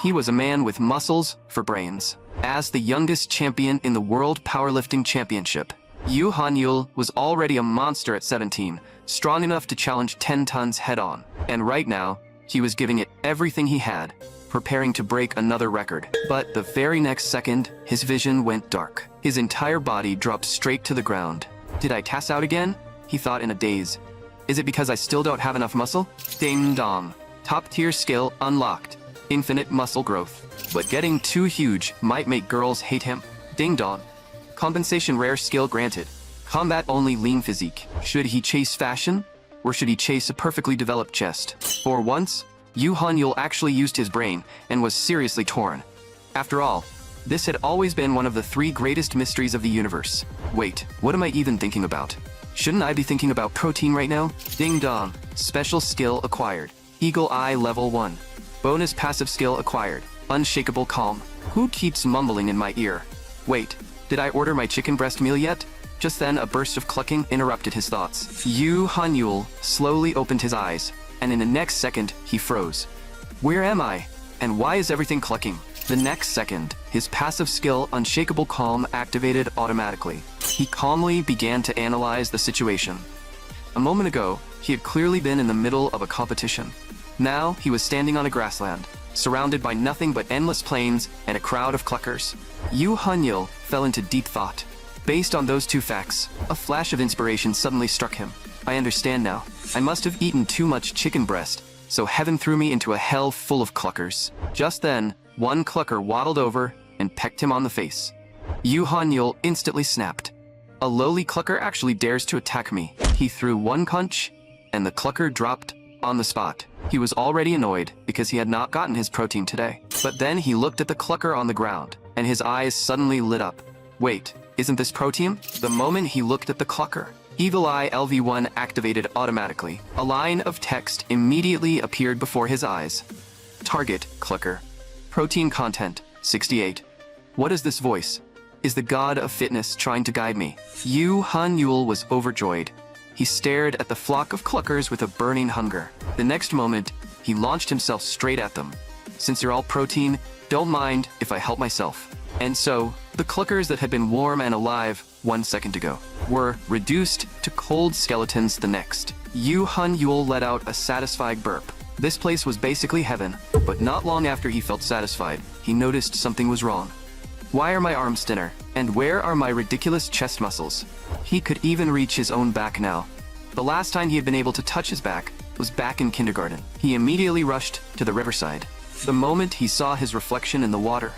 He was a man with muscles for brains. As the youngest champion in the World Powerlifting Championship, Yu Han-yul was already a monster at 17, strong enough to challenge 10 tons head-on. And right now, he was giving it everything he had, preparing to break another record. But the very next second, his vision went dark. His entire body dropped straight to the ground. Did I pass out again? He thought in a daze. Is it because I still don't have enough muscle? Ding dong. Top-tier skill unlocked. Infinite muscle growth. But getting too huge might make girls hate him. Ding dong. Compensation rare skill granted. Combat only lean physique. Should he chase fashion? Or should he chase a perfectly developed chest? For once, Yu Han-yul actually used his brain and was seriously torn. After all, this had always been one of the 3 greatest mysteries of the universe. Wait, what am I even thinking about? Shouldn't I be thinking about protein right now? Ding dong. Special skill acquired. Eagle Eye level 1. Bonus passive skill acquired. Unshakable calm. Who keeps mumbling in my ear? Wait, did I order my chicken breast meal yet? Just then a burst of clucking interrupted his thoughts. Yu Han-yul slowly opened his eyes, and in the next second, he froze. Where am I? And why is everything clucking? The next second, his passive skill Unshakable Calm activated automatically. He calmly began to analyze the situation. A moment ago, he had clearly been in the middle of a competition. Now, he was standing on a grassland, surrounded by nothing but endless plains and a crowd of cluckers. Yu Han-yul fell into deep thought. Based on those 2 facts, a flash of inspiration suddenly struck him. I understand now. I must have eaten too much chicken breast, so heaven threw me into a hell full of cluckers. Just then, one clucker waddled over and pecked him on the face. Yu Han-yul instantly snapped. A lowly clucker actually dares to attack me. He threw one punch, and the clucker dropped on the spot. He was already annoyed because he had not gotten his protein today. But then he looked at the clucker on the ground, and his eyes suddenly lit up. Wait, isn't this protein? The moment he looked at the clucker, Evil Eye LV1 activated automatically. A line of text immediately appeared before his eyes. Target, clucker. Protein content, 68. What is this voice? Is the god of fitness trying to guide me? Yu Han-yul was overjoyed. He stared at the flock of cluckers with a burning hunger. The next moment, he launched himself straight at them. Since you're all protein, don't mind if I help myself. And so, the cluckers that had been warm and alive 1 second ago were reduced to cold skeletons the next. Yu Han-yul let out a satisfied burp. This place was basically heaven, but not long after he felt satisfied, he noticed something was wrong. Why are my arms thinner? And where are my ridiculous chest muscles? He could even reach his own back now. The last time he had been able to touch his back was back in kindergarten. He immediately rushed to the riverside. The moment he saw his reflection in the water,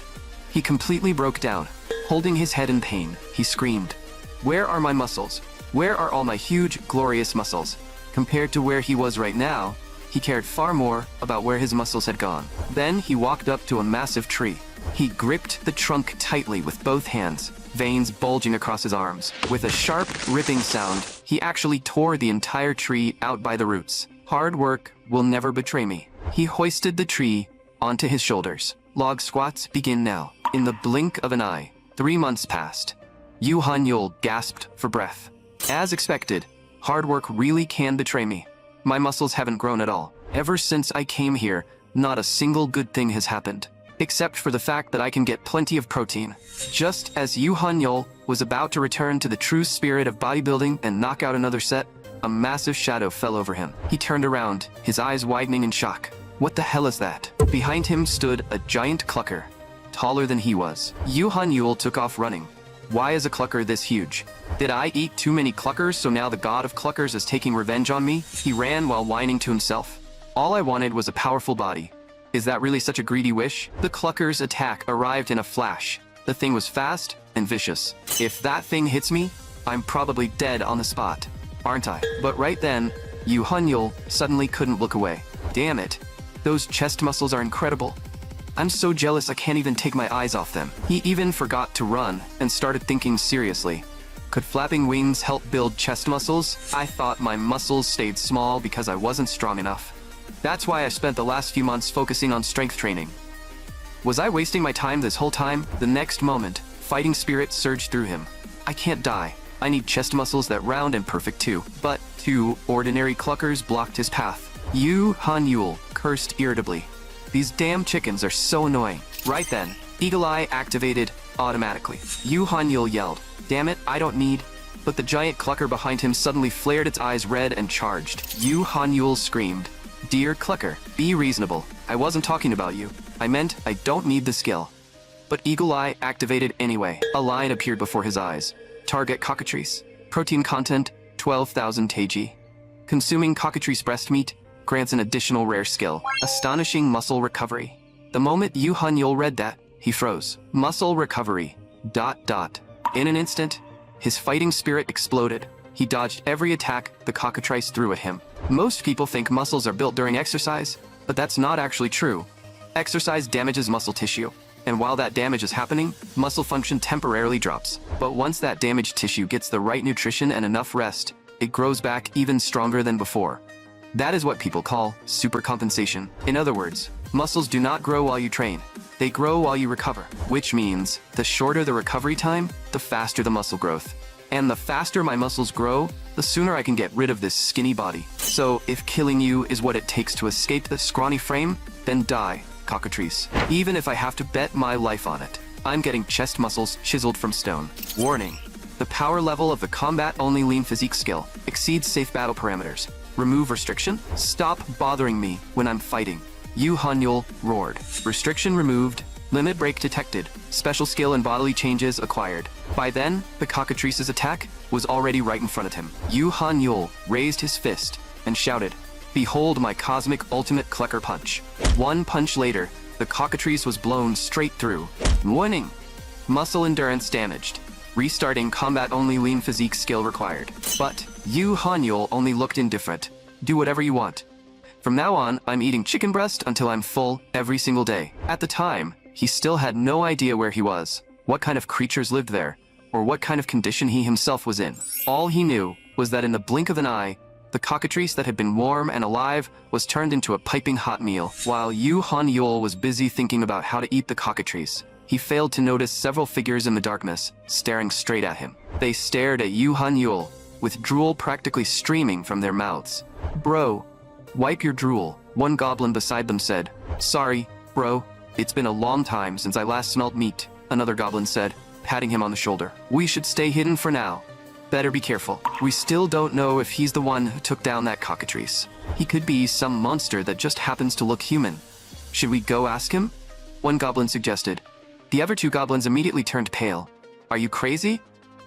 he completely broke down. Holding his head in pain, he screamed, "Where are my muscles? Where are all my huge, glorious muscles?" Compared to where he was right now, he cared far more about where his muscles had gone. Then he walked up to a massive tree. He gripped the trunk tightly with both hands, veins bulging across his arms. With a sharp, ripping sound, he actually tore the entire tree out by the roots. Hard work will never betray me. He hoisted the tree onto his shoulders. Log squats begin now. In the blink of an eye, 3 months passed. Yu Han-yul gasped for breath. As expected, hard work really can betray me. My muscles haven't grown at all. Ever since I came here, not a single good thing has happened. Except for the fact that I can get plenty of protein. Just as Yu Han-yul was about to return to the true spirit of bodybuilding and knock out another set, a massive shadow fell over him. He turned around, his eyes widening in shock. What the hell is that? Behind him stood a giant clucker, taller than he was. Yu Han-yul took off running. Why is a clucker this huge? Did I eat too many cluckers, so now the god of cluckers is taking revenge on me? He ran while whining to himself. All I wanted was a powerful body. Is that really such a greedy wish? The clucker's attack arrived in a flash. The thing was fast and vicious. If that thing hits me, I'm probably dead on the spot, aren't I? But right then, Yu Han-yul suddenly couldn't look away. Damn it. Those chest muscles are incredible. I'm so jealous I can't even take my eyes off them. He even forgot to run and started thinking seriously. Could flapping wings help build chest muscles? I thought my muscles stayed small because I wasn't strong enough. That's why I spent the last few months focusing on strength training. Was I wasting my time this whole time? The next moment, fighting spirit surged through him. I can't die. I need chest muscles that round and perfect too. But 2 ordinary cluckers blocked his path. Yu Han-yul cursed irritably. These damn chickens are so annoying. Right then, Eagle Eye activated automatically. Yu Hanyul yelled, "Damn it, I don't need..." But the giant clucker behind him suddenly flared its eyes red and charged. Yu Hanyul screamed, "Dear clucker, be reasonable. I wasn't talking about you. I meant I don't need the skill." But Eagle Eye activated anyway. A line appeared before his eyes. Target cockatrice. Protein content, 12,000 kg. Consuming cockatrice breast meat grants an additional rare skill. Astonishing muscle recovery. The moment Yu Hanyul read that, he froze. Muscle recovery. ... In an instant, his fighting spirit exploded. He dodged every attack the cockatrice threw at him. Most people think muscles are built during exercise, but that's not actually true. Exercise damages muscle tissue, and while that damage is happening, muscle function temporarily drops. But once that damaged tissue gets the right nutrition and enough rest, it grows back even stronger than before. That is what people call supercompensation. In other words, muscles do not grow while you train. They grow while you recover, which means the shorter the recovery time, the faster the muscle growth. And the faster my muscles grow, the sooner I can get rid of this skinny body. So if killing you is what it takes to escape the scrawny frame, then die, cockatrice. Even if I have to bet my life on it. I'm getting chest muscles chiseled from stone. Warning. The power level of the combat-only lean physique skill exceeds safe battle parameters. Remove restriction? Stop bothering me when I'm fighting. Yu Hanyul roared. Restriction removed. Limit break detected. Special skill and bodily changes acquired. By then, the cockatrice's attack was already right in front of him. Yu Hanyul raised his fist and shouted, "Behold my cosmic ultimate clucker punch." One punch later, the cockatrice was blown straight through. Warning! Muscle endurance damaged. Restarting combat-only lean physique skill required. But Yu Hanyul only looked indifferent. Do whatever you want. From now on, I'm eating chicken breast until I'm full every single day. At the time, he still had no idea where he was, what kind of creatures lived there, or what kind of condition he himself was in. All he knew was that in the blink of an eye, the cockatrice that had been warm and alive was turned into a piping hot meal. While Yu Hanyul was busy thinking about how to eat the cockatrice, he failed to notice several figures in the darkness, staring straight at him. They stared at Yu Hanyul, with drool practically streaming from their mouths. "Bro, wipe your drool," one goblin beside them said. "Sorry, bro. It's been a long time since I last smelled meat," another goblin said, patting him on the shoulder. "We should stay hidden for now. Better be careful. We still don't know if he's the one who took down that cockatrice. He could be some monster that just happens to look human. Should we go ask him?" One goblin suggested. The other two goblins immediately turned pale. "Are you crazy?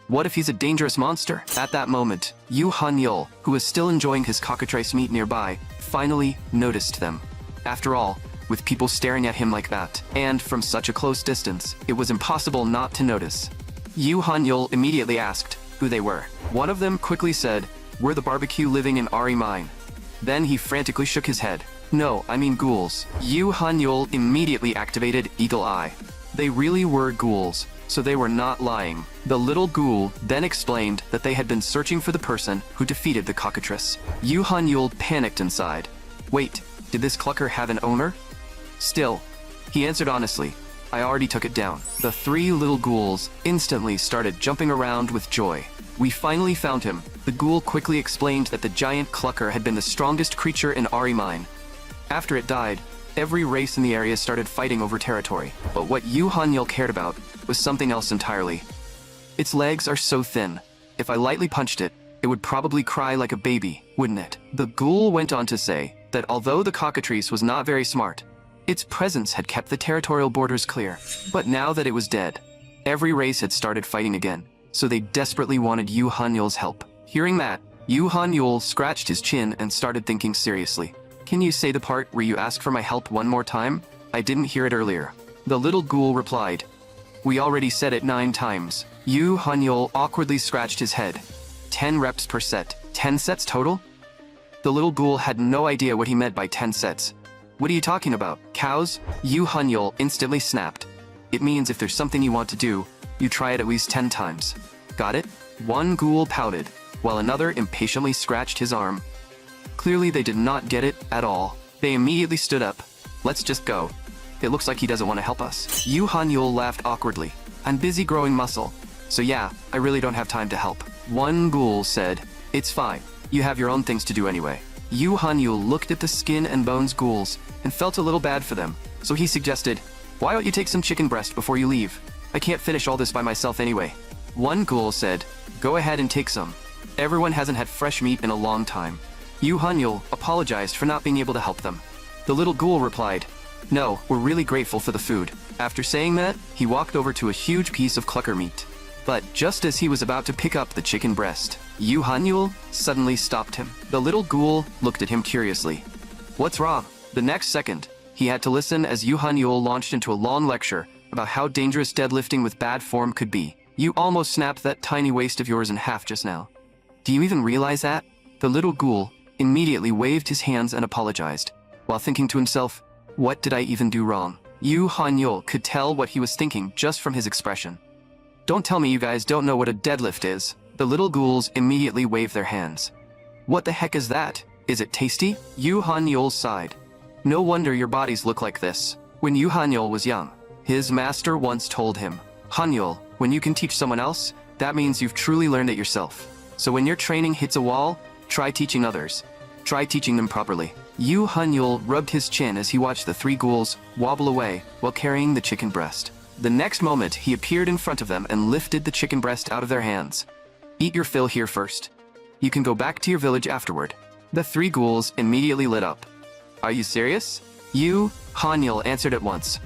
What if he's a dangerous monster?" At that moment, Yu Hanyul, who was still enjoying his cockatrice meat nearby, finally noticed them. After all, with people staring at him like that, and from such a close distance, it was impossible not to notice. Yu Hanyul immediately asked who they were. One of them quickly said, "We're the barbecue living in Ari mine." Then he frantically shook his head. "No, I mean ghouls." Yu Hanyul immediately activated Eagle Eye. They really were ghouls, so they were not lying. The little ghoul then explained that they had been searching for the person who defeated the cockatrice. Yu Hanyul panicked inside. Wait, did this clucker have an owner? Still, he answered honestly, "I already took it down." The three little ghouls instantly started jumping around with joy. "We finally found him." The ghoul quickly explained that the giant clucker had been the strongest creature in Ari mine. After it died, every race in the area started fighting over territory. But what Yu Hanyul cared about was something else entirely. "Its legs are so thin. If I lightly punched it, it would probably cry like a baby, wouldn't it?" The ghoul went on to say that although the cockatrice was not very smart, its presence had kept the territorial borders clear. But now that it was dead, every race had started fighting again, so they desperately wanted Yu Hanyul's help. Hearing that, Yu Hanyul scratched his chin and started thinking seriously. "Can you say the part where you ask for my help one more time? I didn't hear it earlier." The little ghoul replied, "We already said it 9 times. Yu Hanyul awkwardly scratched his head. 10 reps per set. 10 sets total? The little ghoul had no idea what he meant by 10 sets. "What are you talking about? Cows?" Yu Hanyul instantly snapped. "It means if there's something you want to do, you try it at least 10 times. Got it?" One ghoul pouted, while another impatiently scratched his arm. Clearly they did not get it at all. They immediately stood up. "Let's just go. It looks like he doesn't want to help us." Yu Hanyul laughed awkwardly. "I'm busy growing muscle, so yeah, I really don't have time to help." One ghoul said, "It's fine. You have your own things to do anyway." Yu Hanyul looked at the skin and bones ghouls and felt a little bad for them, so he suggested, "Why don't you take some chicken breast before you leave? I can't finish all this by myself anyway." One ghoul said, "Go ahead and take some. Everyone hasn't had fresh meat in a long time." Yu Hanyul apologized for not being able to help them. The little ghoul replied, "No, we're really grateful for the food." After saying that, he walked over to a huge piece of clucker meat. But just as he was about to pick up the chicken breast, Yu Hanyul suddenly stopped him. The little ghoul looked at him curiously. "What's wrong?" The next second, he had to listen as Yu Hanyul launched into a long lecture about how dangerous deadlifting with bad form could be. "You almost snapped that tiny waist of yours in half just now. Do you even realize that?" The little ghoul immediately waved his hands and apologized, while thinking to himself, "What did I even do wrong?" Yu Hanyul could tell what he was thinking just from his expression. "Don't tell me you guys don't know what a deadlift is." The little ghouls immediately waved their hands. "What the heck is that? Is it tasty?" Yu Hanyul sighed. "No wonder your bodies look like this." When Yu Hanyul was young, his master once told him, "Hanyul, when you can teach someone else, that means you've truly learned it yourself. So when your training hits a wall, try teaching others. Try teaching them properly." Yu Hanyul rubbed his chin as he watched the three ghouls wobble away while carrying the chicken breast. The next moment, he appeared in front of them and lifted the chicken breast out of their hands. "Eat your fill here first. You can go back to your village afterward." The three ghouls immediately lit up. "Are you serious?" Yu Hanyul answered at once.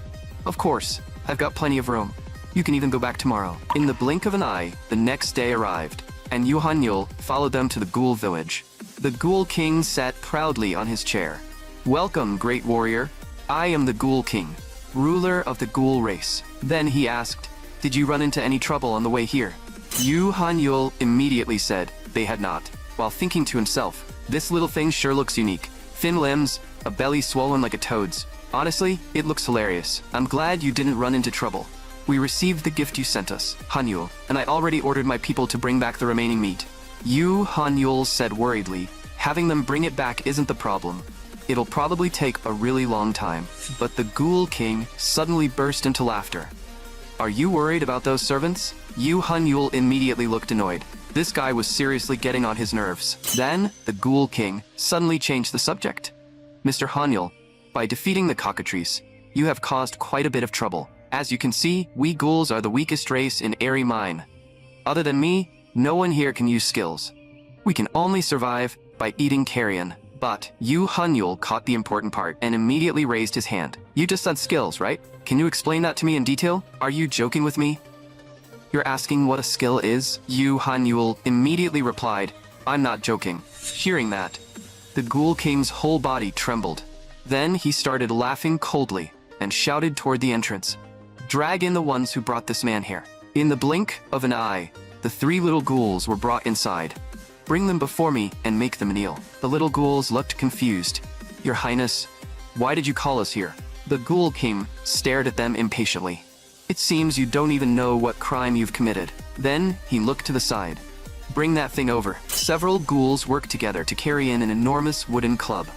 "Of course, I've got plenty of room. You can even go back tomorrow." In the blink of an eye, the next day arrived, and Yu Hanyul followed them to the ghoul village. The Ghoul King sat proudly on his chair. "Welcome, great warrior. I am the Ghoul King, ruler of the ghoul race." Then he asked, "Did you run into any trouble on the way here?" Yu Hanyul immediately said they had not, while thinking to himself, "This little thing sure looks unique. Thin limbs, a belly swollen like a toad's. Honestly, it looks hilarious. I'm glad you didn't run into trouble. We received the gift you sent us, Hanyul, and I already ordered my people to bring back the remaining meat." Yu Hanyul said worriedly, "Having them bring it back isn't the problem. It'll probably take a really long time." But the Ghoul King suddenly burst into laughter. "Are you worried about those servants?" Yu Hanyul immediately looked annoyed. This guy was seriously getting on his nerves. Then, the Ghoul King suddenly changed the subject. "Mr. Hanyul, by defeating the cockatrice, you have caused quite a bit of trouble. As you can see, we ghouls are the weakest race in Airy Mine. Other than me, no one here can use skills. We can only survive by eating carrion." But Yu Hanyul caught the important part and immediately raised his hand. "You just said skills, right? Can you explain that to me in detail? Are you joking with me?" "You're asking what a skill is?" Yu Hanyul immediately replied, "I'm not joking." Hearing that, the Ghoul King's whole body trembled. Then he started laughing coldly and shouted toward the entrance, "Drag in the ones who brought this man here." In the blink of an eye, the three little ghouls were brought inside. "Bring them before me and make them kneel." The little ghouls looked confused. "Your Highness, why did you call us here?" The Ghoul King stared at them impatiently. "It seems you don't even know what crime you've committed." Then he looked to the side. "Bring that thing over." Several ghouls worked together to carry in an enormous wooden club.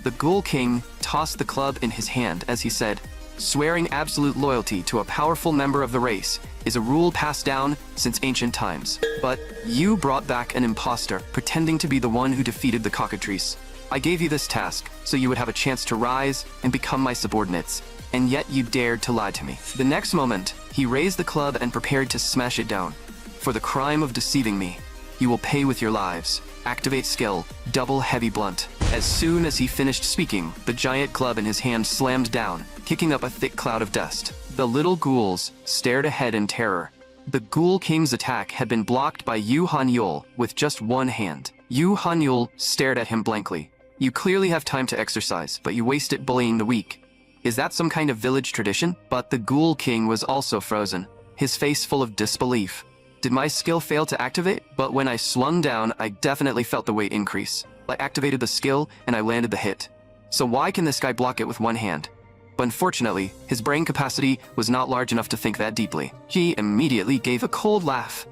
The Ghoul King tossed the club in his hand as he said, "Swearing absolute loyalty to a powerful member of the race is a rule passed down since ancient times. But you brought back an imposter, pretending to be the one who defeated the cockatrice. I gave you this task so you would have a chance to rise and become my subordinates, and yet you dared to lie to me." The next moment, he raised the club and prepared to smash it down. "For the crime of deceiving me, you will pay with your lives. Activate skill, double heavy blunt." As soon as he finished speaking, the giant club in his hand slammed down, kicking up a thick cloud of dust. The little ghouls stared ahead in terror. The Ghoul King's attack had been blocked by Yu Hanyul with just one hand. Yu Hanyul stared at him blankly. "You clearly have time to exercise, but you waste it bullying the weak. Is that some kind of village tradition?" But the Ghoul King was also frozen, his face full of disbelief. "Did my skill fail to activate? But when I swung down, I definitely felt the weight increase. I activated the skill and I landed the hit. So why can this guy block it with one hand?" But unfortunately, his brain capacity was not large enough to think that deeply. He immediately gave a cold laugh.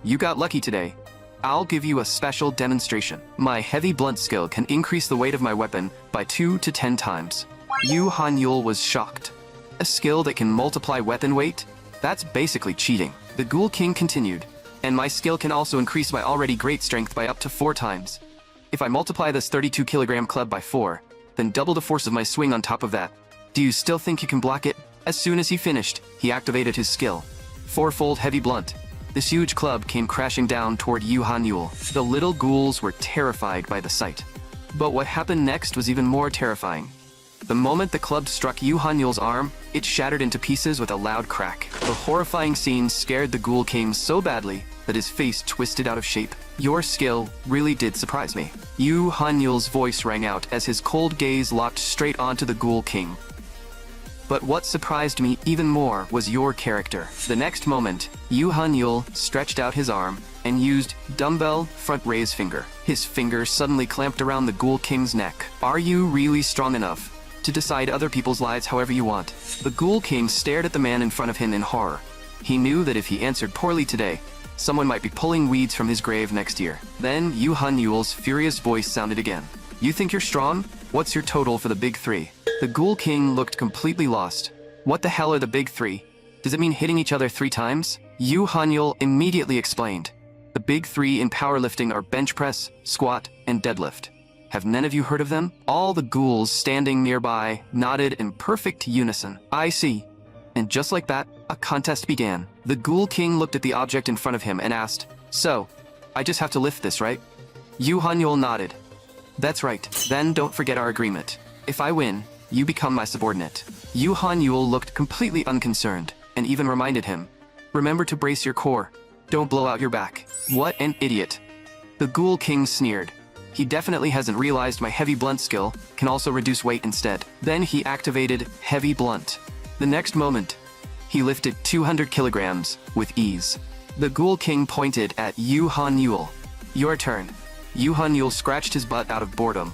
"You got lucky today. I'll give you a special demonstration. My heavy blunt skill can increase the weight of my weapon by 2 to 10 times. Yu Hanyul was shocked. "A skill that can multiply weapon weight? That's basically cheating." The Ghoul King continued, "And my skill can also increase my already great strength by up to 4 times. If I multiply this 32-kilogram club by 4, then double the force of my swing on top of that. Do you still think you can block it? As soon as he finished, he activated his skill. Fourfold heavy blunt. This huge club came crashing down toward Yu Han-yul. The little ghouls were terrified by the sight. But what happened next was even more terrifying. The moment the club struck Yu Han-yul's arm, it shattered into pieces with a loud crack. The horrifying scene scared the Ghoul King so badly that his face twisted out of shape. Your skill really did surprise me. Yu Han-yul's voice rang out as his cold gaze locked straight onto the Ghoul King. But what surprised me even more was your character. The next moment, Yu Han-yul stretched out his arm and used dumbbell front raise finger. His finger suddenly clamped around the Ghoul King's neck. Are you really strong enough to decide other people's lives however you want? The Ghoul King stared at the man in front of him in horror. He knew that if he answered poorly today, someone might be pulling weeds from his grave next year. Then Yu Han-yul's furious voice sounded again. You think you're strong? What's your total for the big three? The Ghoul King looked completely lost. What the hell are the big three? Does it mean hitting each other 3 times? Yu Han-yul immediately explained. The big three in powerlifting are bench press, squat, and deadlift. Have none of you heard of them? All the ghouls standing nearby nodded in perfect unison. I see. And just like that, a contest began. The Ghoul King looked at the object in front of him and asked, So, I just have to lift this, right? Yu Han-yul nodded. That's right. Then don't forget our agreement. If I win, you become my subordinate. Yu Han-yul looked completely unconcerned, and even reminded him, remember to brace your core. Don't blow out your back. What an idiot. The Ghoul King sneered. He definitely hasn't realized my heavy blunt skill can also reduce weight instead. Then he activated heavy blunt. The next moment, he lifted 200 kilograms with ease. The Ghoul King pointed at Yu Han-yul. Your turn. Yu Han-yul scratched his butt out of boredom.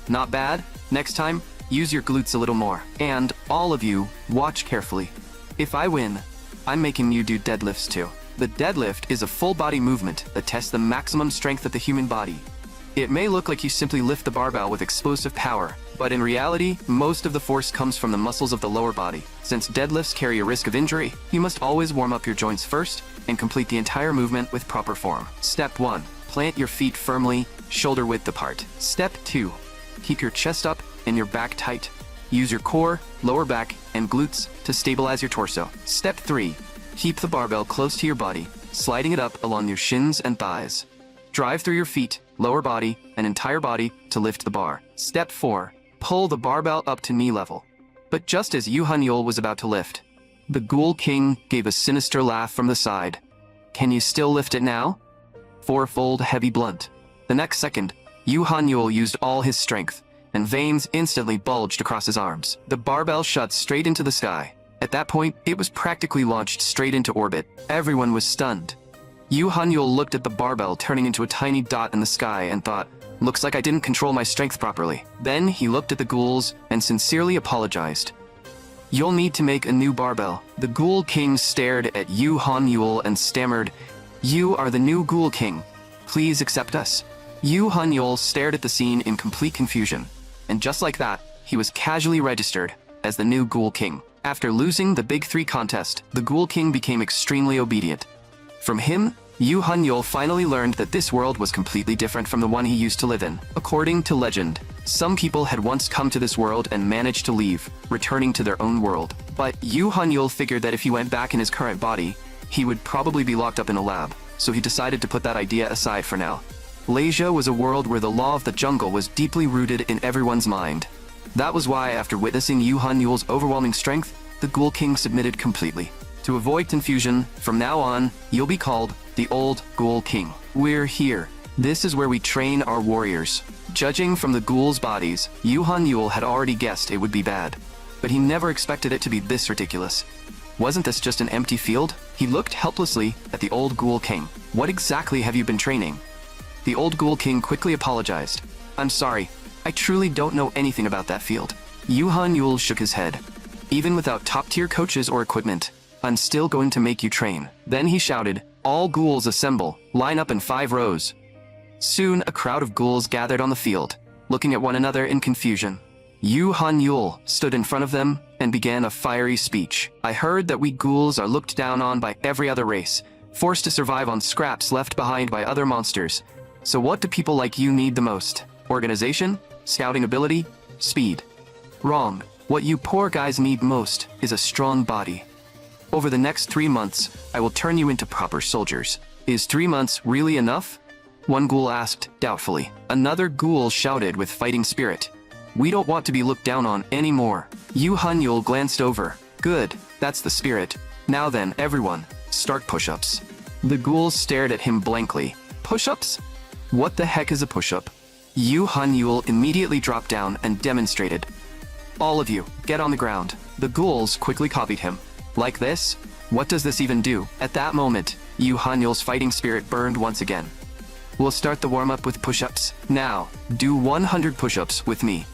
Not bad. Next time, use your glutes a little more. And, all of you, watch carefully. If I win, I'm making you do deadlifts too. The deadlift is a full-body movement that tests the maximum strength of the human body. It may look like you simply lift the barbell with explosive power, but in reality, most of the force comes from the muscles of the lower body. Since deadlifts carry a risk of injury, you must always warm up your joints first and complete the entire movement with proper form. Step 1. Plant your feet firmly, shoulder width apart. Step 2. Keep your chest up and your back tight. Use your core, lower back, and glutes to stabilize your torso. Step 3. Keep the barbell close to your body, sliding it up along your shins and thighs. Drive through your feet, lower body, and entire body to lift the bar. Step 4. Pull the barbell up to knee level. But just as Yu Han-yul was about to lift, the Ghoul King gave a sinister laugh from the side. Can you still lift it now? Fourfold heavy blunt. The next second, Yu Han-yul used all his strength, and veins instantly bulged across his arms. The barbell shot straight into the sky. At that point, it was practically launched straight into orbit. Everyone was stunned. Yu Han-yul looked at the barbell turning into a tiny dot in the sky and thought, looks like I didn't control my strength properly. Then he looked at the ghouls and sincerely apologized. You'll need to make a new barbell. The Ghoul King stared at Yu Han-yul and stammered, You are the new Ghoul King. Please accept us. Yu Han-yul stared at the scene in complete confusion, and just like that, he was casually registered as the new Ghoul King. After losing the Big Three contest, the Ghoul King became extremely obedient. From him, Yu Han-yul finally learned that this world was completely different from the one he used to live in. According to legend, some people had once come to this world and managed to leave, returning to their own world. But Yu Han-yul figured that if he went back in his current body, he would probably be locked up in a lab, so he decided to put that idea aside for now. Malaysia was a world where the law of the jungle was deeply rooted in everyone's mind. That was why, after witnessing Yu Han-yul's overwhelming strength, the Ghoul King submitted completely. To avoid confusion, from now on, you'll be called the Old Ghoul King. We're here. This is where we train our warriors. Judging from the ghouls' bodies, Yu Han-yul had already guessed it would be bad. But he never expected it to be this ridiculous. Wasn't this just an empty field? He looked helplessly at the Old Ghoul King. What exactly have you been training? The Old Ghoul King quickly apologized. I'm sorry, I truly don't know anything about that field. Yu Han-yul shook his head. Even without top-tier coaches or equipment, I'm still going to make you train. Then he shouted, all ghouls assemble, line up in 5 rows. Soon, a crowd of ghouls gathered on the field, looking at one another in confusion. Yu Han-yul stood in front of them and began a fiery speech. I heard that we ghouls are looked down on by every other race, forced to survive on scraps left behind by other monsters. So what do people like you need the most? Organization? Scouting ability? Speed? Wrong. What you poor guys need most is a strong body. Over the next 3 months, I will turn you into proper soldiers. Is 3 months really enough? One ghoul asked, doubtfully. Another ghoul shouted with fighting spirit. We don't want to be looked down on anymore. Yu Hanyul glanced over. Good, that's the spirit. Now then, everyone, start push-ups. The ghouls stared at him blankly. Push-ups? What the heck is a push-up? Yu Hanyul immediately dropped down and demonstrated. All of you, get on the ground. The ghouls quickly copied him. Like this? What does this even do? At that moment, Yu Hanyul's fighting spirit burned once again. We'll start the warm-up with push-ups. Now, do 100 push-ups with me.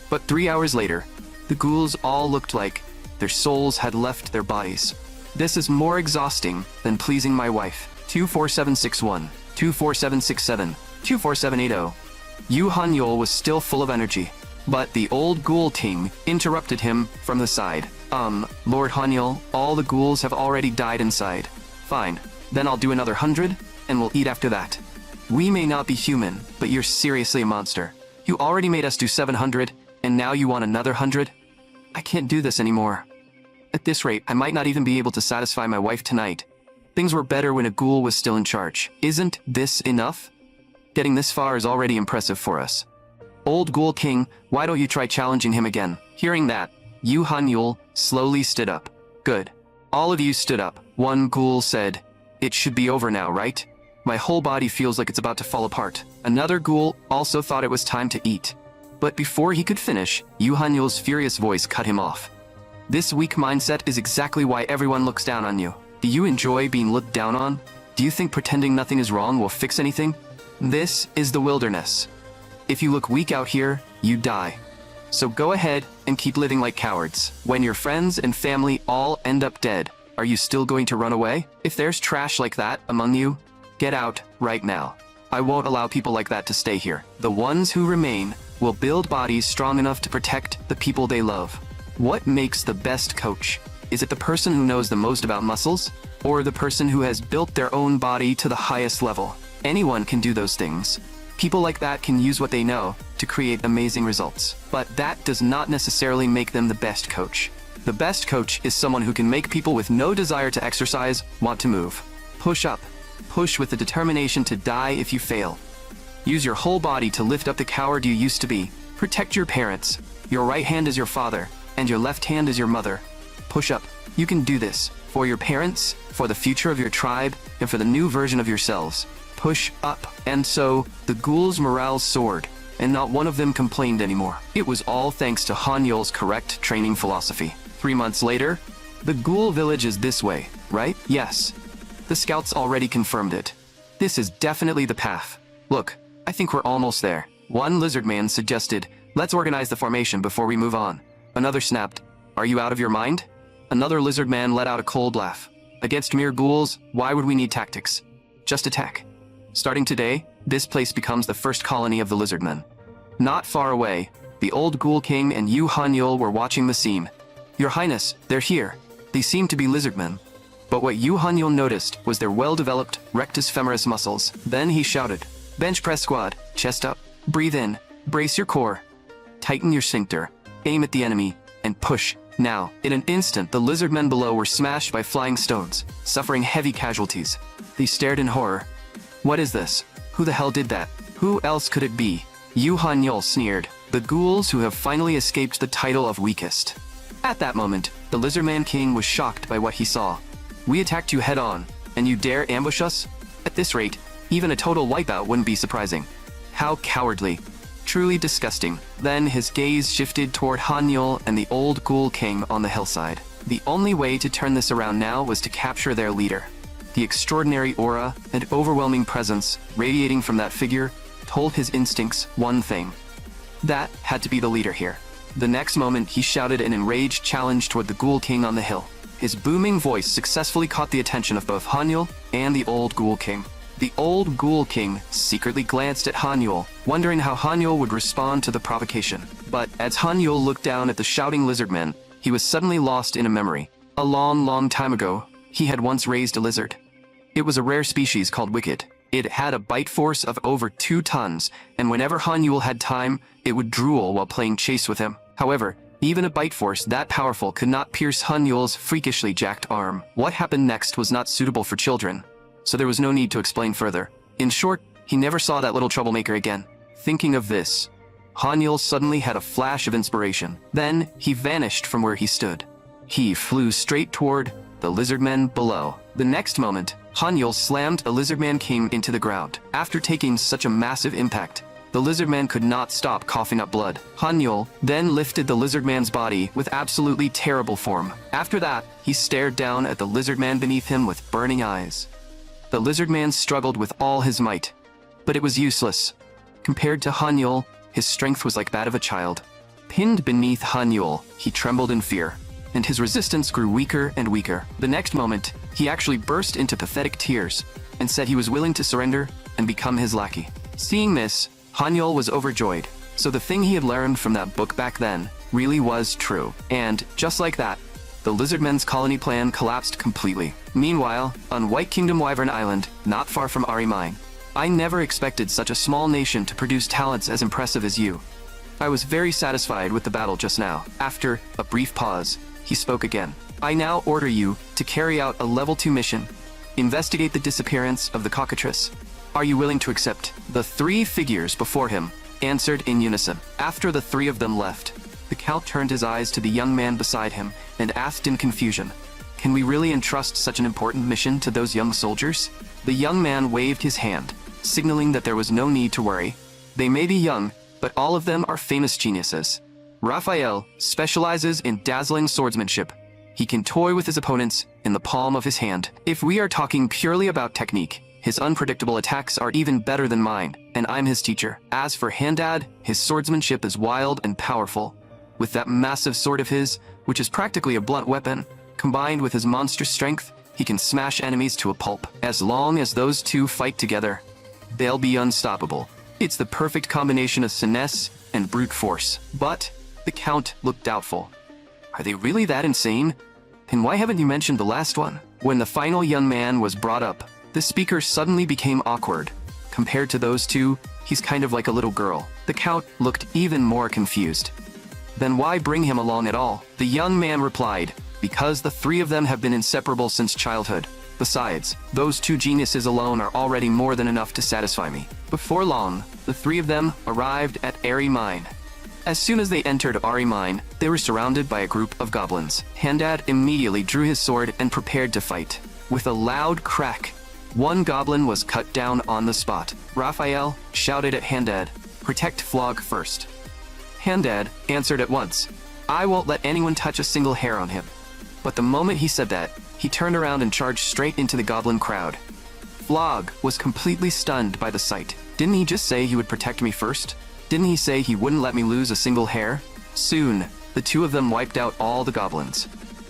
But 3 hours later, the ghouls all looked like their souls had left their bodies. This is more exhausting than pleasing my wife. 24761, 24767, 24780. Yu Hanyul was still full of energy, but the old ghoul king interrupted him from the side. Lord Hanyul, all the ghouls have already died inside. Fine, then I'll do another 100, and we'll eat after that. We may not be human, but you're seriously a monster. You already made us do 700, and now you want another 100? I can't do this anymore. At this rate, I might not even be able to satisfy my wife tonight. Things were better when a ghoul was still in charge. Isn't this enough? Getting this far is already impressive for us. Old Ghoul King, why don't you try challenging him again? Hearing that, Yu Hanyul slowly stood up. Good. All of you stood up. One ghoul said, it should be over now, right? My whole body feels like it's about to fall apart. Another ghoul also thought it was time to eat. But before he could finish, Yu Hanyul's furious voice cut him off. This weak mindset is exactly why everyone looks down on you. Do you enjoy being looked down on? Do you think pretending nothing is wrong will fix anything? This is the wilderness. If you look weak out here, you die. So go ahead and keep living like cowards. When your friends and family all end up dead, are you still going to run away? If there's trash like that among you, get out right now. I won't allow people like that to stay here. The ones who remain will build bodies strong enough to protect the people they love. What makes the best coach? Is it the person who knows the most about muscles? Or the person who has built their own body to the highest level? Anyone can do those things. People like that can use what they know to create amazing results. But that does not necessarily make them the best coach. The best coach is someone who can make people with no desire to exercise want to move. Push up. Push with the determination to die if you fail. Use your whole body to lift up the coward you used to be. Protect your parents. Your right hand is your father, and your left hand is your mother. Push up. You can do this. For your parents, for the future of your tribe, and for the new version of yourselves. Push up. And so, the ghouls' morale soared, and not one of them complained anymore. It was all thanks to Hanyul's correct training philosophy. 3 months later, the ghoul village is this way, right? Yes. The scouts already confirmed it. This is definitely the path. Look, I think we're almost there. One lizard man suggested, let's organize the formation before we move on. Another snapped, are you out of your mind? Another lizard man let out a cold laugh. Against mere ghouls, why would we need tactics? Just attack. Starting today, this place becomes the first colony of the lizardmen. Not far away, the old Ghoul King and Yu Hanyul were watching the scene. Your Highness, they're here. They seem to be lizardmen. But what Yu Hanyul noticed was their well-developed rectus femoris muscles. Then he shouted, bench press squad, chest up, breathe in, brace your core, tighten your sphincter, aim at the enemy, and push. Now, in an instant, the lizardmen below were smashed by flying stones, suffering heavy casualties. They stared in horror. What is this? Who the hell did that? Who else could it be? Yu Hanyul sneered. The ghouls who have finally escaped the title of weakest. At that moment, the Lizardman King was shocked by what he saw. We attacked you head-on, and you dare ambush us? At this rate, even a total wipeout wouldn't be surprising. How cowardly. Truly disgusting. Then his gaze shifted toward Hanyul and the old Ghoul King on the hillside. The only way to turn this around now was to capture their leader. The extraordinary aura and overwhelming presence radiating from that figure told his instincts one thing. That had to be the leader here. The next moment, he shouted an enraged challenge toward the Ghoul King on the hill. His booming voice successfully caught the attention of both Hanyul and the old Ghoul King. The old Ghoul King secretly glanced at Hanyul, wondering how Hanyul would respond to the provocation. But as Hanyul looked down at the shouting lizardmen, he was suddenly lost in a memory. A long, long time ago, he had once raised a lizard. It was a rare species called Wicked. It had a bite force of over 2 tons, and whenever Han Yul had time, it would drool while playing chase with him. However, even a bite force that powerful could not pierce Han Yul's freakishly jacked arm. What happened next was not suitable for children, so there was no need to explain further. In short, he never saw that little troublemaker again. Thinking of this, Han Yul suddenly had a flash of inspiration. Then, he vanished from where he stood. He flew straight toward the lizardmen below. The next moment, Han Yul slammed a lizardman came into the ground. After taking such a massive impact, the lizardman could not stop coughing up blood. Han Yul then lifted the lizardman's body with absolutely terrible form. After that, he stared down at the lizardman beneath him with burning eyes. The lizardman struggled with all his might, but it was useless. Compared to Han Yul, his strength was like that of a child. Pinned beneath Han Yul, he trembled in fear, and his resistance grew weaker and weaker. The next moment, he actually burst into pathetic tears and said he was willing to surrender and become his lackey. Seeing this, Han Yul was overjoyed. So the thing he had learned from that book back then really was true. And just like that, the Lizardmen's colony plan collapsed completely. Meanwhile, on White Kingdom Wyvern Island, not far from Ari Mine, I never expected such a small nation to produce talents as impressive as you. I was very satisfied with the battle just now. After a brief pause, he spoke again. I now order you to carry out a level 2 mission. Investigate the disappearance of the cockatrice. Are you willing to accept? The 3 figures before him answered in unison. After the 3 of them left, the Count turned his eyes to the young man beside him and asked in confusion, "Can we really entrust such an important mission to those young soldiers?" The young man waved his hand, signaling that there was no need to worry. They may be young, but all of them are famous geniuses. Raphael specializes in dazzling swordsmanship. He can toy with his opponents in the palm of his hand. If we are talking purely about technique, his unpredictable attacks are even better than mine, and I'm his teacher. As for Handad, his swordsmanship is wild and powerful. With that massive sword of his, which is practically a blunt weapon, combined with his monstrous strength, he can smash enemies to a pulp. As long as those 2 fight together, they'll be unstoppable. It's the perfect combination of finesse and brute force. But the Count looked doubtful. Are they really that insane? And why haven't you mentioned the last one? When the final young man was brought up, the speaker suddenly became awkward. Compared to those 2, he's kind of like a little girl. The Count looked even more confused. Then why bring him along at all? The young man replied, "Because the 3 of them have been inseparable since childhood. Besides, those 2 geniuses alone are already more than enough to satisfy me." Before long, the 3 of them arrived at Ari Mine. As soon as they entered Ari Mine, they were surrounded by a group of goblins. Handad immediately drew his sword and prepared to fight. With a loud crack, one goblin was cut down on the spot. Raphael shouted at Handad, "Protect Flog first." Handad answered at once, "I won't let anyone touch a single hair on him." But the moment he said that, he turned around and charged straight into the goblin crowd. Flog was completely stunned by the sight. Didn't he just say he would protect me first? Didn't he say he wouldn't let me lose a single hair? Soon, the 2 of them wiped out all the goblins.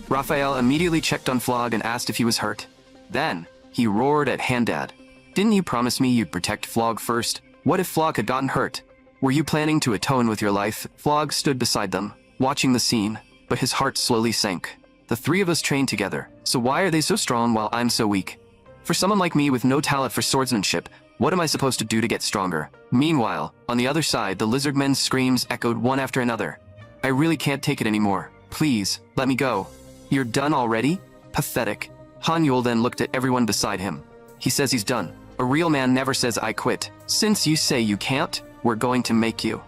Raphael immediately checked on Flog and asked if he was hurt. Then, he roared at Handad. "Didn't you promise me you'd protect Flog first? What if Flog had gotten hurt? Were you planning to atone with your life?" Flog stood beside them, watching the scene, but his heart slowly sank. The 3 of us trained together, so why are they so strong while I'm so weak? For someone like me with no talent for swordsmanship, what am I supposed to do to get stronger? Meanwhile, on the other side, the lizardmen's screams echoed one after another. "I really can't take it anymore. Please, let me go." "You're done already? Pathetic." Han Yul then looked at everyone beside him. "He says he's done. A real man never says I quit. Since you say you can't, we're going to make you."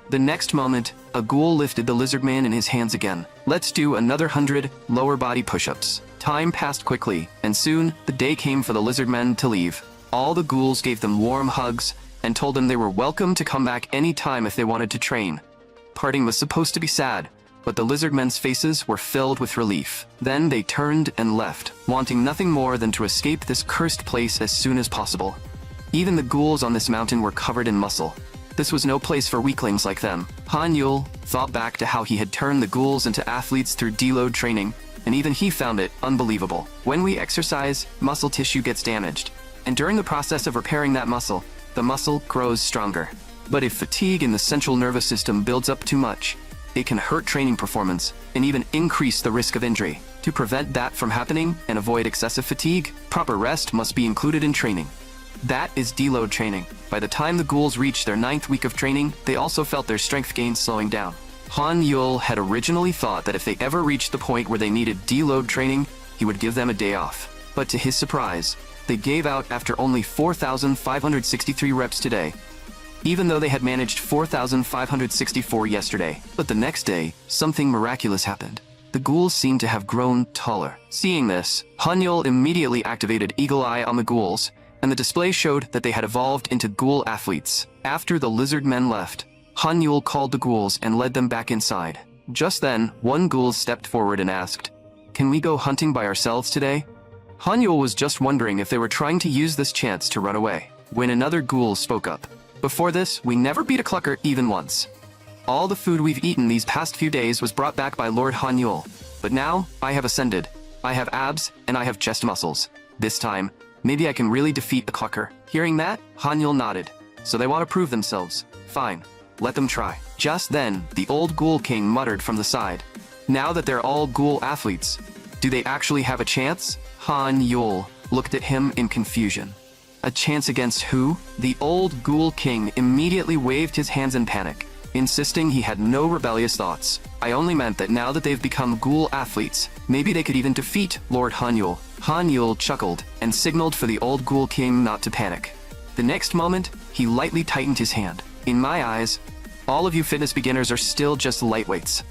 The next moment, a ghoul lifted the lizardman in his hands again. "Let's do another 100 lower body push-ups." Time passed quickly, and soon, the day came for the lizardmen to leave. All the ghouls gave them warm hugs and told them they were welcome to come back any time if they wanted to train. Parting was supposed to be sad, but the lizardmen's faces were filled with relief. Then they turned and left, wanting nothing more than to escape this cursed place as soon as possible. Even the ghouls on this mountain were covered in muscle. This was no place for weaklings like them. Han Yul thought back to how he had turned the ghouls into athletes through deload training, and even he found it unbelievable. When we exercise, muscle tissue gets damaged, and during the process of repairing that muscle, the muscle grows stronger. But if fatigue in the central nervous system builds up too much, it can hurt training performance and even increase the risk of injury. To prevent that from happening and avoid excessive fatigue, proper rest must be included in training. That is deload training. By the time the ghouls reached their 9th week of training, they also felt their strength gains slowing down. Han Yul had originally thought that if they ever reached the point where they needed deload training, he would give them a day off. But to his surprise, they gave out after only 4,563 reps today, even though they had managed 4,564 yesterday. But the next day, something miraculous happened. The ghouls seemed to have grown taller. Seeing this, Han Yul immediately activated Eagle Eye on the ghouls, and the display showed that they had evolved into ghoul athletes. After the lizard men left, Han Yul called the ghouls and led them back inside. Just then, one ghoul stepped forward and asked, "Can we go hunting by ourselves today?" Han Yul was just wondering if they were trying to use this chance to run away, when another ghoul spoke up. "Before this, we never beat a clucker even once. All the food we've eaten these past few days was brought back by Lord Han Yul. But now, I have ascended. I have abs, and I have chest muscles. This time, maybe I can really defeat the clucker." Hearing that, Han Yul nodded. So they want to prove themselves. Fine, let them try. Just then, the old ghoul king muttered from the side, "Now that they're all ghoul athletes, do they actually have a chance?" Han Yul looked at him in confusion. A chance against who? The old ghoul king immediately waved his hands in panic, insisting he had no rebellious thoughts. "I only meant that now that they've become ghoul athletes, maybe they could even defeat Lord Han Yul." Han Yul chuckled and signaled for the old ghoul king not to panic. The next moment, he lightly tightened his hand. "In my eyes, all of you fitness beginners are still just lightweights.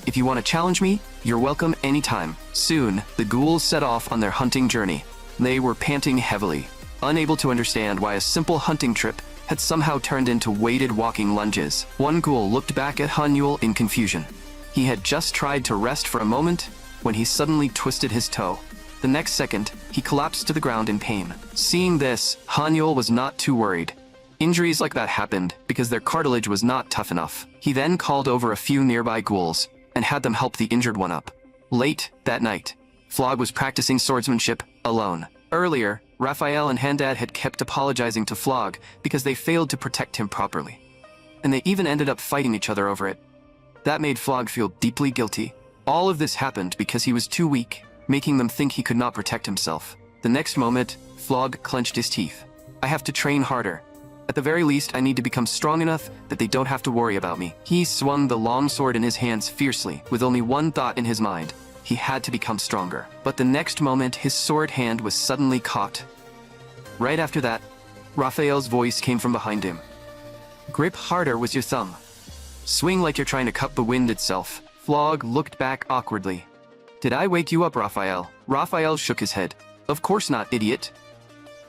If you want to challenge me, you're welcome anytime." Soon, the ghouls set off on their hunting journey. They were panting heavily, unable to understand why a simple hunting trip had somehow turned into weighted walking lunges. One ghoul looked back at Han Yul in confusion. He had just tried to rest for a moment when he suddenly twisted his toe. The next second, he collapsed to the ground in pain. Seeing this, Han Yul was not too worried. Injuries like that happened because their cartilage was not tough enough. He then called over a few nearby ghouls and had them help the injured one up. Late that night, Flog was practicing swordsmanship alone. Earlier, Raphael and Handad had kept apologizing to Flog because they failed to protect him properly. And they even ended up fighting each other over it. That made Flog feel deeply guilty. All of this happened because he was too weak, making them think he could not protect himself. The next moment, Flog clenched his teeth. "I have to train harder. At the very least, I need to become strong enough that they don't have to worry about me." He swung the long sword in his hands fiercely, with only one thought in his mind. He had to become stronger. But the next moment, his sword hand was suddenly caught. Right after that, Raphael's voice came from behind him. "Grip harder with your thumb. Swing like you're trying to cup the wind itself." Flog looked back awkwardly. "Did I wake you up, Raphael?" Raphael shook his head. "Of course not, idiot."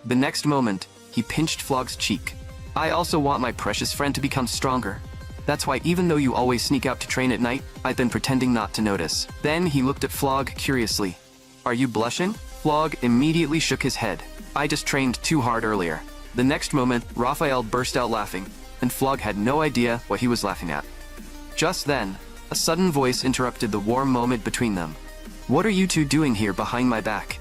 The next moment, he pinched Flog's cheek. "I also want my precious friend to become stronger. That's why even though you always sneak out to train at night, I've been pretending not to notice." Then he looked at Flog curiously. "Are you blushing?" Flog immediately shook his head. "I just trained too hard earlier." The next moment, Raphael burst out laughing, and Flog had no idea what he was laughing at. Just then, a sudden voice interrupted the warm moment between them. "What are you two doing here behind my back?"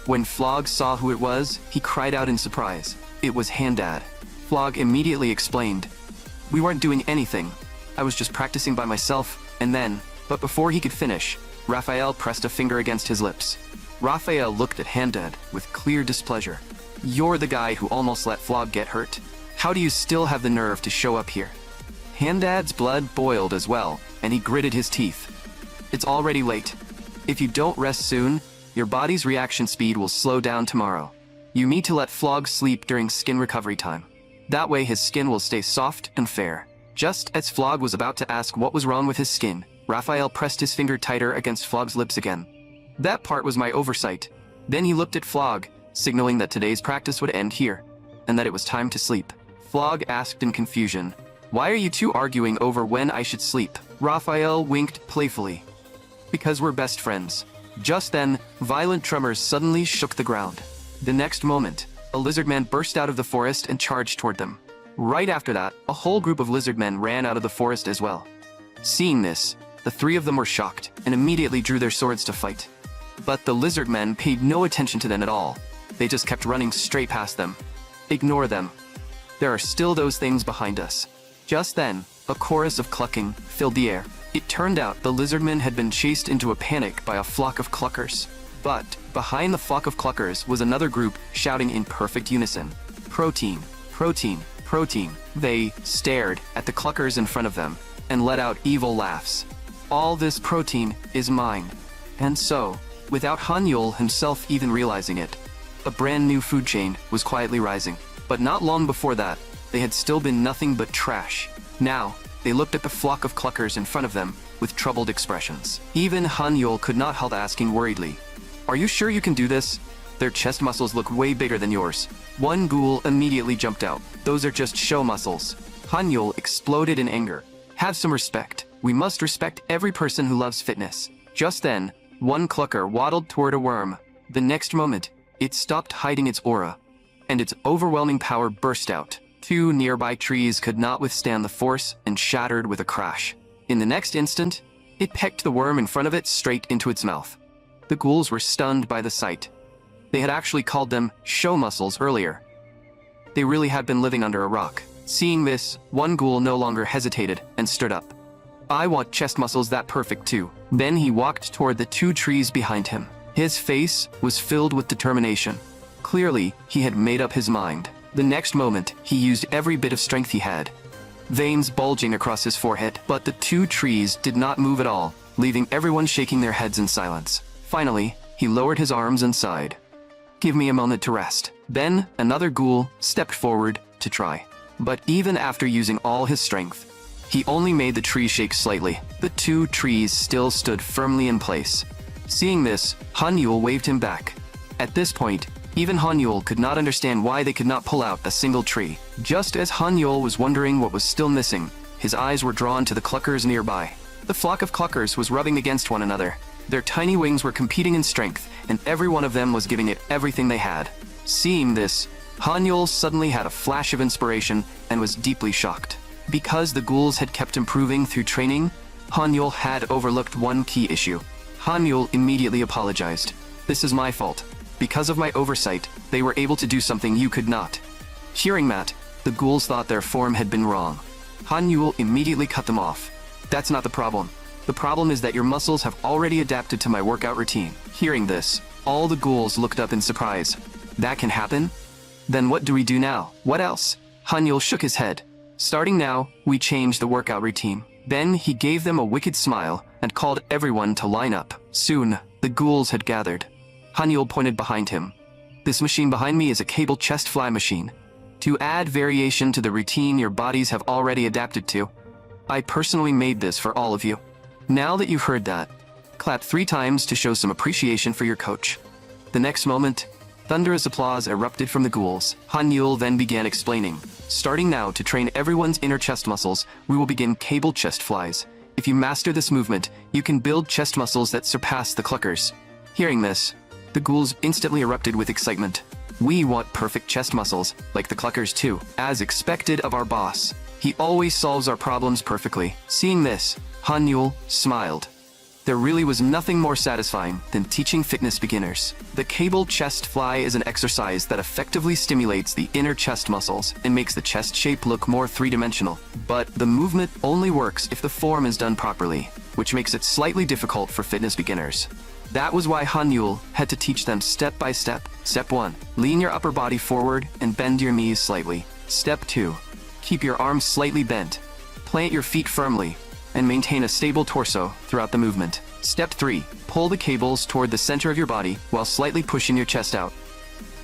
When Flog saw who it was, he cried out in surprise. It was Handad. Flog immediately explained, "We weren't doing anything. I was just practicing by myself, and then..." But before he could finish, Raphael pressed a finger against his lips. Raphael looked at Handad with clear displeasure. "You're the guy who almost let Flog get hurt. How do you still have the nerve to show up here?" Handad's blood boiled as well, and he gritted his teeth. "It's already late. If you don't rest soon, your body's reaction speed will slow down tomorrow. You need to let Flog sleep during skin recovery time. That way his skin will stay soft and fair." Just as Flog was about to ask what was wrong with his skin, Raphael pressed his finger tighter against Flog's lips again. "That part was my oversight." Then he looked at Flog, signaling that today's practice would end here, and that it was time to sleep. Flog asked in confusion, "Why are you two arguing over when I should sleep?" Raphael winked playfully. "Because we're best friends." Just then, violent tremors suddenly shook the ground. The next moment, a lizard man burst out of the forest and charged toward them. Right after that, a whole group of lizard men ran out of the forest as well. Seeing this, the three of them were shocked and immediately drew their swords to fight. But the lizard men paid no attention to them at all. They just kept running straight past them. "Ignore them. There are still those things behind us." Just then, a chorus of clucking filled the air. It turned out the lizardmen had been chased into a panic by a flock of cluckers. But behind the flock of cluckers was another group shouting in perfect unison. Protein, protein, protein. They stared at the cluckers in front of them and let out evil laughs. All this protein is mine. And so, without Hanyul himself even realizing it, a brand new food chain was quietly rising. But not long before that, they had still been nothing but trash. Now, they looked at the flock of cluckers in front of them with troubled expressions. Even Hanyul could not help asking worriedly, "Are you sure you can do this? Their chest muscles look way bigger than yours." One ghoul immediately jumped out. "Those are just show muscles." Hanyul exploded in anger. "Have some respect. We must respect every person who loves fitness." Just then, one clucker waddled toward a worm. The next moment, it stopped hiding its aura, and its overwhelming power burst out. Two nearby trees could not withstand the force and shattered with a crash. In the next instant, it pecked the worm in front of it straight into its mouth. The ghouls were stunned by the sight. They had actually called them show muscles earlier. They really had been living under a rock. Seeing this, one ghoul no longer hesitated and stood up. "I want chest muscles that perfect too." Then he walked toward the two trees behind him. His face was filled with determination. Clearly, he had made up his mind. The next moment, he used every bit of strength he had, veins bulging across his forehead. But the two trees did not move at all, leaving everyone shaking their heads in silence. Finally, he lowered his arms and sighed. "Give me a moment to rest." Then, another ghoul stepped forward to try. But even after using all his strength, he only made the tree shake slightly. The two trees still stood firmly in place. Seeing this, Hanyul waved him back. At this point, even Hanyul could not understand why they could not pull out a single tree. Just as Hanyul was wondering what was still missing, his eyes were drawn to the cluckers nearby. The flock of cluckers was rubbing against one another. Their tiny wings were competing in strength, and every one of them was giving it everything they had. Seeing this, Hanyul suddenly had a flash of inspiration and was deeply shocked. Because the ghouls had kept improving through training, Hanyul had overlooked one key issue. Hanyul immediately apologized. "This is my fault. Because of my oversight, they were able to do something you could not." Hearing that, the ghouls thought their form had been wrong. Hanyul immediately cut them off. "That's not the problem. The problem is that your muscles have already adapted to my workout routine." Hearing this, all the ghouls looked up in surprise. "That can happen? Then what do we do now? What else?" Hanyul shook his head. "Starting now, we change the workout routine." Then he gave them a wicked smile and called everyone to line up. Soon, the ghouls had gathered. Hanyul pointed behind him. "This machine behind me is a cable chest fly machine. To add variation to the routine your bodies have already adapted to, I personally made this for all of you. Now that you've heard that, clap 3 times to show some appreciation for your coach." The next moment, thunderous applause erupted from the ghouls. Hanyul then began explaining. "Starting now, to train everyone's inner chest muscles, we will begin cable chest flies. If you master this movement, you can build chest muscles that surpass the cluckers." Hearing this, the ghouls instantly erupted with excitement. "We want perfect chest muscles, like the cluckers too. As expected of our boss. He always solves our problems perfectly." Seeing this, Hanyul smiled. There really was nothing more satisfying than teaching fitness beginners. The cable chest fly is an exercise that effectively stimulates the inner chest muscles and makes the chest shape look more three-dimensional. But the movement only works if the form is done properly, which makes it slightly difficult for fitness beginners. That was why Hanyul had to teach them step by step. Step 1. Lean your upper body forward and bend your knees slightly. Step 2. Keep your arms slightly bent. Plant your feet firmly and maintain a stable torso throughout the movement. Step 3. Pull the cables toward the center of your body while slightly pushing your chest out.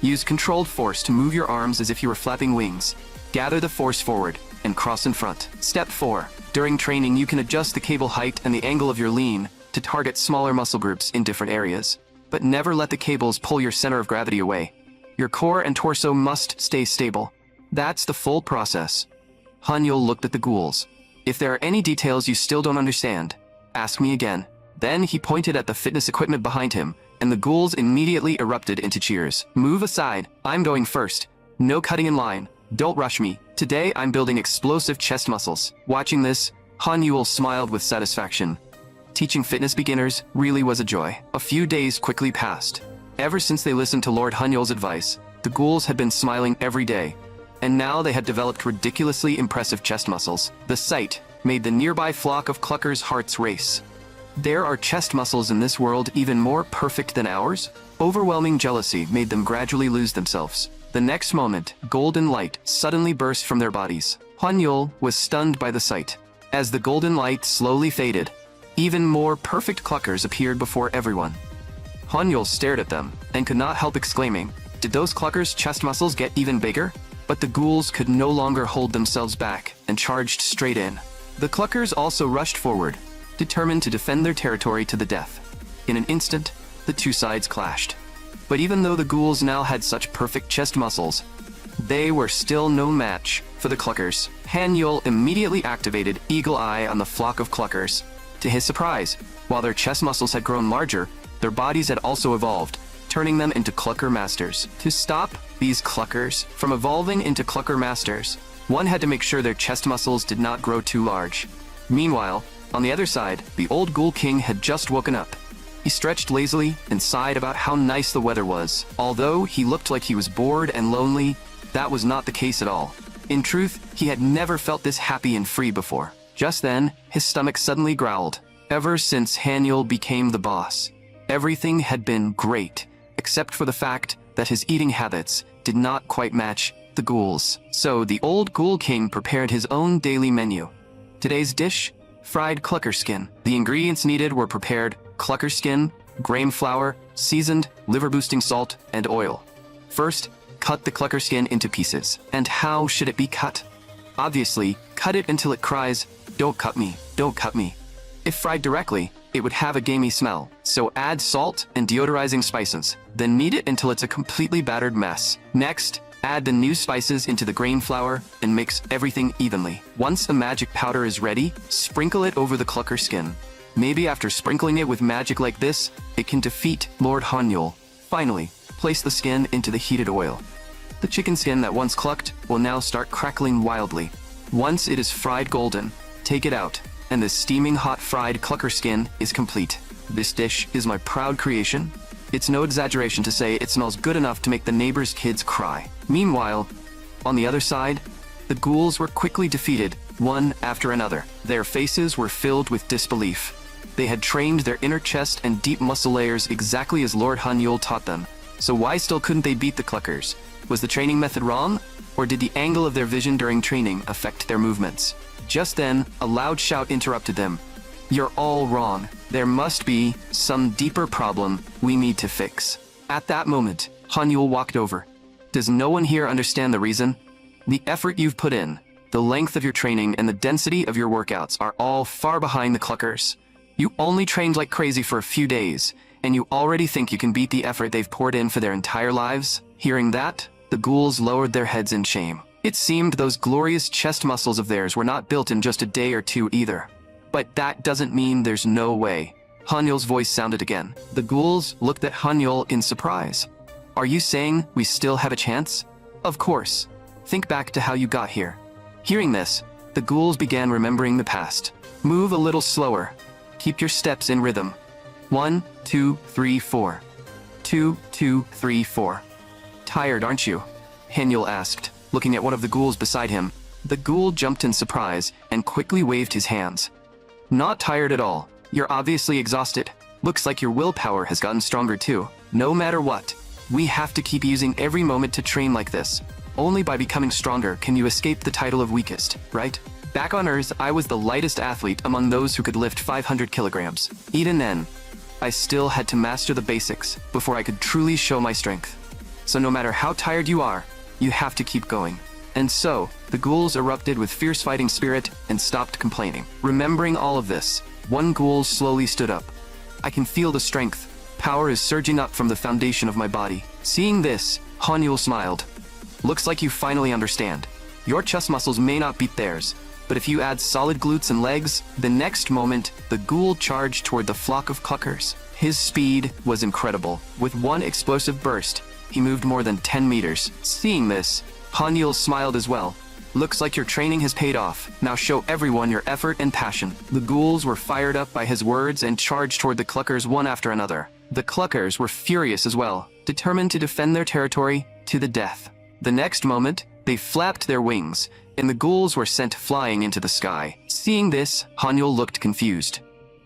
Use controlled force to move your arms as if you were flapping wings. Gather the force forward and cross in front. Step 4. During training, you can adjust the cable height and the angle of your lean to target smaller muscle groups in different areas. But never let the cables pull your center of gravity away. Your core and torso must stay stable. That's the full process. Hanyul looked at the ghouls. "If there are any details you still don't understand, ask me again." Then he pointed at the fitness equipment behind him, and the ghouls immediately erupted into cheers. "Move aside. I'm going first. No cutting in line. Don't rush me. Today I'm building explosive chest muscles." Watching this, Hanyul smiled with satisfaction. Teaching fitness beginners really was a joy. A few days quickly passed. Ever since they listened to Lord Hanyul's advice, the ghouls had been smiling every day. And now they had developed ridiculously impressive chest muscles. The sight made the nearby flock of cluckers' hearts race. There are chest muscles in this world even more perfect than ours? Overwhelming jealousy made them gradually lose themselves. The next moment, golden light suddenly burst from their bodies. Honyul was stunned by the sight. As the golden light slowly faded, even more perfect cluckers appeared before everyone. Honyul stared at them and could not help exclaiming, "Did those cluckers' chest muscles get even bigger?" But the ghouls could no longer hold themselves back and charged straight in. The cluckers also rushed forward, determined to defend their territory to the death. In an instant, the two sides clashed. But even though the ghouls now had such perfect chest muscles, they were still no match for the cluckers. Hanyul immediately activated Eagle Eye on the flock of cluckers. To his surprise, while their chest muscles had grown larger, their bodies had also evolved, turning them into clucker masters. To stop these cluckers from evolving into clucker masters, one had to make sure their chest muscles did not grow too large. Meanwhile, on the other side, the old ghoul king had just woken up. He stretched lazily and sighed about how nice the weather was. Although he looked like he was bored and lonely, that was not the case at all. In truth, he had never felt this happy and free before. Just then, his stomach suddenly growled. Ever since Hanyul became the boss, everything had been great, except for the fact that his eating habits did not quite match the ghouls. So the old ghoul king prepared his own daily menu. Today's dish? Fried clucker skin. The ingredients needed were prepared: clucker skin, grain flour, seasoned, liver-boosting salt, and oil. First, cut the clucker skin into pieces. And how should it be cut? Obviously, cut it until it cries, "Don't cut me, don't cut me." If fried directly, it would have a gamey smell. So add salt and deodorizing spices, then knead it until it's a completely battered mess. Next, add the new spices into the grain flour and mix everything evenly. Once the magic powder is ready, sprinkle it over the clucker skin. Maybe after sprinkling it with magic like this, it can defeat Lord Honyul. Finally, place the skin into the heated oil. The chicken skin that once clucked will now start crackling wildly. Once it is fried golden, take it out, and the steaming hot fried clucker skin is complete. This dish is my proud creation. It's no exaggeration to say it smells good enough to make the neighbors' kids cry. Meanwhile, on the other side, the ghouls were quickly defeated, one after another. Their faces were filled with disbelief. They had trained their inner chest and deep muscle layers exactly as Lord Hanyul taught them. So why still couldn't they beat the cluckers? Was the training method wrong? Or did the angle of their vision during training affect their movements? Just then, a loud shout interrupted them. "You're all wrong. There must be some deeper problem we need to fix." At that moment, Hanyul walked over. "Does no one here understand the reason? The effort you've put in, the length of your training, and the density of your workouts are all far behind the cluckers. You only trained like crazy for a few days, and you already think you can beat the effort they've poured in for their entire lives?" Hearing that, the ghouls lowered their heads in shame. It seemed those glorious chest muscles of theirs were not built in just a day or two either. But that doesn't mean there's no way. Hanyul's voice sounded again. The ghouls looked at Hanyul in surprise. "Are you saying we still have a chance?" "Of course. Think back to how you got here." Hearing this, the ghouls began remembering the past. "Move a little slower. Keep your steps in rhythm. 1, 2, 3, 4. 2, 2, 3, 4. "Tired, aren't you?" Hanyul asked, looking at one of the ghouls beside him. The ghoul jumped in surprise and quickly waved his hands. "Not tired at all. You're obviously exhausted. Looks like your willpower has gotten stronger too. No matter what, we have to keep using every moment to train like this. Only by becoming stronger can you escape the title of weakest, right? Back on Earth, I was the lightest athlete among those who could lift 500 kilograms. Even then, I still had to master the basics before I could truly show my strength. So no matter how tired you are, you have to keep going." And so, the ghouls erupted with fierce fighting spirit and stopped complaining. Remembering all of this, one ghoul slowly stood up. "I can feel the strength. Power is surging up from the foundation of my body." Seeing this, Hanyul smiled. "Looks like you finally understand. Your chest muscles may not beat theirs, but if you add solid glutes and legs..." The next moment, the ghoul charged toward the flock of cluckers. His speed was incredible. With one explosive burst, he moved more than 10 meters. Seeing this, Hanyul smiled as well. "Looks like your training has paid off. Now show everyone your effort and passion." The ghouls were fired up by his words and charged toward the cluckers one after another. The cluckers were furious as well, determined to defend their territory to the death. The next moment, they flapped their wings, and the ghouls were sent flying into the sky. Seeing this, Hanyul looked confused.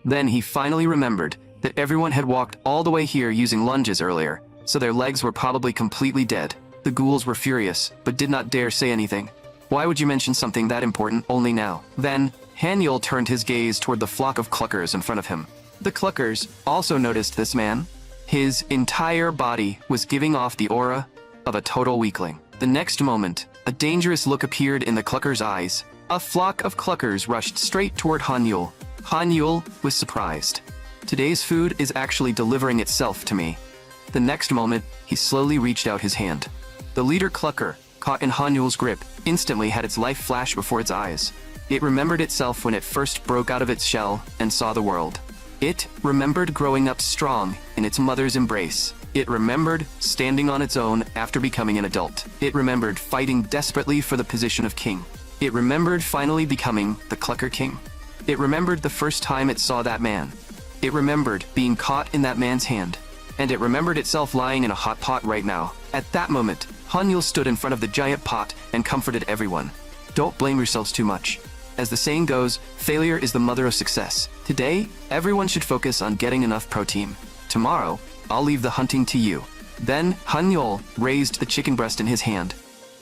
Then he finally remembered. that everyone had walked all the way here using lunges earlier, so their legs were probably completely dead. The ghouls were furious, but did not dare say anything. Why would you mention something that important only now? Then, Hanyul turned his gaze toward the flock of cluckers in front of him. The cluckers also noticed this man. His entire body was giving off the aura of a total weakling. The next moment, a dangerous look appeared in the cluckers' eyes. A flock of cluckers rushed straight toward Hanyul. Hanyul was surprised. Today's food is actually delivering itself to me. The next moment, he slowly reached out his hand. The leader clucker, caught in Hanyul's grip, instantly had its life flash before its eyes. It remembered itself when it first broke out of its shell and saw the world. It remembered growing up strong in its mother's embrace. It remembered standing on its own after becoming an adult. It remembered fighting desperately for the position of king. It remembered finally becoming the Clucker King. It remembered the first time it saw that man. It remembered being caught in that man's hand. And it remembered itself lying in a hot pot right now. At that moment, Hanyul stood in front of the giant pot and comforted everyone. Don't blame yourselves too much. As the saying goes, failure is the mother of success. Today, everyone should focus on getting enough protein. Tomorrow, I'll leave the hunting to you. Then, Hanyul raised the chicken breast in his hand.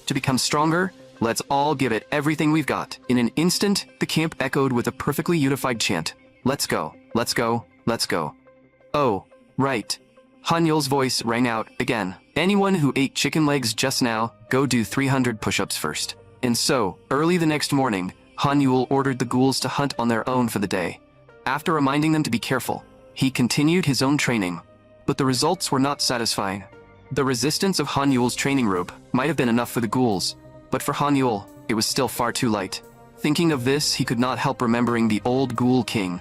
To become stronger, let's all give it everything we've got. In an instant, the camp echoed with a perfectly unified chant. Let's go, let's go, let's go. Oh, right. Hanyul's voice rang out again. Anyone who ate chicken legs just now, go do 300 push-ups first. And so, early the next morning, Hanyul ordered the ghouls to hunt on their own for the day. After reminding them to be careful, he continued his own training. But the results were not satisfying. The resistance of Hanyul's training rope might have been enough for the ghouls, but for Hanyul, it was still far too light. Thinking of this, he could not help remembering the old ghoul king.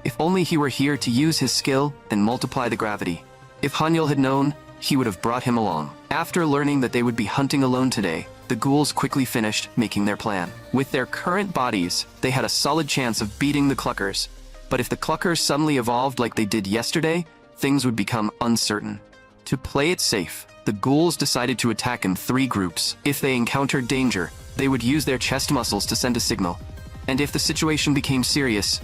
If only he were here to use his skill and multiply the gravity. If Hanyul had known, he would have brought him along. After learning that they would be hunting alone today, the ghouls quickly finished making their plan. With their current bodies, they had a solid chance of beating the cluckers. But if the cluckers suddenly evolved like they did yesterday, things would become uncertain. To play it safe, the ghouls decided to attack in 3 groups. If they encountered danger, they would use their chest muscles to send a signal. And if the situation became serious,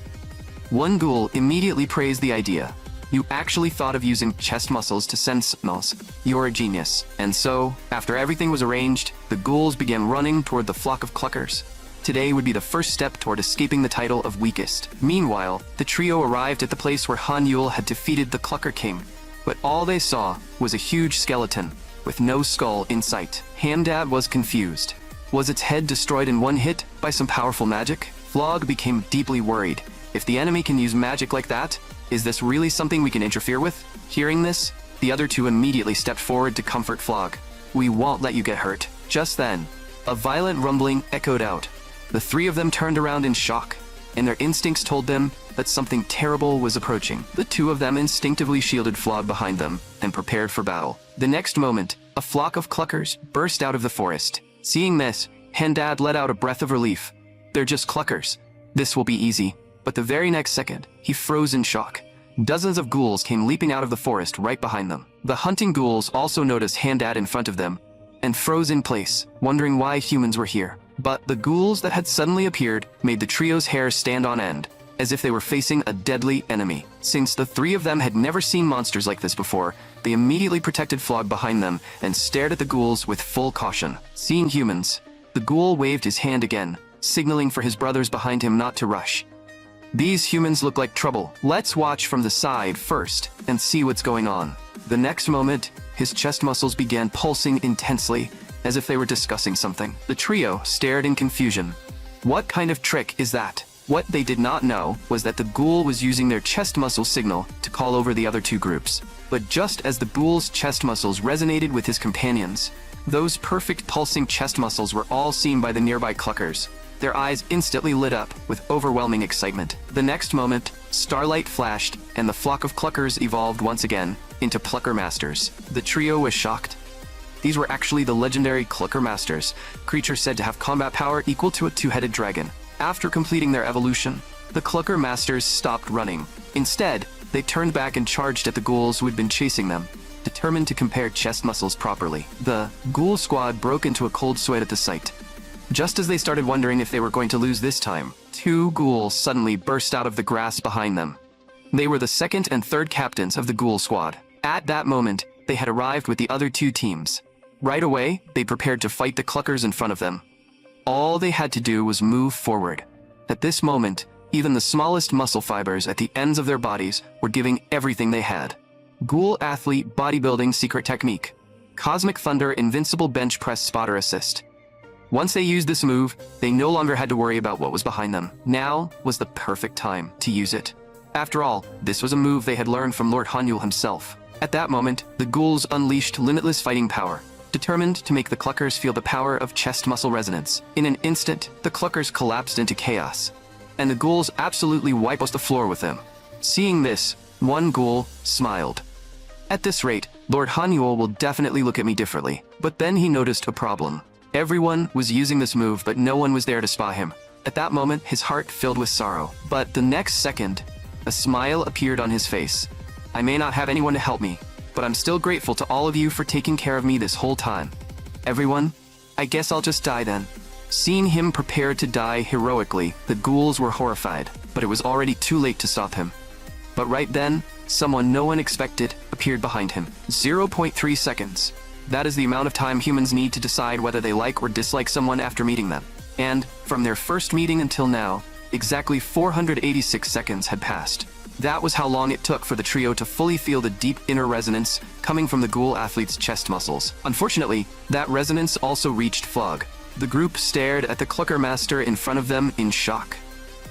one ghoul immediately praised the idea. You actually thought of using chest muscles to send signals. You're a genius. And so, after everything was arranged, the ghouls began running toward the flock of cluckers. Today would be the first step toward escaping the title of weakest. Meanwhile, the trio arrived at the place where Hanyul had defeated the Clucker King. But all they saw was a huge skeleton, with no skull in sight. Hamdad was confused. Was its head destroyed in one hit by some powerful magic? Flog became deeply worried. If the enemy can use magic like that, is this really something we can interfere with? Hearing this, the other two immediately stepped forward to comfort Flog. We won't let you get hurt. Just then, a violent rumbling echoed out. The 3 of them turned around in shock, and their instincts told them that something terrible was approaching. The 2 of them instinctively shielded Flog behind them and prepared for battle. The next moment, a flock of cluckers burst out of the forest. Seeing this, Hendad let out a breath of relief. They're just cluckers. This will be easy. But the very next second, he froze in shock. Dozens of ghouls came leaping out of the forest right behind them. The hunting ghouls also noticed Hendad in front of them and froze in place, wondering why humans were here. But the ghouls that had suddenly appeared made the trio's hair stand on end, as if they were facing a deadly enemy. Since the 3 of them had never seen monsters like this before, they immediately protected Flog behind them and stared at the ghouls with full caution. Seeing humans, the ghoul waved his hand again, signaling for his brothers behind him not to rush. These humans look like trouble. Let's watch from the side first and see what's going on. The next moment, his chest muscles began pulsing intensely, as if they were discussing something. The trio stared in confusion. What kind of trick is that? What they did not know was that the ghoul was using their chest muscle signal to call over the other 2 groups. But just as the ghoul's chest muscles resonated with his companions, those perfect pulsing chest muscles were all seen by the nearby cluckers. Their eyes instantly lit up with overwhelming excitement. The next moment, starlight flashed, and the flock of cluckers evolved once again into Clucker Masters. The trio was shocked. These were actually the legendary Clucker Masters, creatures said to have combat power equal to a 2-headed dragon. After completing their evolution, the Clucker Masters stopped running. Instead, they turned back and charged at the ghouls who had been chasing them, determined to compare chest muscles properly. The ghoul squad broke into a cold sweat at the sight. Just as they started wondering if they were going to lose this time, 2 ghouls suddenly burst out of the grass behind them. They were the second and third captains of the ghoul squad. At that moment, they had arrived with the other two teams. Right away, they prepared to fight the cluckers in front of them. All they had to do was move forward. At this moment, even the smallest muscle fibers at the ends of their bodies were giving everything they had. Ghoul athlete bodybuilding secret technique. Cosmic Thunder invincible bench press spotter assist. Once they used this move, they no longer had to worry about what was behind them. Now was the perfect time to use it. After all, this was a move they had learned from Lord Hanyul himself. At that moment, the ghouls unleashed limitless fighting power, determined to make the cluckers feel the power of chest muscle resonance. In an instant, the cluckers collapsed into chaos, and the ghouls absolutely wiped the floor with them. Seeing this, one ghoul smiled. At this rate, Lord Hanyul will definitely look at me differently. But then he noticed a problem. Everyone was using this move, but no one was there to spot him. At that moment, his heart filled with sorrow. But the next second, a smile appeared on his face. I may not have anyone to help me, but I'm still grateful to all of you for taking care of me this whole time. Everyone, I guess I'll just die then. Seeing him prepared to die heroically, the ghouls were horrified, but it was already too late to stop him. But right then, someone no one expected appeared behind him. 0.3 seconds. That is the amount of time humans need to decide whether they like or dislike someone after meeting them. And, from their first meeting until now, exactly 486 seconds had passed. That was how long it took for the trio to fully feel the deep inner resonance coming from the ghoul athlete's chest muscles. Unfortunately, that resonance also reached Flog. The group stared at the clucker master in front of them in shock.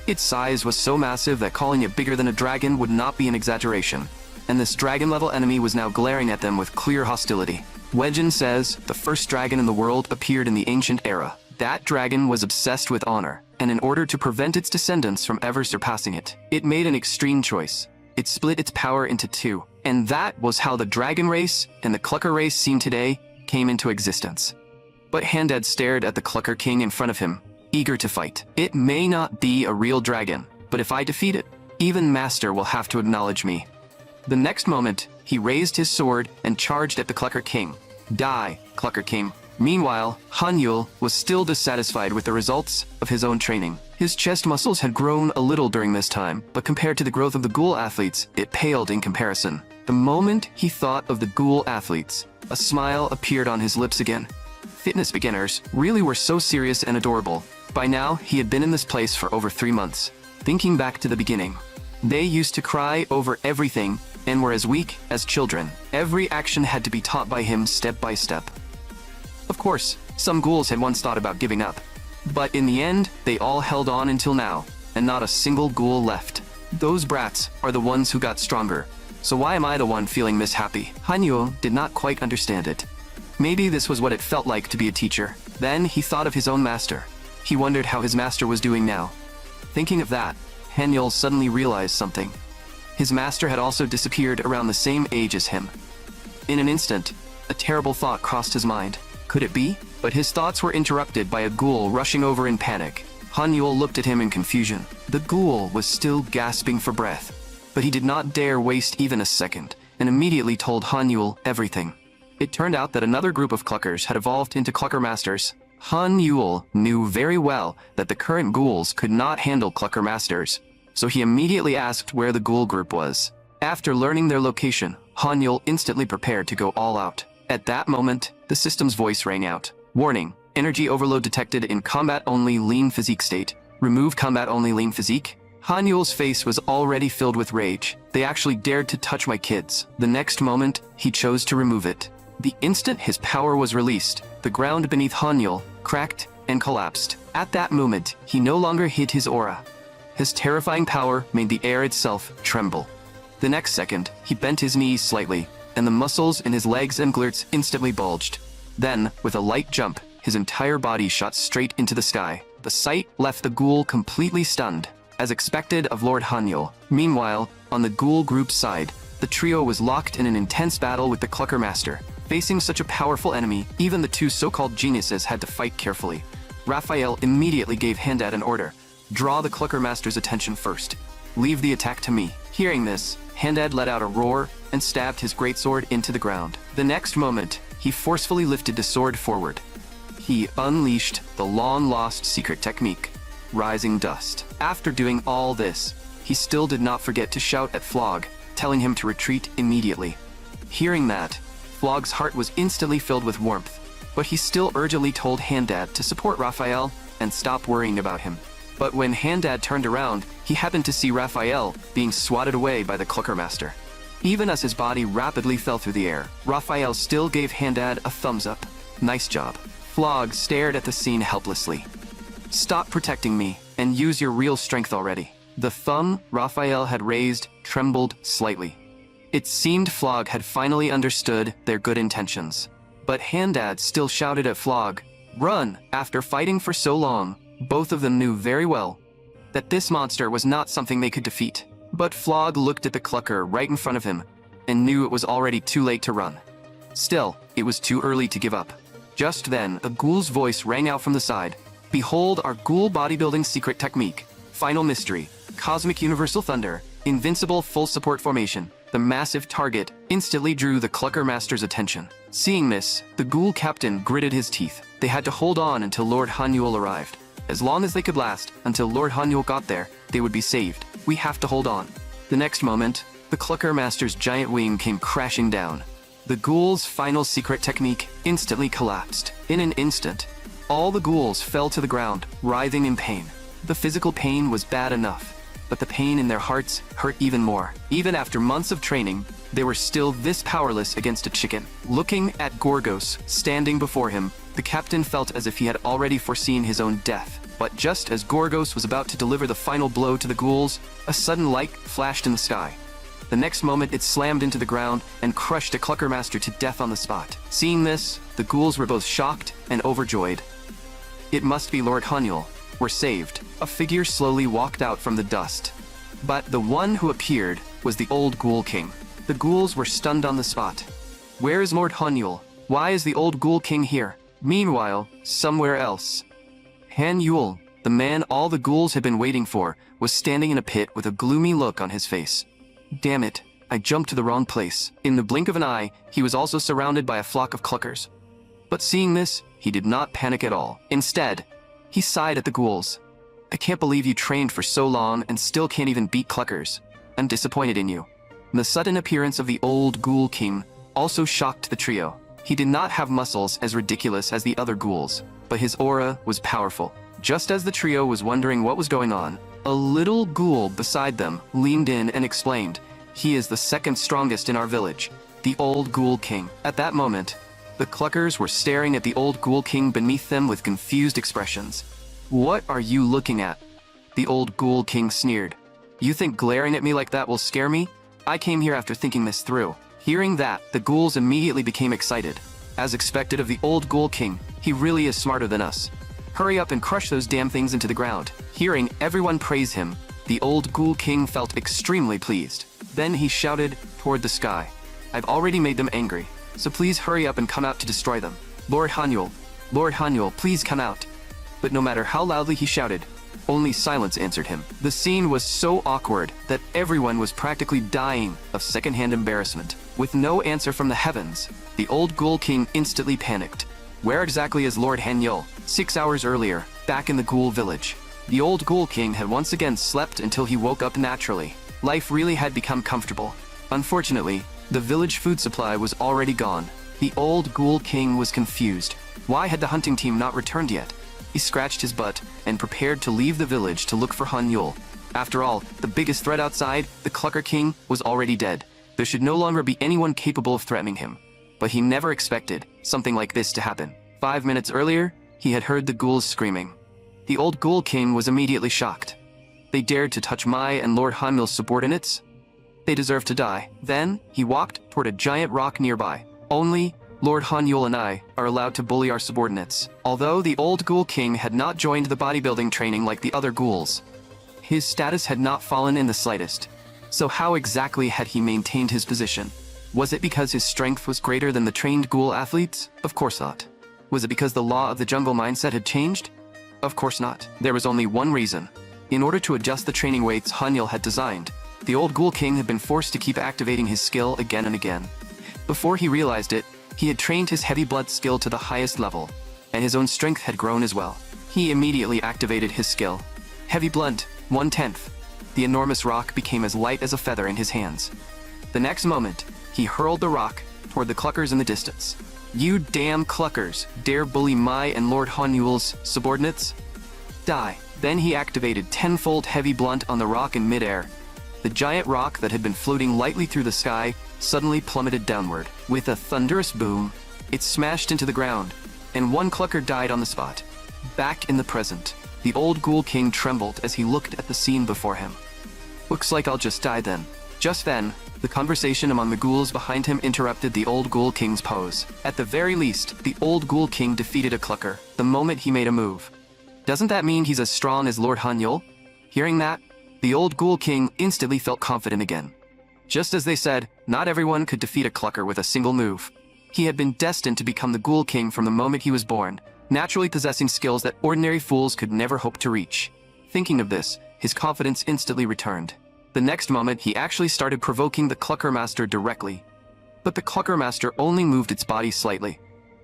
Its size was so massive that calling it bigger than a dragon would not be an exaggeration, and this dragon-level enemy was now glaring at them with clear hostility. Legend says the first dragon in the world appeared in the ancient era. That dragon was obsessed with honor, and in order to prevent its descendants from ever surpassing it, it made an extreme choice. It split its power into two, and that was how the dragon race and the clucker race seen today came into existence. But Handad stared at the clucker king in front of him, eager to fight. It may not be a real dragon, but if I defeat it, even Master will have to acknowledge me. The next moment, he raised his sword and charged at the clucker king. Die, clucker king. Meanwhile, Hanyul was still dissatisfied with the results of his own training. His chest muscles had grown a little during this time, but compared to the growth of the ghoul athletes, it paled in comparison. The moment he thought of the ghoul athletes, a smile appeared on his lips again. Fitness beginners really were so serious and adorable. By now, he had been in this place for over 3 months. Thinking back to the beginning, they used to cry over everything and were as weak as children. Every action had to be taught by him step by step. Of course, some ghouls had once thought about giving up, but in the end, they all held on until now, and not a single ghoul left. Those brats are the ones who got stronger, so why am I the one feeling mishappy? Hanyul did not quite understand it. Maybe this was what it felt like to be a teacher. Then he thought of his own master. He wondered how his master was doing now. Thinking of that, Hanyul suddenly realized something. His master had also disappeared around the same age as him. In an instant, a terrible thought crossed his mind. Could it be? But his thoughts were interrupted by a ghoul rushing over in panic. Hanyul looked at him in confusion. The ghoul was still gasping for breath, but he did not dare waste even a second, and immediately told Hanyul everything. It turned out that another group of cluckers had evolved into clucker masters. Hanyul knew very well that the current ghouls could not handle clucker masters, so he immediately asked where the ghoul group was. After learning their location, Hanyul instantly prepared to go all out. At that moment, the system's voice rang out. Warning, energy overload detected in combat-only lean physique state. Remove combat-only lean physique? Hanyul's face was already filled with rage. They actually dared to touch my kids. The next moment, he chose to remove it. The instant his power was released, the ground beneath Hanyul cracked and collapsed. At that moment, he no longer hid his aura. His terrifying power made the air itself tremble. The next second, he bent his knees slightly, and the muscles in his legs and glutes instantly bulged. Then, with a light jump, his entire body shot straight into the sky. The sight left the ghoul completely stunned, as expected of Lord Hanyul. Meanwhile, on the ghoul group's side, the trio was locked in an intense battle with the clucker master. Facing such a powerful enemy, even the two so-called geniuses had to fight carefully. Raphael immediately gave Handad an order. Draw the clucker master's attention first. Leave the attack to me. Hearing this, Handad let out a roar and stabbed his greatsword into the ground. The next moment, he forcefully lifted the sword forward. He unleashed the long-lost secret technique, Rising Dust. After doing all this, he still did not forget to shout at Flog, telling him to retreat immediately. Hearing that, Flog's heart was instantly filled with warmth, but he still urgently told Handad to support Raphael and stop worrying about him. But when Handad turned around, he happened to see Raphael being swatted away by the Clucker Master. Even as his body rapidly fell through the air, Raphael still gave Handad a thumbs up. Nice job. Flog stared at the scene helplessly. Stop protecting me and use your real strength already. The thumb Raphael had raised trembled slightly. It seemed Flog had finally understood their good intentions. But Handad still shouted at Flog, "Run!" After fighting for so long, both of them knew very well that this monster was not something they could defeat. But Flog looked at the Clucker right in front of him and knew it was already too late to run. Still, it was too early to give up. Just then, a ghoul's voice rang out from the side. "Behold our ghoul bodybuilding secret technique. Final mystery. Cosmic Universal Thunder. Invincible full support formation." The massive target instantly drew the Clucker Master's attention. Seeing this, the ghoul captain gritted his teeth. They had to hold on until Lord Hanyul arrived. As long as they could last, until Lord Hanyul got there, they would be saved. We have to hold on. The next moment, the Clucker Master's giant wing came crashing down. The ghoul's final secret technique instantly collapsed. In an instant, all the ghouls fell to the ground, writhing in pain. The physical pain was bad enough, but the pain in their hearts hurt even more. Even after months of training, they were still this powerless against a chicken. Looking at Gorgos standing before him, the captain felt as if he had already foreseen his own death. But just as Gorgos was about to deliver the final blow to the ghouls, a sudden light flashed in the sky. The next moment it slammed into the ground and crushed a Clucker Master to death on the spot. Seeing this, the ghouls were both shocked and overjoyed. It must be Lord Hanyul. We're saved. A figure slowly walked out from the dust. But the one who appeared was the old Ghoul King. The ghouls were stunned on the spot. Where is Lord Hanyul? Why is the old Ghoul King here? Meanwhile, somewhere else, Hanyul, the man all the ghouls had been waiting for, was standing in a pit with a gloomy look on his face. Damn it, I jumped to the wrong place. In the blink of an eye, he was also surrounded by a flock of cluckers. But seeing this, he did not panic at all. Instead, he sighed at the ghouls. I can't believe you trained for so long and still can't even beat cluckers. I'm disappointed in you. The sudden appearance of the old Ghoul King also shocked the trio. He did not have muscles as ridiculous as the other ghouls, but his aura was powerful. Just as the trio was wondering what was going on, a little ghoul beside them leaned in and explained, "He is the second strongest in our village, the old Ghoul King." At that moment, the cluckers were staring at the old Ghoul King beneath them with confused expressions. "What are you looking at?" The old Ghoul King sneered. "You think glaring at me like that will scare me? I came here after thinking this through." Hearing that, the ghouls immediately became excited. As expected of the old Ghoul King, he really is smarter than us. Hurry up and crush those damn things into the ground. Hearing everyone praise him, the old Ghoul King felt extremely pleased. Then he shouted toward the sky, "I've already made them angry, so please hurry up and come out to destroy them. Lord Hanyul, please come out." But no matter how loudly he shouted, only silence answered him. The scene was so awkward that everyone was practically dying of secondhand embarrassment. With no answer from the heavens, the old Ghoul King instantly panicked. Where exactly is Lord Hanyul? 6 hours earlier, back in the Ghoul village, the old Ghoul King had once again slept until he woke up naturally. Life really had become comfortable. Unfortunately, the village food supply was already gone. The old Ghoul King was confused. Why had the hunting team not returned yet? He scratched his butt and prepared to leave the village to look for Hanyul. After all, the biggest threat outside, the Clucker King, was already dead. There should no longer be anyone capable of threatening him. But he never expected something like this to happen. 5 minutes earlier, he had heard the ghouls screaming. The old Ghoul King was immediately shocked. They dared to touch my and Lord Hanyul's subordinates? They deserve to die. Then, he walked toward a giant rock nearby. Only Lord Hanyul and I are allowed to bully our subordinates. Although the old Ghoul King had not joined the bodybuilding training like the other ghouls, his status had not fallen in the slightest. So how exactly had he maintained his position? Was it because his strength was greater than the trained ghoul athletes? Of course not. Was it because the law of the jungle mindset had changed? Of course not. There was only one reason. In order to adjust the training weights Hanyul had designed, the old Ghoul King had been forced to keep activating his skill again and again. Before he realized it, he had trained his heavy blood skill to the highest level, and his own strength had grown as well. He immediately activated his skill. Heavy blood, 1/10. the enormous rock became as light as a feather in his hands. The next moment, he hurled the rock toward the cluckers in the distance. "You damn cluckers, dare bully my and Lord Hanyul's subordinates? Die." Then he activated tenfold heavy blunt on the rock in midair. The giant rock that had been floating lightly through the sky suddenly plummeted downward. With a thunderous boom, it smashed into the ground, and one clucker died on the spot. Back in the present, the old Ghoul King trembled as he looked at the scene before him. "Looks like I'll just die then." Just then, the conversation among the ghouls behind him interrupted the old Ghoul King's pose. At the very least, the old Ghoul King defeated a clucker the moment he made a move. Doesn't that mean he's as strong as Lord Hanyul? Hearing that, the old Ghoul King instantly felt confident again. Just as they said, not everyone could defeat a clucker with a single move. He had been destined to become the Ghoul King from the moment he was born, naturally possessing skills that ordinary fools could never hope to reach. Thinking of this, his confidence instantly returned. The next moment, he actually started provoking the Clucker Master directly. But the Clucker Master only moved its body slightly,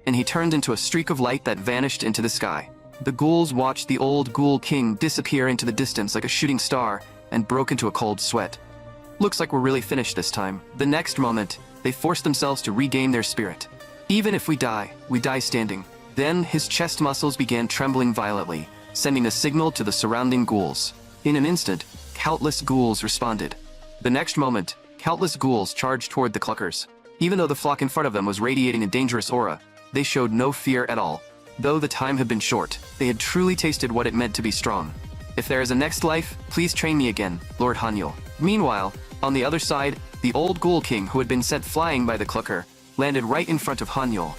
and he turned into a streak of light that vanished into the sky. The ghouls watched the old Ghoul King disappear into the distance like a shooting star and broke into a cold sweat. Looks like we're really finished this time. The next moment, they forced themselves to regain their spirit. "Even if we die standing." Then his chest muscles began trembling violently, sending a signal to the surrounding ghouls. In an instant, countless ghouls responded. The next moment, countless ghouls charged toward the cluckers. Even though the flock in front of them was radiating a dangerous aura, they showed no fear at all. Though the time had been short, they had truly tasted what it meant to be strong. "If there is a next life, please train me again, Lord Hanyul." Meanwhile, on the other side, the old Ghoul King who had been sent flying by the clucker landed right in front of Hanyul.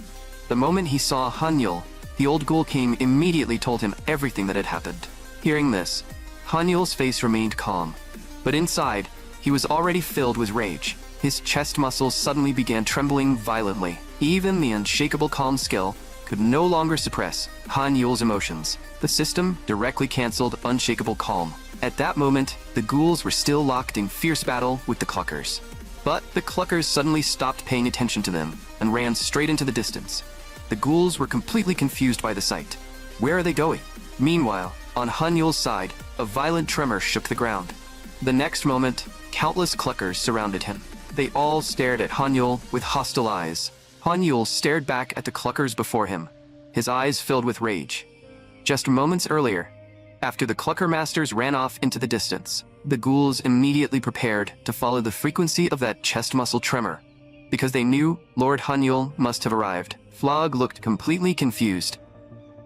The moment he saw Hanyul, the old Ghoul King immediately told him everything that had happened. Hearing this, Hanyul's face remained calm, but inside, he was already filled with rage. His chest muscles suddenly began trembling violently. Even the unshakable calm skill could no longer suppress Hanyul's emotions. The system directly cancelled unshakable calm. At that moment, the ghouls were still locked in fierce battle with the cluckers. But the cluckers suddenly stopped paying attention to them and ran straight into the distance. The ghouls were completely confused by the sight. Where are they going? Meanwhile, on Hanyul's side, a violent tremor shook the ground. The next moment, countless cluckers surrounded him. They all stared at Hanyul with hostile eyes. Hanyul stared back at the cluckers before him, his eyes filled with rage. Just moments earlier, after the clucker masters ran off into the distance, the ghouls immediately prepared to follow the frequency of that chest muscle tremor, because they knew Lord Hanyul must have arrived. Flog looked completely confused.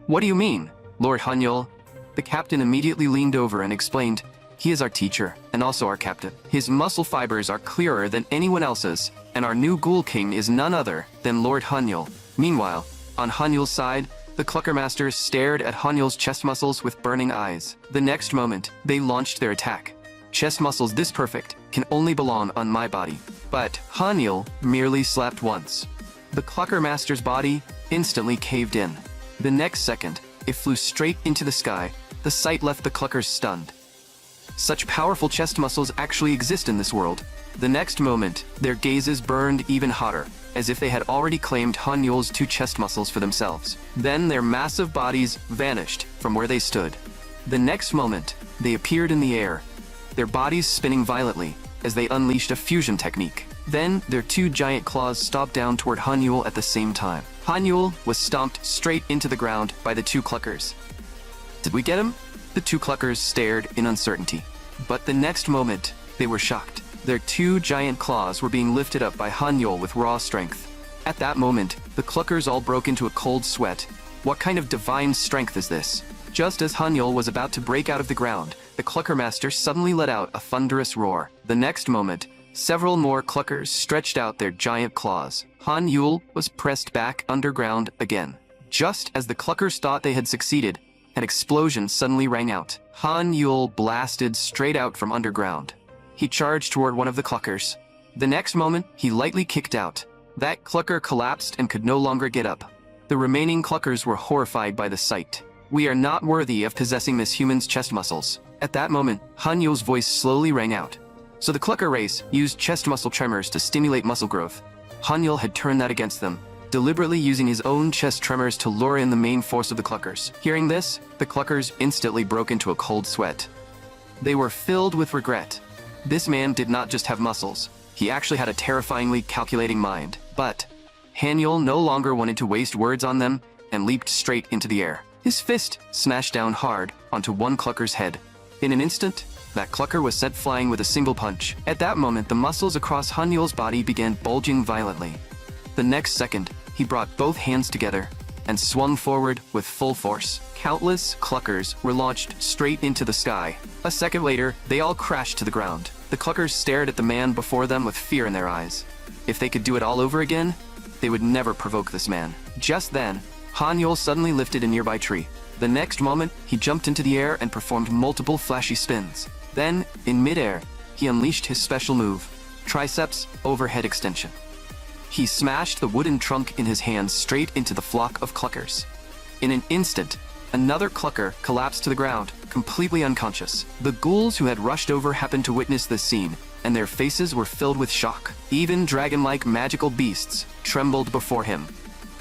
"What do you mean, Lord Hanyul?" The captain immediately leaned over and explained, "He is our teacher, and also our captain. His muscle fibers are clearer than anyone else's, and our new Ghoul King is none other than Lord Hanyul." Meanwhile, on Hanyul's side, the clucker masters stared at Hanyul's chest muscles with burning eyes. The next moment, they launched their attack. Chest muscles this perfect can only belong on my body. But Hanyul merely slapped once. The clucker master's body instantly caved in. The next second, it flew straight into the sky. The sight left the cluckers stunned. Such powerful chest muscles actually exist in this world. The next moment, their gazes burned even hotter, as if they had already claimed Hanyul's two chest muscles for themselves. Then their massive bodies vanished from where they stood. The next moment, they appeared in the air, their bodies spinning violently as they unleashed a fusion technique. Then their two giant claws stomped down toward Hanyul at the same time. Hanyul was stomped straight into the ground by the two cluckers. Did we get him? The two cluckers stared in uncertainty. But the next moment, they were shocked. Their two giant claws were being lifted up by Hanyul with raw strength. At that moment, the cluckers all broke into a cold sweat. What kind of divine strength is this? Just as Hanyul was about to break out of the ground, the clucker master suddenly let out a thunderous roar. The next moment, several more cluckers stretched out their giant claws. Hanyul was pressed back underground again. Just as the cluckers thought they had succeeded, an explosion suddenly rang out. Hanyul blasted straight out from underground. He charged toward one of the cluckers. The next moment, he lightly kicked out. That clucker collapsed and could no longer get up. The remaining cluckers were horrified by the sight. "We are not worthy of possessing this human's chest muscles." At that moment, Hanyul's voice slowly rang out. So the clucker race used chest muscle tremors to stimulate muscle growth. Hanyul had turned that against them, deliberately using his own chest tremors to lure in the main force of the cluckers. Hearing this, the cluckers instantly broke into a cold sweat. They were filled with regret. This man did not just have muscles. He actually had a terrifyingly calculating mind. But Hanyul no longer wanted to waste words on them and leaped straight into the air. His fist smashed down hard onto one clucker's head. In an instant, that clucker was sent flying with a single punch. At that moment, the muscles across Hanyul's body began bulging violently. The next second, he brought both hands together and swung forward with full force. Countless cluckers were launched straight into the sky. A second later, they all crashed to the ground. The cluckers stared at the man before them with fear in their eyes. If they could do it all over again, they would never provoke this man. Just then, Hanyul suddenly lifted a nearby tree. The next moment, he jumped into the air and performed multiple flashy spins. Then, in midair, he unleashed his special move, triceps overhead extension. He smashed the wooden trunk in his hands straight into the flock of cluckers. In an instant, another clucker collapsed to the ground, completely unconscious. The ghouls who had rushed over happened to witness this scene, and their faces were filled with shock. Even dragon-like magical beasts trembled before him.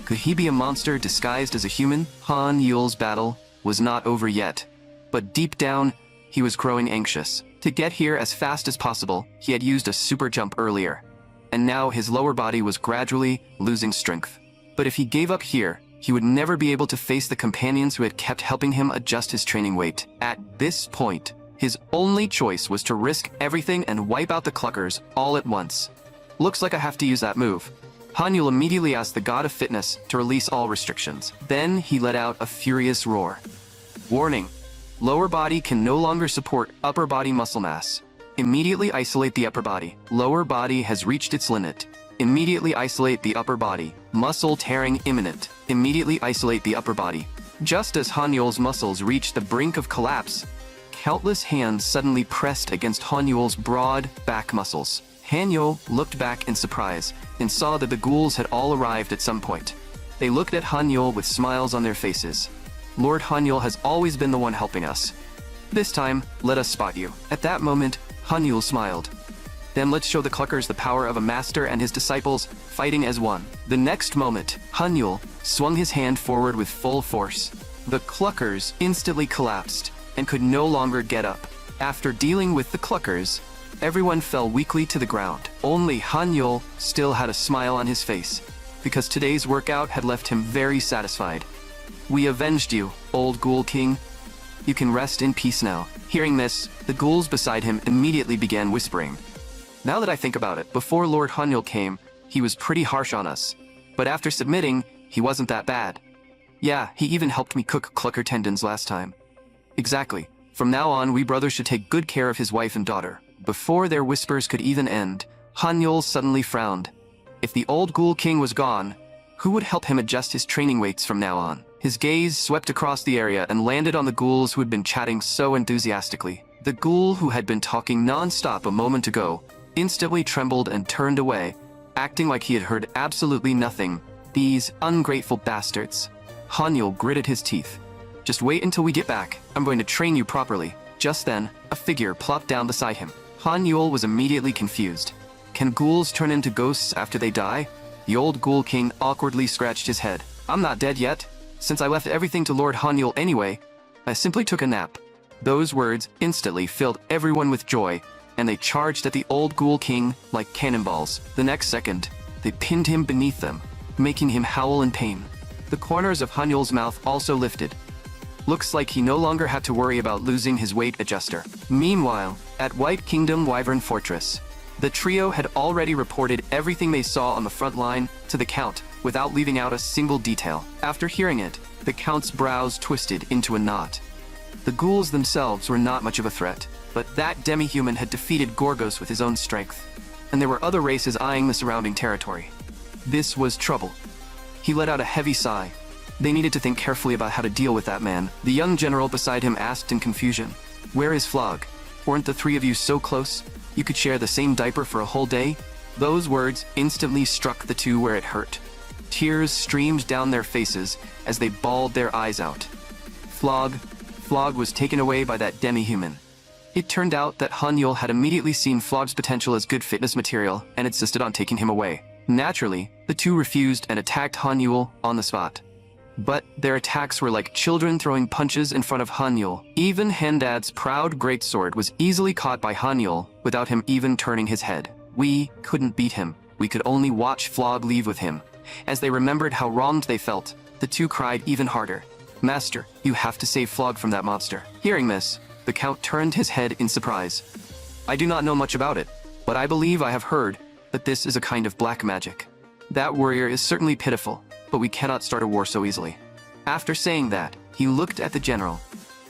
Could he be a monster disguised as a human? Hanyul's battle was not over yet, but deep down, he was growing anxious. To get here as fast as possible, he had used a super jump earlier, and now his lower body was gradually losing strength. But if he gave up here, he would never be able to face the companions who had kept helping him adjust his training weight. At this point, his only choice was to risk everything and wipe out the cluckers all at once. Looks like I have to use that move. Hanyul immediately asked the god of fitness to release all restrictions. Then he let out a furious roar. Warning: lower body can no longer support upper body muscle mass. Immediately isolate the upper body. Lower body has reached its limit. Immediately isolate the upper body. Muscle tearing imminent. Immediately isolate the upper body. Just as Hanyul's muscles reached the brink of collapse, countless hands suddenly pressed against Hanyul's broad back muscles. Hanyul looked back in surprise and saw that the ghouls had all arrived at some point. They looked at Hanyul with smiles on their faces. Lord Hanyul has always been the one helping us. This time, let us spot you. At that moment, Hanyul smiled. Then let's show the cluckers the power of a master and his disciples fighting as one. The next moment, Hanyul swung his hand forward with full force. The cluckers instantly collapsed and could no longer get up. After dealing with the cluckers, everyone fell weakly to the ground. Only Hanyul still had a smile on his face, because today's workout had left him very satisfied. We avenged you, old ghoul king. You can rest in peace now. Hearing this, the ghouls beside him immediately began whispering. Now that I think about it, before Lord Hanyul came, he was pretty harsh on us. But after submitting, he wasn't that bad. Yeah, he even helped me cook clucker tendons last time. Exactly. From now on, we brothers should take good care of his wife and daughter. Before their whispers could even end, Hanyul suddenly frowned. If the old ghoul king was gone, who would help him adjust his training weights from now on? His gaze swept across the area and landed on the ghouls who had been chatting so enthusiastically. The ghoul who had been talking non-stop a moment ago instantly trembled and turned away, acting like he had heard absolutely nothing. These ungrateful bastards. Hanyul gritted his teeth. Just wait until we get back. I'm going to train you properly. Just then, a figure plopped down beside him. Hanyul was immediately confused. Can ghouls turn into ghosts after they die? The old ghoul king awkwardly scratched his head. I'm not dead yet. Since I left everything to Lord Hanyul anyway, I simply took a nap. Those words instantly filled everyone with joy, and they charged at the old ghoul king like cannonballs. The next second, they pinned him beneath them, making him howl in pain. The corners of Hanyul's mouth also lifted. Looks like he no longer had to worry about losing his weight adjuster. Meanwhile, at White Kingdom Wyvern Fortress, the trio had already reported everything they saw on the front line to the Count, without leaving out a single detail. After hearing it, the Count's brows twisted into a knot. The ghouls themselves were not much of a threat, but that demi-human had defeated Gorgos with his own strength, and there were other races eyeing the surrounding territory. This was trouble. He let out a heavy sigh. They needed to think carefully about how to deal with that man. The young general beside him asked in confusion, "Where is Flog? Weren't the three of you so close? You could share the same diaper for a whole day?" Those words instantly struck the two where it hurt. Tears streamed down their faces as they bawled their eyes out. Flog was taken away by that demi-human. It turned out that Hanyul had immediately seen Flog's potential as good fitness material and insisted on taking him away. Naturally, the two refused and attacked Hanyul on the spot. but their attacks were like children throwing punches in front of Hanyul. Even Handad's proud greatsword was easily caught by Hanyul without him even turning his head. We couldn't beat him. We could only watch Flog leave with him. As they remembered how wronged they felt, the two cried even harder. Master, you have to save Flog from that monster. Hearing this, the Count turned his head in surprise. I do not know much about it, but I believe I have heard that this is a kind of black magic. That warrior is certainly pitiful, but we cannot start a war so easily. After saying that, he looked at the general.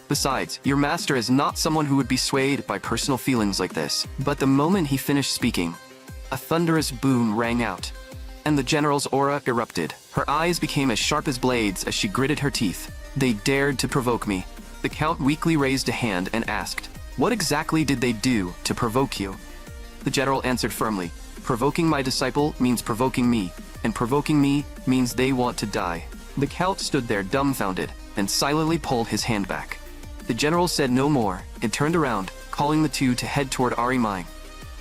Besides, your master is not someone who would be swayed by personal feelings like this. But the moment he finished speaking, a thunderous boom rang out, and the general's aura erupted. Her eyes became as sharp as blades as she gritted her teeth. They dared to provoke me. The Count weakly raised a hand and asked, "What exactly did they do to provoke you?" The general answered firmly, "Provoking my disciple means provoking me, and provoking me means they want to die." The Count stood there dumbfounded and silently pulled his hand back. The general said no more and turned around, calling the two to head toward Ari Mine.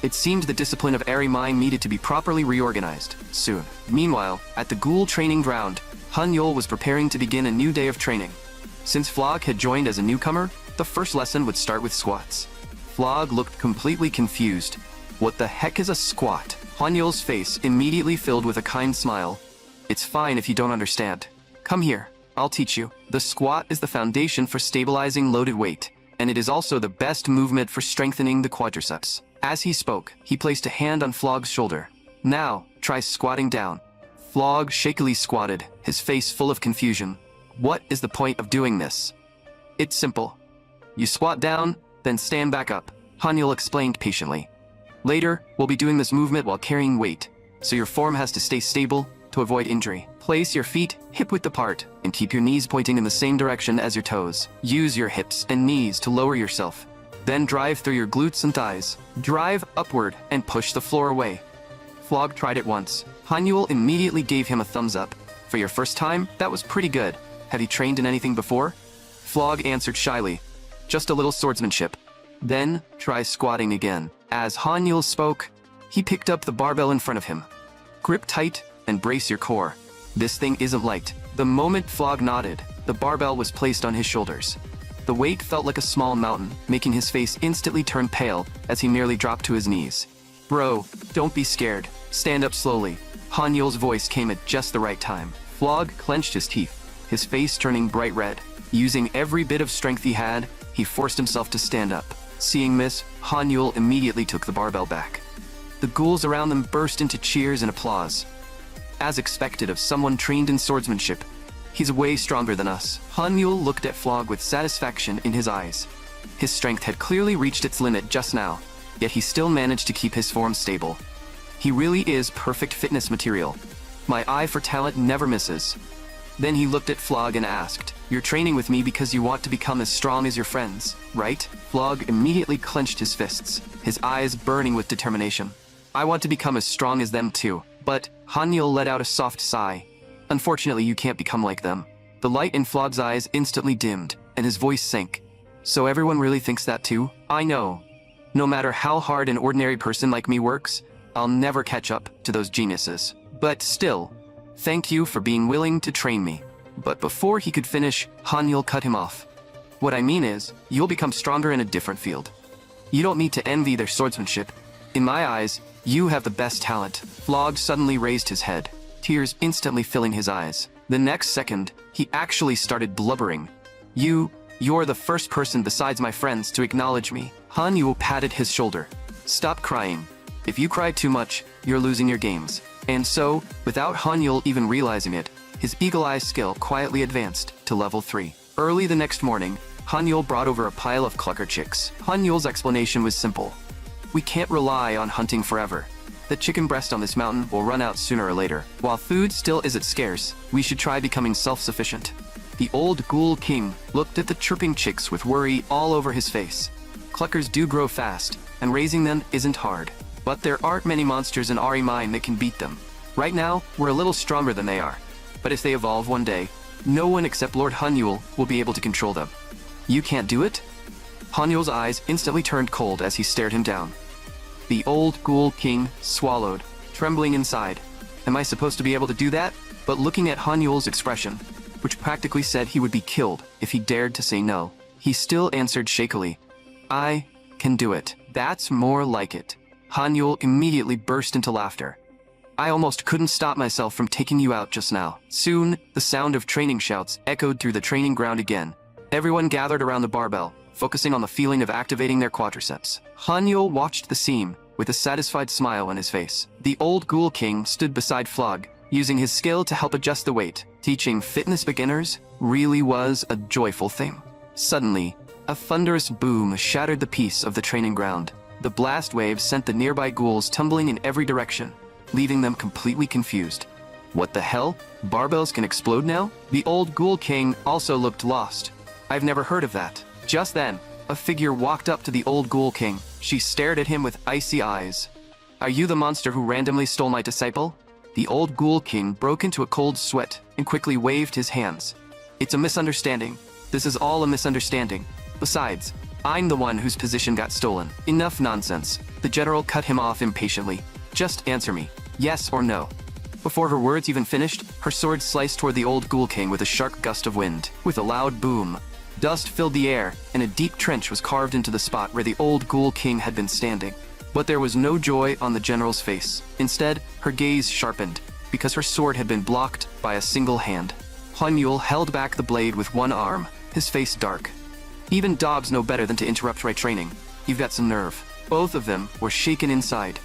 It seemed the discipline of Ari Mine needed to be properly reorganized soon. Meanwhile, at the ghoul training ground, Hanyul was preparing to begin a new day of training. Since Flog had joined as a newcomer, the first lesson would start with squats. Flog looked completely confused. What the heck is a squat? Hanyul's face immediately filled with a kind smile. It's fine if you don't understand. Come here, I'll teach you. The squat is the foundation for stabilizing loaded weight, and it is also the best movement for strengthening the quadriceps. As he spoke, he placed a hand on Flog's shoulder. Now, try squatting down. Flog shakily squatted, his face full of confusion. What is the point of doing this? It's simple. You squat down, then stand back up, Hanyul explained patiently. Later, we'll be doing this movement while carrying weight, so your form has to stay stable to avoid injury. Place your feet hip-width apart and keep your knees pointing in the same direction as your toes. Use your hips and knees to lower yourself. Then drive through your glutes and thighs. Drive upward and push the floor away. Flog tried it once. Hanyul immediately gave him a thumbs up. For your first time, that was pretty good. Have you trained in anything before? Flog answered shyly. Just a little swordsmanship. Then, try squatting again. As Hanyul spoke, he picked up the barbell in front of him. Grip tight and brace your core. This thing isn't light. The moment Flog nodded, the barbell was placed on his shoulders. The weight felt like a small mountain, making his face instantly turn pale as he nearly dropped to his knees. Bro, don't be scared. Stand up slowly. Hanyul's voice came at just the right time. Flog clenched his teeth, his face turning bright red. Using every bit of strength he had, he forced himself to stand up. Seeing this, Hanyul immediately took the barbell back. The ghouls around them burst into cheers and applause. As expected of someone trained in swordsmanship, he's way stronger than us. Hanyul looked at Flog with satisfaction in his eyes. His strength had clearly reached its limit just now, yet he still managed to keep his form stable. He really is perfect fitness material. My eye for talent never misses. Then he looked at Flog and asked, "You're training with me because you want to become as strong as your friends, right?" Flog immediately clenched his fists, his eyes burning with determination. "I want to become as strong as them too." But Hanyul let out a soft sigh. "Unfortunately, you can't become like them." The light in Flog's eyes instantly dimmed, and his voice sank. "So everyone really thinks that too? I know. No matter how hard an ordinary person like me works, I'll never catch up to those geniuses. But still, thank you for being willing to train me." But before he could finish, Hanyul cut him off. "What I mean is, you'll become stronger in a different field. You don't need to envy their swordsmanship. In my eyes, you have the best talent." Flog suddenly raised his head, tears instantly filling his eyes. The next second, he actually started blubbering. You're the first person besides my friends to acknowledge me." Hanyul patted his shoulder. "Stop crying. If you cry too much, you're losing your games." And so, without Hanyul even realizing it, his eagle eye skill quietly advanced to level 3. Early the next morning, Hanyul brought over a pile of clucker chicks. Hanyul's explanation was simple. "We can't rely on hunting forever. The chicken breast on this mountain will run out sooner or later. While food still isn't scarce, we should try becoming self-sufficient." The old ghoul king looked at the chirping chicks with worry all over his face. Cluckers do grow fast, and raising them isn't hard. But there aren't many monsters in Ari Mine that can beat them. Right now, we're a little stronger than they are. But if they evolve one day, no one except Lord Hanyul will be able to control them. You can't do it? Hanyul's eyes instantly turned cold as he stared him down. The old ghoul king swallowed, trembling inside. Am I supposed to be able to do that? But looking at Hanyul's expression, which practically said he would be killed if he dared to say no. He still answered shakily, "I can do it. That's more like it." Hanyul immediately burst into laughter. "I almost couldn't stop myself from taking you out just now." Soon, the sound of training shouts echoed through the training ground again. Everyone gathered around the barbell, focusing on the feeling of activating their quadriceps. Hanyul watched the scene with a satisfied smile on his face. The old ghoul king stood beside Flog, using his skill to help adjust the weight. Teaching fitness beginners really was a joyful thing. Suddenly, a thunderous boom shattered the peace of the training ground. The blast waves sent the nearby ghouls tumbling in every direction, leaving them completely confused. What the hell? Barbells can explode now? The old ghoul king also looked lost. "I've never heard of that." Just then, a figure walked up to the old ghoul king. She stared at him with icy eyes. "Are you the monster who randomly stole my disciple?" The old ghoul king broke into a cold sweat and quickly waved his hands. "It's a misunderstanding. This is all a misunderstanding. Besides, I'm the one whose position got stolen." "Enough nonsense." The general cut him off impatiently. "Just answer me, yes or no." Before her words even finished, her sword sliced toward the old ghoul king with a sharp gust of wind. With a loud boom, dust filled the air, and a deep trench was carved into the spot where the old ghoul king had been standing. But there was no joy on the general's face. Instead, her gaze sharpened, because her sword had been blocked by a single hand. Hanyul held back the blade with one arm, his face dark. "Even dogs know better than to interrupt my training. You've got some nerve." Both of them were shaken inside.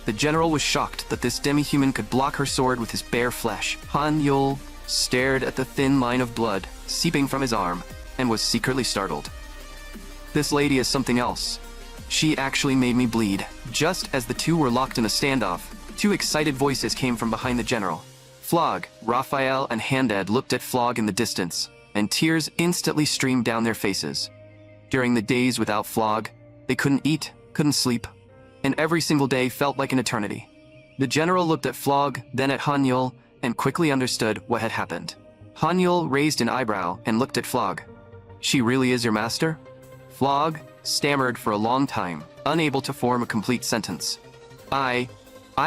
The general was shocked that this demi-human could block her sword with his bare flesh. Hanyul stared at the thin line of blood seeping from his arm and was secretly startled. "This lady is something else. She actually made me bleed." Just as the two were locked in a standoff, two excited voices came from behind the general. Flog, Raphael, and Handed looked at Flog in the distance, and tears instantly streamed down their faces. During the days without Flog, they couldn't eat, couldn't sleep, and every single day felt like an eternity. The general looked at Flog, then at Hanyul, and quickly understood what had happened. Hanyul raised an eyebrow and looked at Flog. "She really is your master?" Flog stammered for a long time, unable to form a complete sentence. I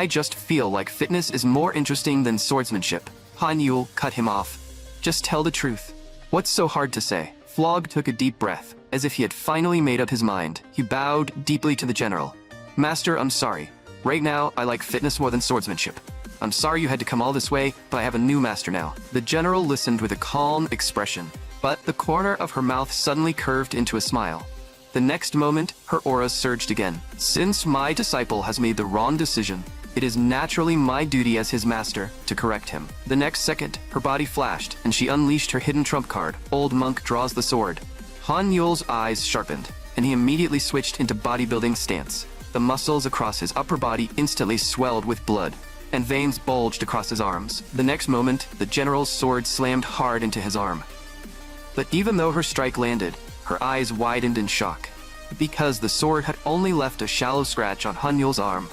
just feel like fitness is more interesting than swordsmanship." Hanyul cut him off. "Just tell the truth. What's so hard to say?" Flog took a deep breath, as if he had finally made up his mind. He bowed deeply to the general. "Master, I'm sorry. Right now, I like fitness more than swordsmanship. I'm sorry you had to come all this way, but I have a new master now." The general listened with a calm expression, but the corner of her mouth suddenly curved into a smile. The next moment, her aura surged again. "Since my disciple has made the wrong decision, it is naturally my duty as his master to correct him." The next second, her body flashed, and she unleashed her hidden trump card. Old Monk draws the sword. Hanyul's eyes sharpened, and he immediately switched into bodybuilding stance. The muscles across his upper body instantly swelled with blood, and veins bulged across his arms. The next moment, the general's sword slammed hard into his arm. But even though her strike landed, her eyes widened in shock, because the sword had only left a shallow scratch on Hanyul's arm.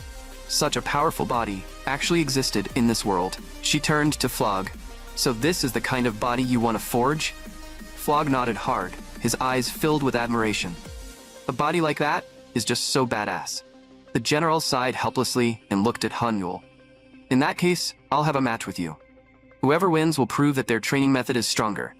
Such a powerful body actually existed in this world. She turned to Flog. "So this is the kind of body you want to forge?" Flog nodded hard, his eyes filled with admiration. "A body like that is just so badass." The general sighed helplessly and looked at Hanyul. "In that case, I'll have a match with you. Whoever wins will prove that their training method is stronger,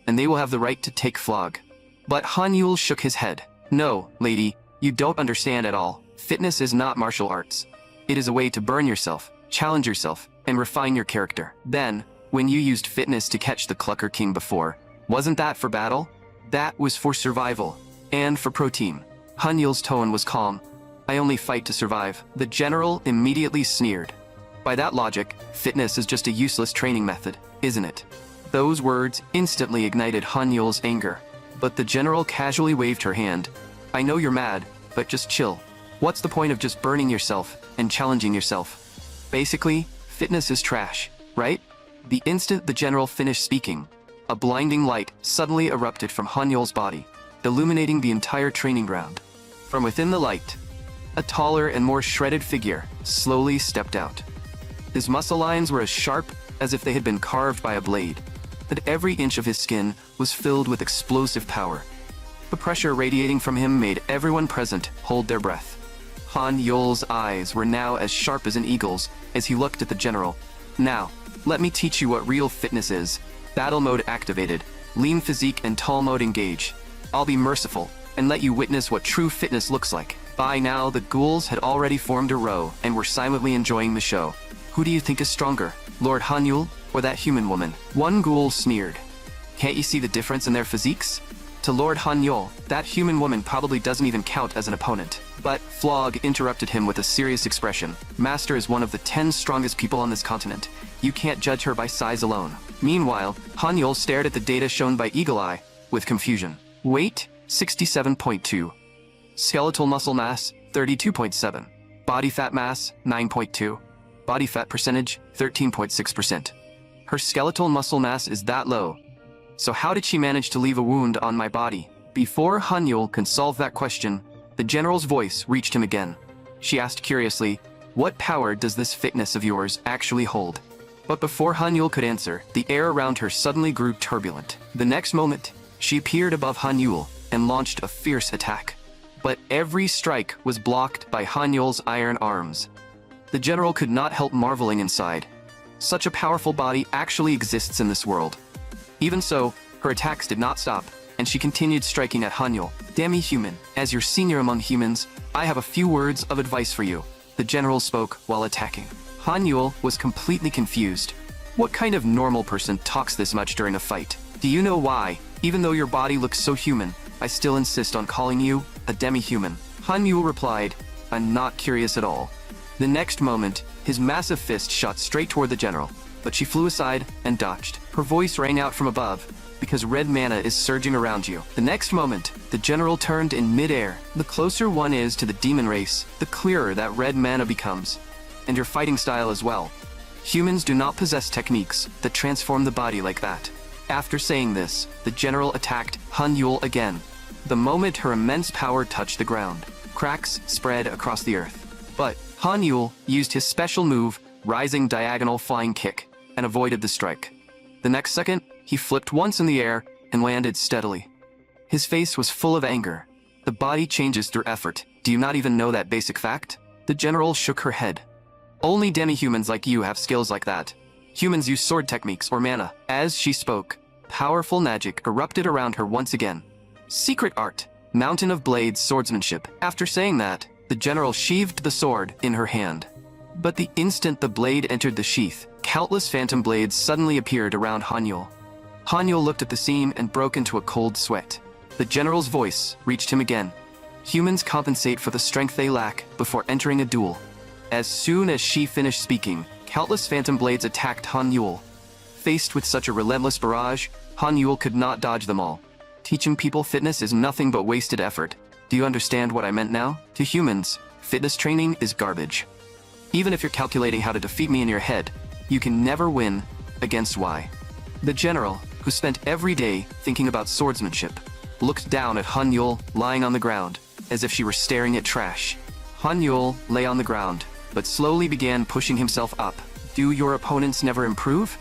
and they will have the right to take Flog." But Hanyul shook his head. "No, lady, you don't understand at all. Fitness is not martial arts. It is a way to burn yourself, challenge yourself, and refine your character. Then, when you used fitness to catch the Clucker King before, wasn't that for battle? That was for survival, and for protein." Hanyul's tone was calm. "I only fight to survive." The general immediately sneered. "By that logic, fitness is just a useless training method, isn't it?" Those words instantly ignited Hanyul's anger. But the general casually waved her hand. "I know you're mad, but just chill. What's the point of just burning yourself and challenging yourself? Basically, fitness is trash, right?" The instant the general finished speaking, a blinding light suddenly erupted from Hanyul's body, illuminating the entire training ground. From within the light, a taller and more shredded figure slowly stepped out. His muscle lines were as sharp as if they had been carved by a blade, and every inch of his skin was filled with explosive power. The pressure radiating from him made everyone present hold their breath. Hanyul's eyes were now as sharp as an eagle's as he looked at the general. "Now, let me teach you what real fitness is." Battle mode activated. Lean physique and tall mode engage. I'll be merciful and let you witness what true fitness looks like. By now, the ghouls had already formed a row and were silently enjoying the show. Who do you think is stronger, Lord Hanyul or that human woman? One ghoul sneered. Can't you see the difference in their physiques? To Lord Hanyul, that human woman probably doesn't even count as an opponent. But Flog interrupted him with a serious expression. Master is one of the 10 strongest people on this continent. You can't judge her by size alone. Meanwhile, Hanyul stared at the data shown by Eagle Eye with confusion. Weight, 67.2. Skeletal muscle mass, 32.7. Body fat mass, 9.2. Body fat percentage, 13.6%. Her skeletal muscle mass is that low. So how did she manage to leave a wound on my body? Before Hanyul can solve that question, the general's voice reached him again. She asked curiously, what power does this fitness of yours actually hold? But before Hanyul could answer, the air around her suddenly grew turbulent. The next moment, she appeared above Hanyul and launched a fierce attack. But every strike was blocked by Hanyul's iron arms. The general could not help marveling inside. Such a powerful body actually exists in this world. Even so, her attacks did not stop, and she continued striking at Hanyul. Demi-human, as your senior among humans, I have a few words of advice for you. The general spoke while attacking. Hanyul was completely confused. What kind of normal person talks this much during a fight? Do you know why, even though your body looks so human, I still insist on calling you a demi-human? Hanyul replied, I'm not curious at all. The next moment, his massive fist shot straight toward the general, but she flew aside and dodged. Her voice rang out from above, because red mana is surging around you. The next moment, the general turned in mid-air. The closer one is to the demon race, the clearer that red mana becomes. And your fighting style as well. Humans do not possess techniques that transform the body like that. After saying this, the general attacked Hanyul again. The moment her immense power touched the ground, cracks spread across the earth. But Hanyul used his special move, Rising Diagonal Flying Kick, and avoided the strike. The next second, he flipped once in the air and landed steadily. His face was full of anger. The body changes through effort. Do you not even know that basic fact? The general shook her head. Only demi-humans like you have skills like that. Humans use sword techniques or mana. As she spoke, powerful magic erupted around her once again. Secret art, Mountain of Blades swordsmanship. After saying that, the general sheathed the sword in her hand. But the instant the blade entered the sheath, countless phantom blades suddenly appeared around Hanyul. Hanyul looked at the scene and broke into a cold sweat. The general's voice reached him again. Humans compensate for the strength they lack before entering a duel. As soon as she finished speaking, countless phantom blades attacked Hanyul. Faced with such a relentless barrage, Hanyul could not dodge them all. Teaching people fitness is nothing but wasted effort. Do you understand what I meant now? To humans, fitness training is garbage. Even if you're calculating how to defeat me in your head, you can never win against Y. The general, who spent every day thinking about swordsmanship, looked down at Hanyul lying on the ground, as if she were staring at trash. Hanyul lay on the ground, but slowly began pushing himself up. Do your opponents never improve?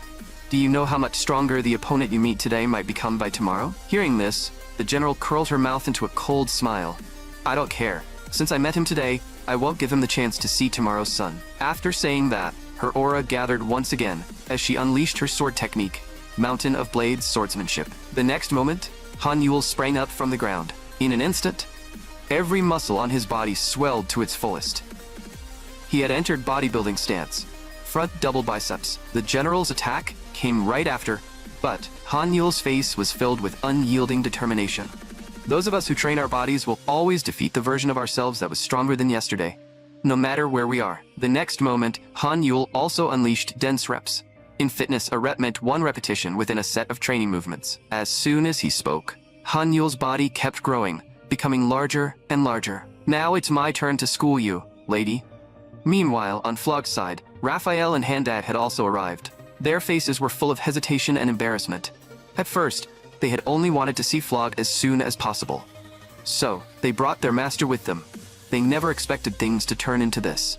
Do you know how much stronger the opponent you meet today might become by tomorrow? Hearing this, the general curled her mouth into a cold smile. I don't care. Since I met him today, I won't give him the chance to see tomorrow's sun. After saying that, her aura gathered once again as she unleashed her sword technique, Mountain of Blades swordsmanship. The next moment, Hanyul sprang up from the ground. In an instant, every muscle on his body swelled to its fullest. He had entered bodybuilding stance. Front double biceps. The general's attack came right after, but Hanyul's face was filled with unyielding determination. Those of us who train our bodies will always defeat the version of ourselves that was stronger than yesterday, no matter where we are. The next moment, Hanyul also unleashed dense reps. In fitness, a rep meant one repetition within a set of training movements. As soon as he spoke, Hanyul's body kept growing, becoming larger and larger. Now it's my turn to school you, lady. Meanwhile, on Flog's side, Raphael and Handad had also arrived. Their faces were full of hesitation and embarrassment. At first, they had only wanted to see Flog as soon as possible. So, they brought their master with them. They never expected things to turn into this.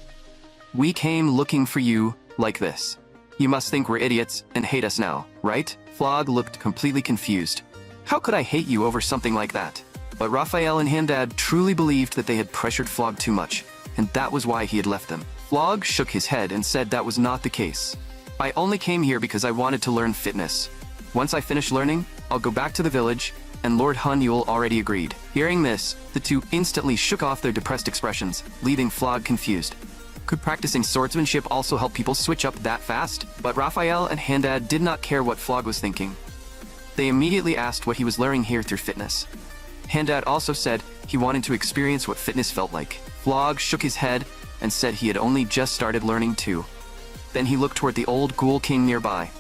We came looking for you, like this. You must think we're idiots and hate us now, right? Flog looked completely confused. How could I hate you over something like that? But Raphael and Handad truly believed that they had pressured Flog too much, and that was why he had left them. Flog shook his head and said that was not the case. I only came here because I wanted to learn fitness. Once I finish learning, I'll go back to the village, and Lord Hanyul already agreed. Hearing this, the two instantly shook off their depressed expressions, leaving Flog confused. Could practicing swordsmanship also help people switch up that fast? But Raphael and Handad did not care what Flog was thinking. They immediately asked what he was learning here through fitness. Handad also said he wanted to experience what fitness felt like. Flog shook his head and said he had only just started learning too. Then he looked toward the old Ghoul King nearby.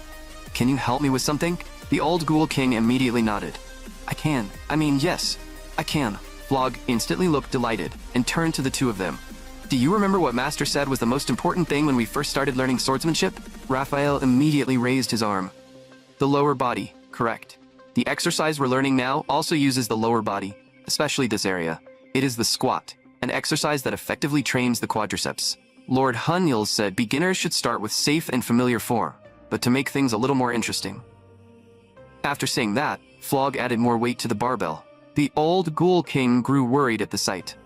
"Can you help me with something?" The old Ghoul King immediately nodded. Yes, I can." Flog instantly looked delighted and turned to the two of them. "Do you remember what Master said was the most important thing when we first started learning swordsmanship?" Raphael immediately raised his arm. "The lower body, correct. The exercise we're learning now also uses the lower body, especially this area. It is the squat, an exercise that effectively trains the quadriceps. Lord Hanyul said beginners should start with safe and familiar form, but to make things a little more interesting." After saying that, Flog added more weight to the barbell. The old Ghoul King grew worried at the sight.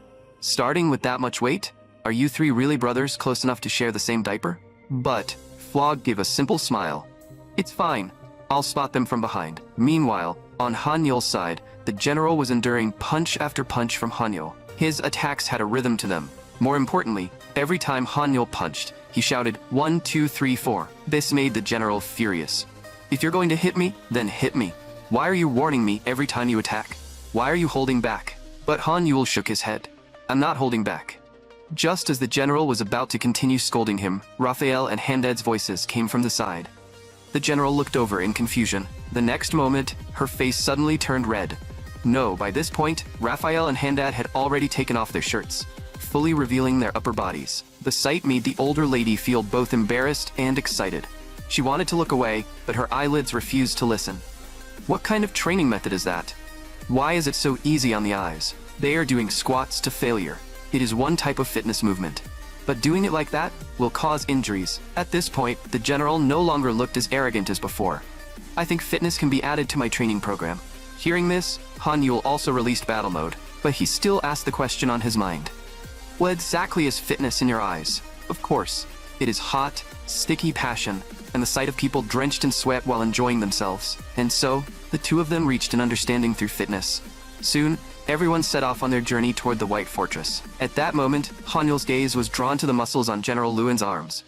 "Starting with that much weight? Are you three really brothers close enough to share the same diaper?" But Flog gave a simple smile. "It's fine. I'll spot them from behind." Meanwhile, on Hanyul's side, the general was enduring punch after punch from Hanyul. His attacks had a rhythm to them. More importantly, every time Hanyul punched, he shouted 1, 2, 3, 4. This made the general furious. "If you're going to hit me, then hit me. Why are you warning me every time you attack? Why are you holding back?" But Hanyul shook his head. "I'm not holding back." Just as the general was about to continue scolding him, Raphael and Handad's voices came from the side. The general looked over in confusion. The next moment, her face suddenly turned red. No, by this point, Raphael and Handad had already taken off their shirts, fully revealing their upper bodies. The sight made the older lady feel both embarrassed and excited. She wanted to look away, but her eyelids refused to listen. What kind of training method is that? Why is it so easy on the eyes? They are doing squats to failure. It is one type of fitness movement. But doing it like that will cause injuries. At this point, the general no longer looked as arrogant as before. "I think fitness can be added to my training program." Hearing this, Hanyul also released battle mode, but he still asked the question on his mind. "What exactly is fitness in your eyes?" Of course, it is hot, sticky passion, and the sight of people drenched in sweat while enjoying themselves. And so, the two of them reached an understanding through fitness. Soon, everyone set off on their journey toward the White Fortress. At that moment, Hanyul's gaze was drawn to the muscles on General Lewin's arms.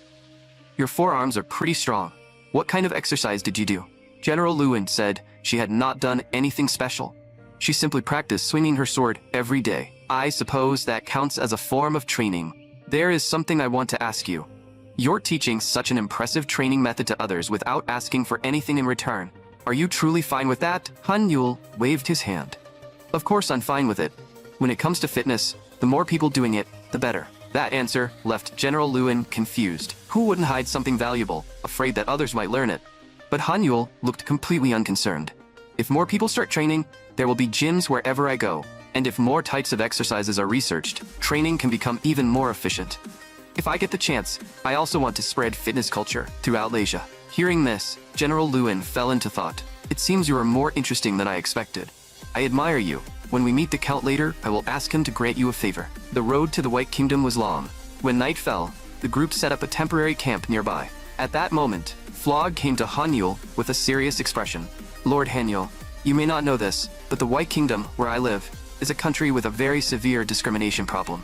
"Your forearms are pretty strong. What kind of exercise did you do?" General Lewin said she had not done anything special. She simply practiced swinging her sword every day. "I suppose that counts as a form of training. There is something I want to ask you. You're teaching such an impressive training method to others without asking for anything in return. Are you truly fine with that?" Hanyul waved his hand. "Of course I'm fine with it. When it comes to fitness, the more people doing it, the better." That answer left General Lewin confused. Who wouldn't hide something valuable, afraid that others might learn it? But Hanyul looked completely unconcerned. "If more people start training, there will be gyms wherever I go. And if more types of exercises are researched, training can become even more efficient. If I get the chance, I also want to spread fitness culture throughout Asia." Hearing this, General Lewin fell into thought. "It seems you are more interesting than I expected. I admire you. When we meet the Count later, I will ask him to grant you a favor." The road to the White Kingdom was long. When night fell, the group set up a temporary camp nearby. At that moment, Flog came to Hanyul with a serious expression. "Lord Hanyul, you may not know this, but the White Kingdom, where I live, is a country with a very severe discrimination problem.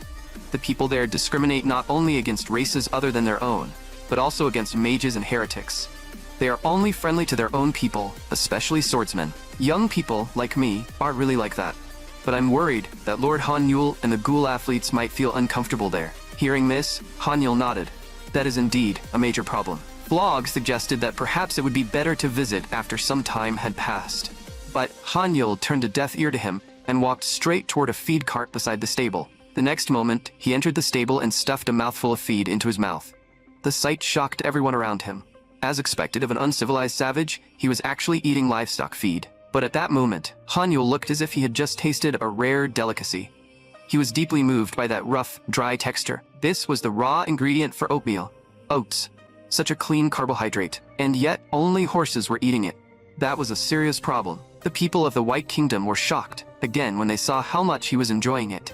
The people there discriminate not only against races other than their own, but also against mages and heretics. They are only friendly to their own people, especially swordsmen. Young people, like me, aren't really like that. But I'm worried that Lord Hanyul and the ghoul athletes might feel uncomfortable there." Hearing this, Hanyul nodded. "That is indeed a major problem." Flog suggested that perhaps it would be better to visit after some time had passed. But Hanyul turned a deaf ear to him and walked straight toward a feed cart beside the stable. The next moment, he entered the stable and stuffed a mouthful of feed into his mouth. The sight shocked everyone around him. As expected of an uncivilized savage, he was actually eating livestock feed. But at that moment, Hanyul looked as if he had just tasted a rare delicacy. He was deeply moved by that rough, dry texture. This was the raw ingredient for oatmeal. Oats. Such a clean carbohydrate. And yet, only horses were eating it. That was a serious problem. The people of the White Kingdom were shocked, again when they saw how much he was enjoying it.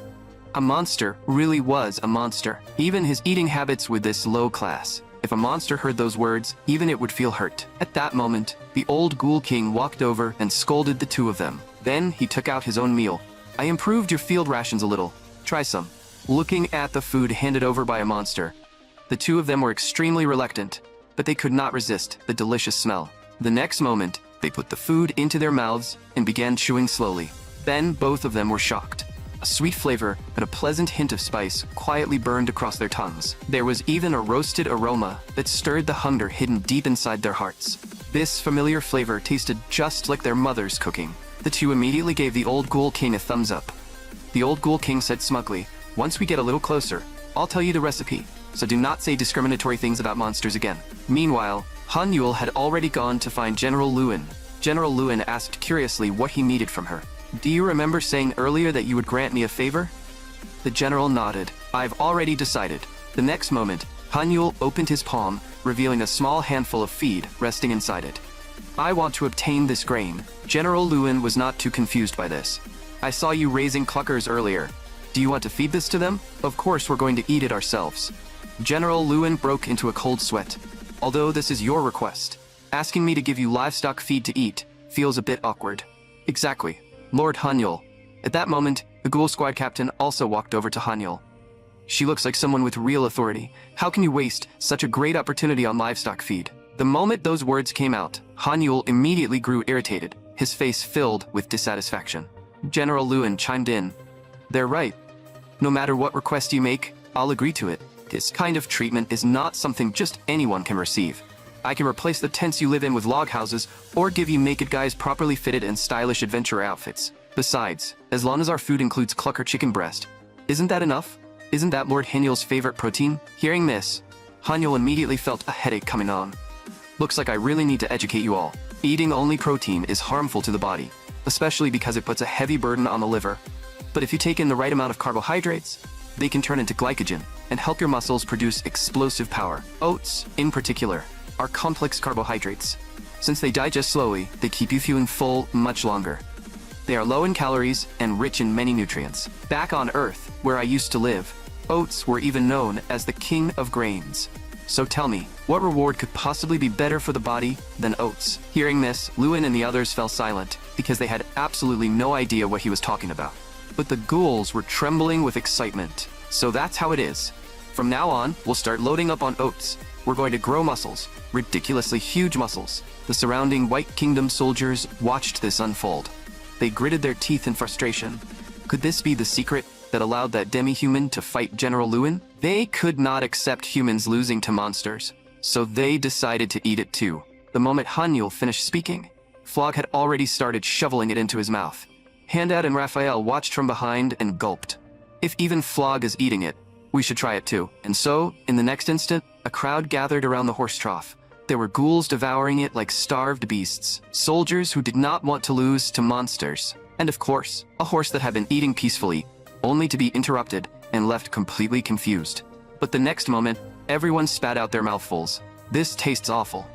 A monster really was a monster. Even his eating habits were this low class. If a monster heard those words, even it would feel hurt. At that moment, the old ghoul king walked over and scolded the two of them. Then he took out his own meal. I improved your field rations a little. Try some. Looking at the food handed over by a monster, the two of them were extremely reluctant, but they could not resist the delicious smell. The next moment, they put the food into their mouths and began chewing slowly. Then both of them were shocked. A sweet flavor and a pleasant hint of spice quietly burned across their tongues. There was even a roasted aroma that stirred the hunger hidden deep inside their hearts. This familiar flavor tasted just like their mother's cooking. The two immediately gave the old ghoul king a thumbs up. The old ghoul king said smugly, "Once we get a little closer, I'll tell you the recipe, so do not say discriminatory things about monsters again." Meanwhile, Han Yul had already gone to find General Lewin. General Lewin asked curiously what he needed from her. "Do you remember saying earlier that you would grant me a favor?" The general nodded. "I've already decided." The next moment, Han Yul opened his palm, revealing a small handful of feed resting inside it. "I want to obtain this grain." General Lewin was not too confused by this. "I saw you raising cluckers earlier. Do you want to feed this to them? Of course we're going to eat it ourselves." General Lewin broke into a cold sweat. "Although this is your request, asking me to give you livestock feed to eat feels a bit awkward." "Exactly, Lord Han Yul." At that moment, the ghoul squad captain also walked over to Han Yul. "She looks like someone with real authority. How can you waste such a great opportunity on livestock feed?" The moment those words came out, Han Yul immediately grew irritated, his face filled with dissatisfaction. General Lewin chimed in. "They're right. No matter what request you make, I'll agree to it. This kind of treatment is not something just anyone can receive. I can replace the tents you live in with log houses, or give you naked guys properly fitted and stylish adventure outfits. Besides, as long as our food includes clucker chicken breast, isn't that enough? Isn't that Lord Han Yul's favorite protein?" Hearing this, Han Yul immediately felt a headache coming on. "Looks like I really need to educate you all. Eating only protein is harmful to the body, especially because it puts a heavy burden on the liver. But if you take in the right amount of carbohydrates, they can turn into glycogen and help your muscles produce explosive power. Oats, in particular, are complex carbohydrates. Since they digest slowly, they keep you feeling full much longer. They are low in calories and rich in many nutrients. Back on Earth, where I used to live, oats were even known as the king of grains. So tell me, what reward could possibly be better for the body than oats?" Hearing this, Lewin and the others fell silent, because they had absolutely no idea what he was talking about. But the ghouls were trembling with excitement. "So that's how it is. From now on, we'll start loading up on oats. We're going to grow muscles, ridiculously huge muscles." The surrounding White Kingdom soldiers watched this unfold. They gritted their teeth in frustration. Could this be the secret that allowed that demi-human to fight General Lewin? They could not accept humans losing to monsters, so they decided to eat it too. The moment Han Yul finished speaking, Flog had already started shoveling it into his mouth. Handad and Raphael watched from behind and gulped. "If even Flog is eating it, we should try it too." And so, in the next instant, a crowd gathered around the horse trough. There were ghouls devouring it like starved beasts, soldiers who did not want to lose to monsters, and of course, a horse that had been eating peacefully, only to be interrupted and left completely confused. But the next moment, everyone spat out their mouthfuls. "This tastes awful."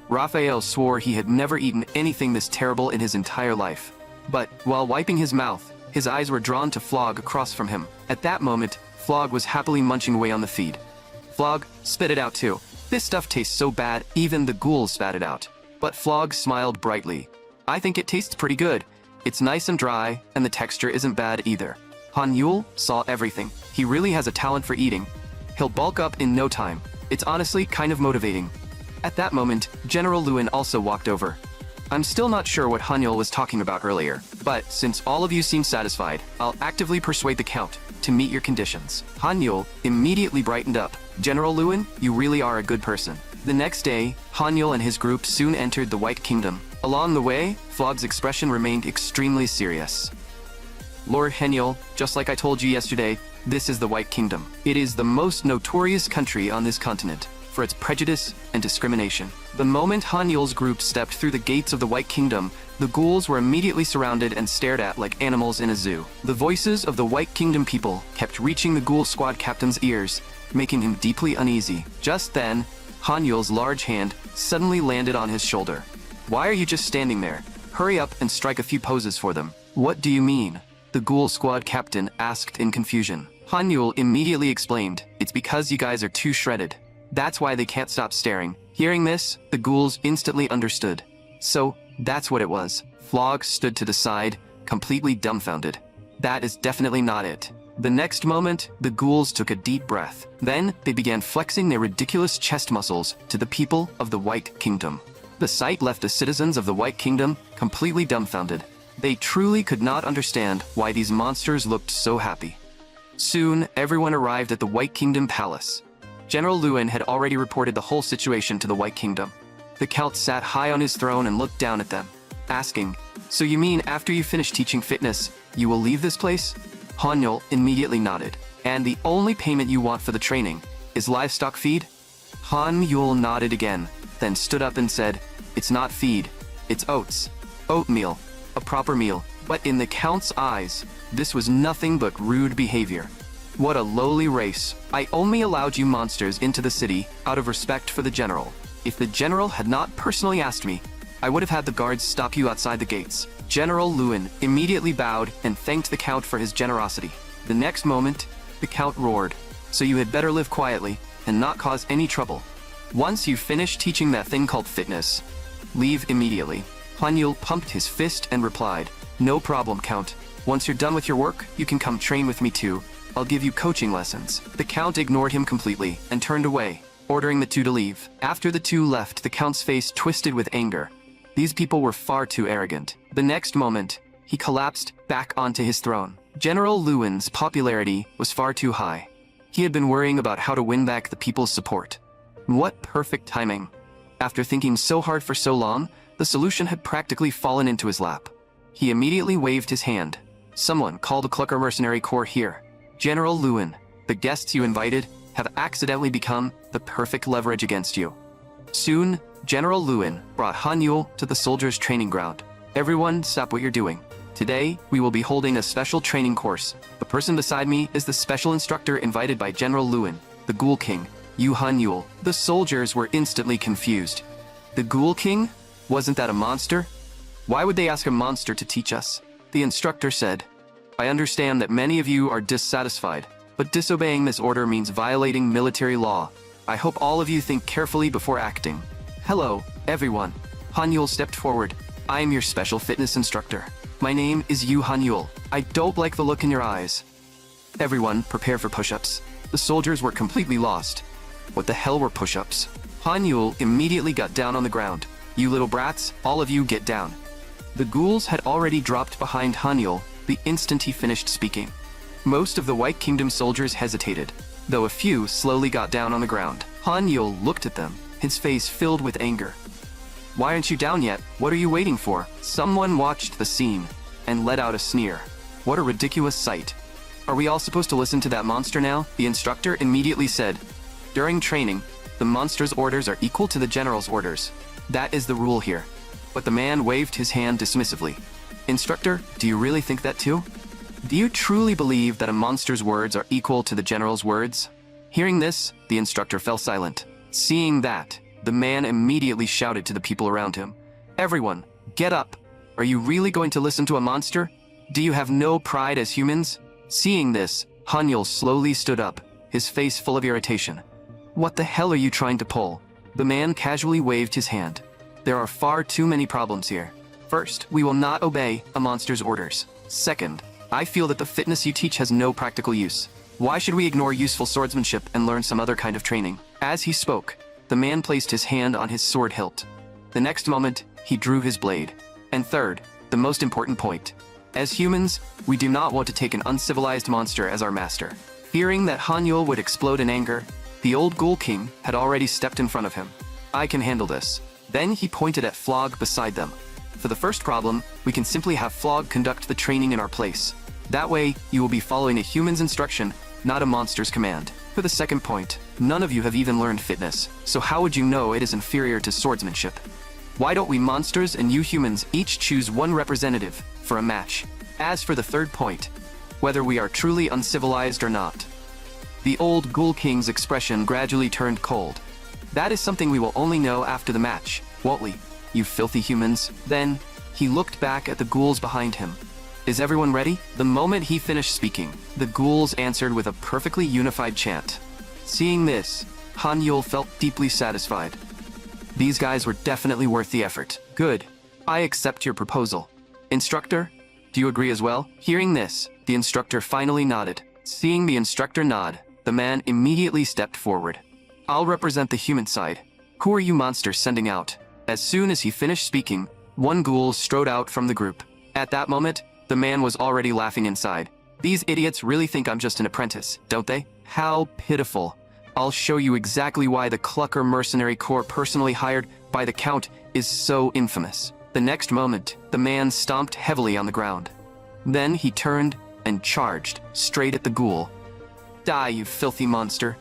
Raphael swore he had never eaten anything this terrible in his entire life. But, while wiping his mouth, his eyes were drawn to Flog across from him. At that moment, Flog was happily munching away on the feed. "Flog, spit it out too. This stuff tastes so bad, even the ghouls spat it out." But Flog smiled brightly. "I think it tastes pretty good. It's nice and dry, and the texture isn't bad either." Han Yul saw everything. He really has a talent for eating. He'll bulk up in no time. It's honestly kind of motivating. At that moment, General Lewin also walked over. "I'm still not sure what Han Yul was talking about earlier, but since all of you seem satisfied, I'll actively persuade the Count to meet your conditions." Han Yul immediately brightened up. "General Lewin, you really are a good person." The next day, Han Yul and his group soon entered the White Kingdom. Along the way, Flog's expression remained extremely serious. "Lord Han Yul, just like I told you yesterday, this is the White Kingdom. It is the most notorious country on this continent for its prejudice and discrimination." The moment Han Yul's group stepped through the gates of the White Kingdom, the ghouls were immediately surrounded and stared at like animals in a zoo. The voices of the White Kingdom people kept reaching the ghoul squad captain's ears, making him deeply uneasy. Just then, Han Yul's large hand suddenly landed on his shoulder. "Why are you just standing there? Hurry up and strike a few poses for them." "What do you mean?" the ghoul squad captain asked in confusion. Han Yul immediately explained, "It's because you guys are too shredded. That's why they can't stop staring. Hearing this, the ghouls instantly understood. So, that's what it was. Flog stood to the side, completely dumbfounded. That is definitely not it. The next moment, the ghouls took a deep breath. Then, they began flexing their ridiculous chest muscles to the people of the White Kingdom. The sight left the citizens of the White Kingdom completely dumbfounded. They truly could not understand why these monsters looked so happy. Soon, everyone arrived at the White Kingdom Palace. General Lewin had already reported the whole situation to the White Kingdom. The Count sat high on his throne and looked down at them, asking, "So you mean after you finish teaching fitness, you will leave this place?" Hanyul immediately nodded. "And the only payment you want for the training is livestock feed?" Hanyul nodded again, then stood up and said, "It's not feed, it's oats. Oatmeal. A proper meal." But in the Count's eyes, this was nothing but rude behavior. "What a lowly race. I only allowed you monsters into the city out of respect for the general. If the general had not personally asked me, I would have had the guards stop you outside the gates." General Lewin immediately bowed and thanked the Count for his generosity. The next moment, the Count roared, "So you had better live quietly and not cause any trouble. Once you finish teaching that thing called fitness, leave immediately." Hanyul pumped his fist and replied, "No problem, Count. Once you're done with your work, you can come train with me too. I'll give you coaching lessons." The Count ignored him completely and turned away, ordering the two to leave. After the two left, the Count's face twisted with anger. These people were far too arrogant. The next moment, he collapsed back onto his throne. General Lewin's popularity was far too high. He had been worrying about how to win back the people's support. What perfect timing. After thinking so hard for so long, the solution had practically fallen into his lap. He immediately waved his hand. "Someone call the Clucker Mercenary Corps here. General Lewin, the guests you invited have accidentally become the perfect leverage against you." Soon, General Lewin brought Hanyul to the soldiers' training ground. "Everyone, stop what you're doing. Today, we will be holding a special training course. The person beside me is the special instructor invited by General Lewin, the Ghoul King, Yu Hanyul." The soldiers were instantly confused. The Ghoul King? Wasn't that a monster? Why would they ask a monster to teach us? The instructor said, "I understand that many of you are dissatisfied, but disobeying this order means violating military law. I hope all of you think carefully before acting." "Hello, everyone." Hanyul stepped forward. "I am your special fitness instructor. My name is Yu Hanyul. I don't like the look in your eyes." Everyone, prepare for push-ups. The soldiers were completely lost. What the hell were push-ups? Hanyul immediately got down on the ground. "You little brats, all of you get down." The ghouls had already dropped behind Hanyul the instant he finished speaking. Most of the White Kingdom soldiers hesitated, though a few slowly got down on the ground. Hanyul looked at them, his face filled with anger. "Why aren't you down yet? What are you waiting for?" Someone watched the scene and let out a sneer. "What a ridiculous sight. Are we all supposed to listen to that monster now?" The instructor immediately said, "During training, the monster's orders are equal to the general's orders. That is the rule here." But the man waved his hand dismissively. "Instructor, do you really think that too? Do you truly believe that a monster's words are equal to the general's words?" Hearing this, the instructor fell silent. Seeing that, the man immediately shouted to the people around him, "Everyone, get up! Are you really going to listen to a monster? Do you have no pride as humans?" Seeing this, Hanyul slowly stood up, his face full of irritation. "What the hell are you trying to pull?" The man casually waved his hand. "There are far too many problems here. First, we will not obey a monster's orders. Second, I feel that the fitness you teach has no practical use. Why should we ignore useful swordsmanship and learn some other kind of training?" As he spoke, the man placed his hand on his sword hilt. The next moment, he drew his blade. And third, the most important point. As humans, we do not want to take an uncivilized monster as our master. Fearing that Hanyul would explode in anger, the old Ghoul King had already stepped in front of him. "I can handle this." Then he pointed at Flog beside them. "For the first problem, we can simply have Flog conduct the training in our place. That way, you will be following a human's instruction, not a monster's command. For the second point, none of you have even learned fitness, so how would you know it is inferior to swordsmanship? Why don't we monsters and you humans each choose one representative for a match? As for the third point, whether we are truly uncivilized or not." The old Ghoul King's expression gradually turned cold. "That is something we will only know after the match, won't we, you filthy humans?" Then, he looked back at the ghouls behind him. "Is everyone ready?" The moment he finished speaking, the ghouls answered with a perfectly unified chant. Seeing this, Han Yul felt deeply satisfied. These guys were definitely worth the effort. Good. I accept your proposal. Instructor, do you agree as well? Hearing this, the instructor finally nodded. Seeing the instructor nod, the man immediately stepped forward. I'll represent the human side. Who are you monsters sending out? As soon as he finished speaking, one ghoul strode out from the group. At that moment, the man was already laughing inside. These idiots really think I'm just an apprentice, don't they? How pitiful. I'll show you exactly why the Clucker mercenary corps personally hired by the Count is so infamous. The next moment, the man stomped heavily on the ground. Then he turned and charged straight at the ghoul. Die, you filthy monster.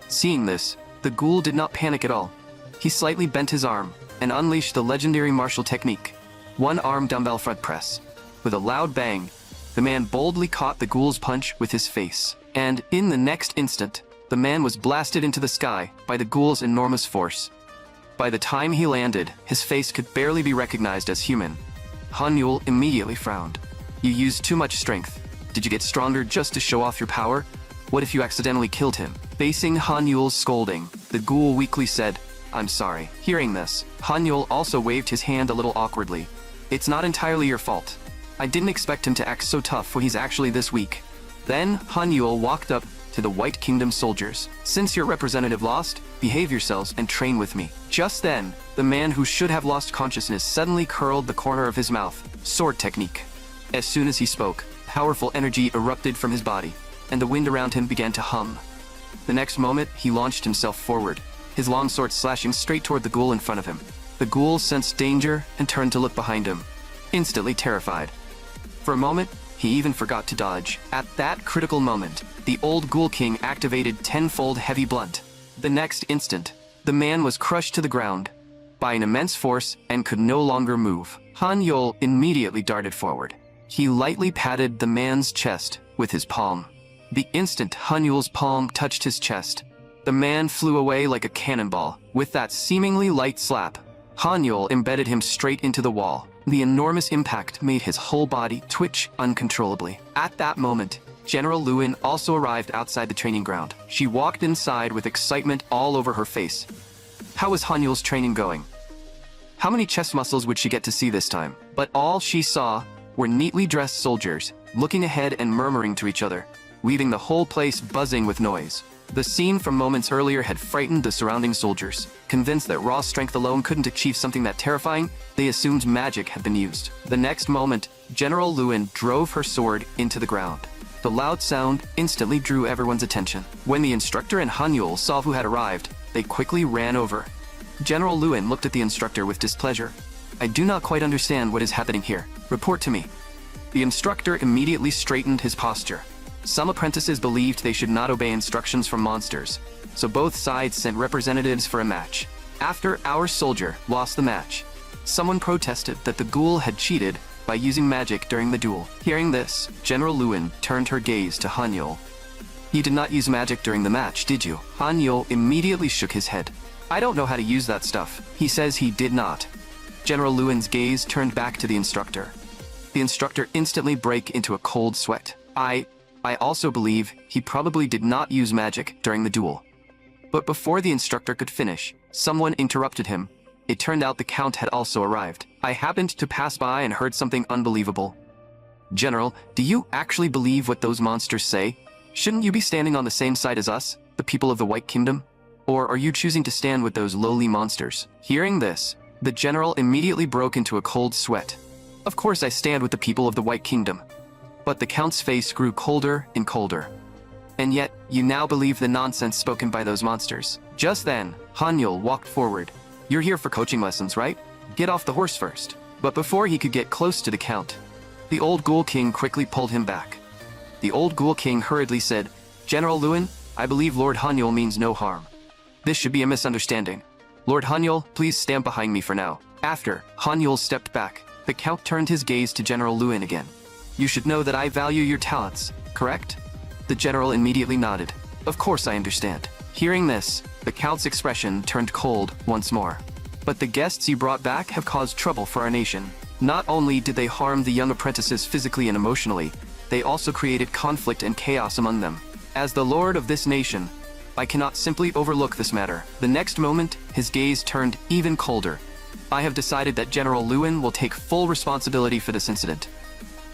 Seeing this, the ghoul did not panic at all. He slightly bent his arm and unleashed the legendary martial technique, one-arm dumbbell front press. With a loud bang, the man boldly caught the ghoul's punch with his face. And in the next instant, the man was blasted into the sky by the ghoul's enormous force. By the time he landed, his face could barely be recognized as human. Han Yul immediately frowned. You used too much strength. Did you get stronger just to show off your power? What if you accidentally killed him? Facing Han Yul's scolding, the ghoul weakly said, I'm sorry. Hearing this, Han Yul also waved his hand a little awkwardly. It's not entirely your fault. I didn't expect him to act so tough when he's actually this weak. Then, Han Yul walked up to the White Kingdom soldiers. Since your representative lost, behave yourselves and train with me. Just then, the man who should have lost consciousness suddenly curled the corner of his mouth. Sword technique. As soon as he spoke, powerful energy erupted from his body, and the wind around him began to hum. The next moment, he launched himself forward, his long sword slashing straight toward the ghoul in front of him. The ghoul sensed danger and turned to look behind him, instantly terrified. For a moment, he even forgot to dodge. At that critical moment, the old Ghoul King activated tenfold heavy blunt. The next instant, the man was crushed to the ground by an immense force and could no longer move. Han Yul immediately darted forward. He lightly patted the man's chest with his palm. The instant Han Yul's palm touched his chest, the man flew away like a cannonball. With that seemingly light slap, Han Yul embedded him straight into the wall. The enormous impact made his whole body twitch uncontrollably. At that moment, General Lewin also arrived outside the training ground. She walked inside with excitement all over her face. How was Han Yul's training going? How many chest muscles would she get to see this time? But all she saw were neatly dressed soldiers, looking ahead and murmuring to each other, leaving the whole place buzzing with noise. The scene from moments earlier had frightened the surrounding soldiers. Convinced that raw strength alone couldn't achieve something that terrifying, they assumed magic had been used. The next moment, General Lewin drove her sword into the ground. The loud sound instantly drew everyone's attention. When the instructor and Han Yul saw who had arrived, they quickly ran over. General Lewin looked at the instructor with displeasure. I do not quite understand what is happening here. Report to me. The instructor immediately straightened his posture. Some apprentices believed they should not obey instructions from monsters, so both sides sent representatives for a match. After our soldier lost the match, someone protested that the ghoul had cheated by using magic during the duel. Hearing this, General Lewin turned her gaze to Han Yul. You did not use magic during the match, did you? Han Yul immediately shook his head. I don't know how to use that stuff. He says he did not. General Lewin's gaze turned back to the instructor. The instructor instantly broke into a cold sweat. I also believe he probably did not use magic during the duel. But before the instructor could finish, someone interrupted him. It turned out the Count had also arrived. I happened to pass by and heard something unbelievable. General, do you actually believe what those monsters say? Shouldn't you be standing on the same side as us, the people of the White Kingdom? Or are you choosing to stand with those lowly monsters? Hearing this, the general immediately broke into a cold sweat. Of course I stand with the people of the White Kingdom. But the Count's face grew colder and colder. And yet, you now believe the nonsense spoken by those monsters. Just then, Han Yul walked forward. You're here for coaching lessons, right? Get off the horse first. But before he could get close to the Count, the old Ghoul King quickly pulled him back. The old Ghoul King hurriedly said, General Lewin, I believe Lord Han Yul means no harm. This should be a misunderstanding. Lord Han Yul, please stand behind me for now. After Han Yul stepped back, the Count turned his gaze to General Lewin again. You should know that I value your talents, correct? The general immediately nodded. Of course I understand. Hearing this, the Count's expression turned cold once more. But the guests you brought back have caused trouble for our nation. Not only did they harm the young apprentices physically and emotionally, they also created conflict and chaos among them. As the lord of this nation, I cannot simply overlook this matter. The next moment, his gaze turned even colder. I have decided that General Lewin will take full responsibility for this incident.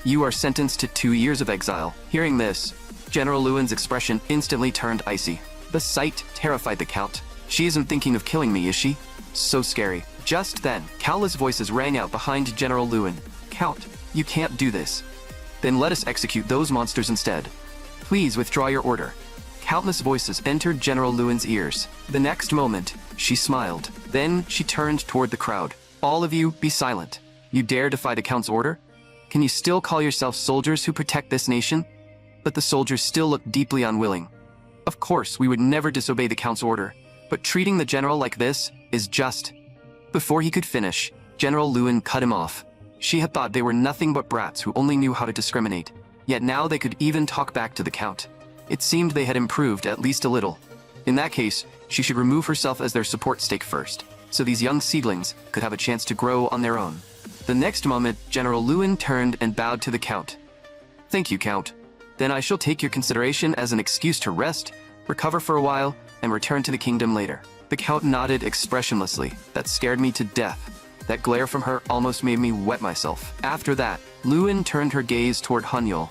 You are sentenced to 2 years of exile. Hearing this, General Lewin's expression instantly turned icy. The sight terrified the Count. She isn't thinking of killing me, is she? So scary. Just then, countless voices rang out behind General Lewin. Count, you can't do this. Then let us execute those monsters instead. Please withdraw your order. Countless voices entered General Lewin's ears. The next moment, she smiled. Then she turned toward the crowd. All of you, be silent. You dare defy the Count's order? Can you still call yourselves soldiers who protect this nation? But the soldiers still looked deeply unwilling. Of course, we would never disobey the Count's order, but treating the general like this is just. Before he could finish, General Lewin cut him off. She had thought they were nothing but brats who only knew how to discriminate. Yet now they could even talk back to the Count. It seemed they had improved at least a little. In that case, she should remove herself as their support stake first, so these young seedlings could have a chance to grow on their own. The next moment, General Lewin turned and bowed to the Count. Thank you, Count. Then I shall take your consideration as an excuse to rest, recover for a while, and return to the kingdom later. The Count nodded expressionlessly. That scared me to death. That glare from her almost made me wet myself. After that, Lewin turned her gaze toward Hanyul.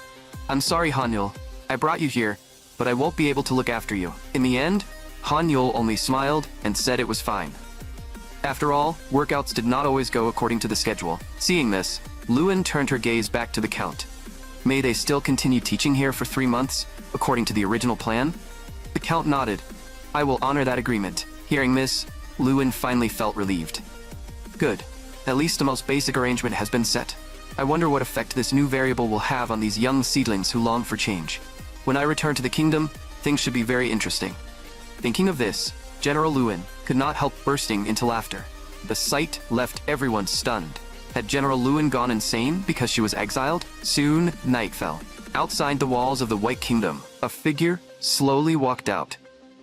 I'm sorry, Hanyul. I brought you here, but I won't be able to look after you. In the end, Hanyul only smiled and said it was fine. After all, workouts did not always go according to the schedule. Seeing this, Lewin turned her gaze back to the Count. May they still continue teaching here for 3 months, according to the original plan? The Count nodded. I will honor that agreement. Hearing this, Lewin finally felt relieved. Good. At least the most basic arrangement has been set. I wonder what effect this new variable will have on these young seedlings who long for change. When I return to the kingdom, things should be very interesting. Thinking of this, General Lewin could not help bursting into laughter. The sight left everyone stunned. Had General Lewin gone insane because she was exiled? Soon, night fell. Outside the walls of the White Kingdom, a figure slowly walked out.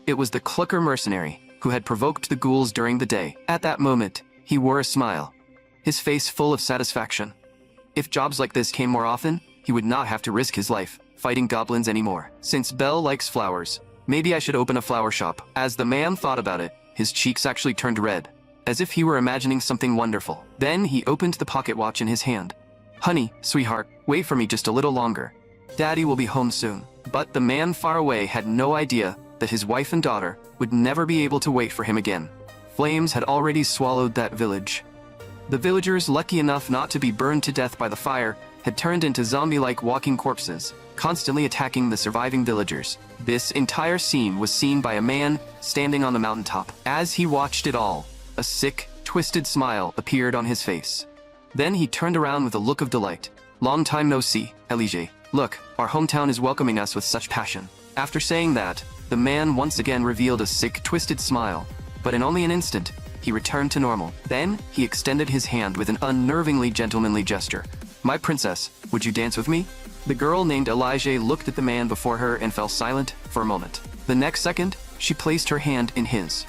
It was the Clucker mercenary, who had provoked the ghouls during the day. At that moment, he wore a smile, his face full of satisfaction. If jobs like this came more often, he would not have to risk his life fighting goblins anymore. Since Belle likes flowers, maybe I should open a flower shop. As the man thought about it, his cheeks actually turned red, as if he were imagining something wonderful. Then he opened the pocket watch in his hand. Honey, sweetheart, wait for me just a little longer. Daddy will be home soon. But the man far away had no idea that his wife and daughter would never be able to wait for him again. Flames had already swallowed that village. The villagers, lucky enough not to be burned to death by the fire, had turned into zombie-like walking corpses, constantly attacking the surviving villagers. This entire scene was seen by a man standing on the mountaintop. As he watched it all, a sick, twisted smile appeared on his face. Then he turned around with a look of delight. Long time no see, Elige. Look, our hometown is welcoming us with such passion. After saying that, the man once again revealed a sick, twisted smile, but in only an instant, he returned to normal. Then, he extended his hand with an unnervingly gentlemanly gesture. My princess, would you dance with me? The girl named Elijah looked at the man before her and fell silent for a moment. The next second, she placed her hand in his.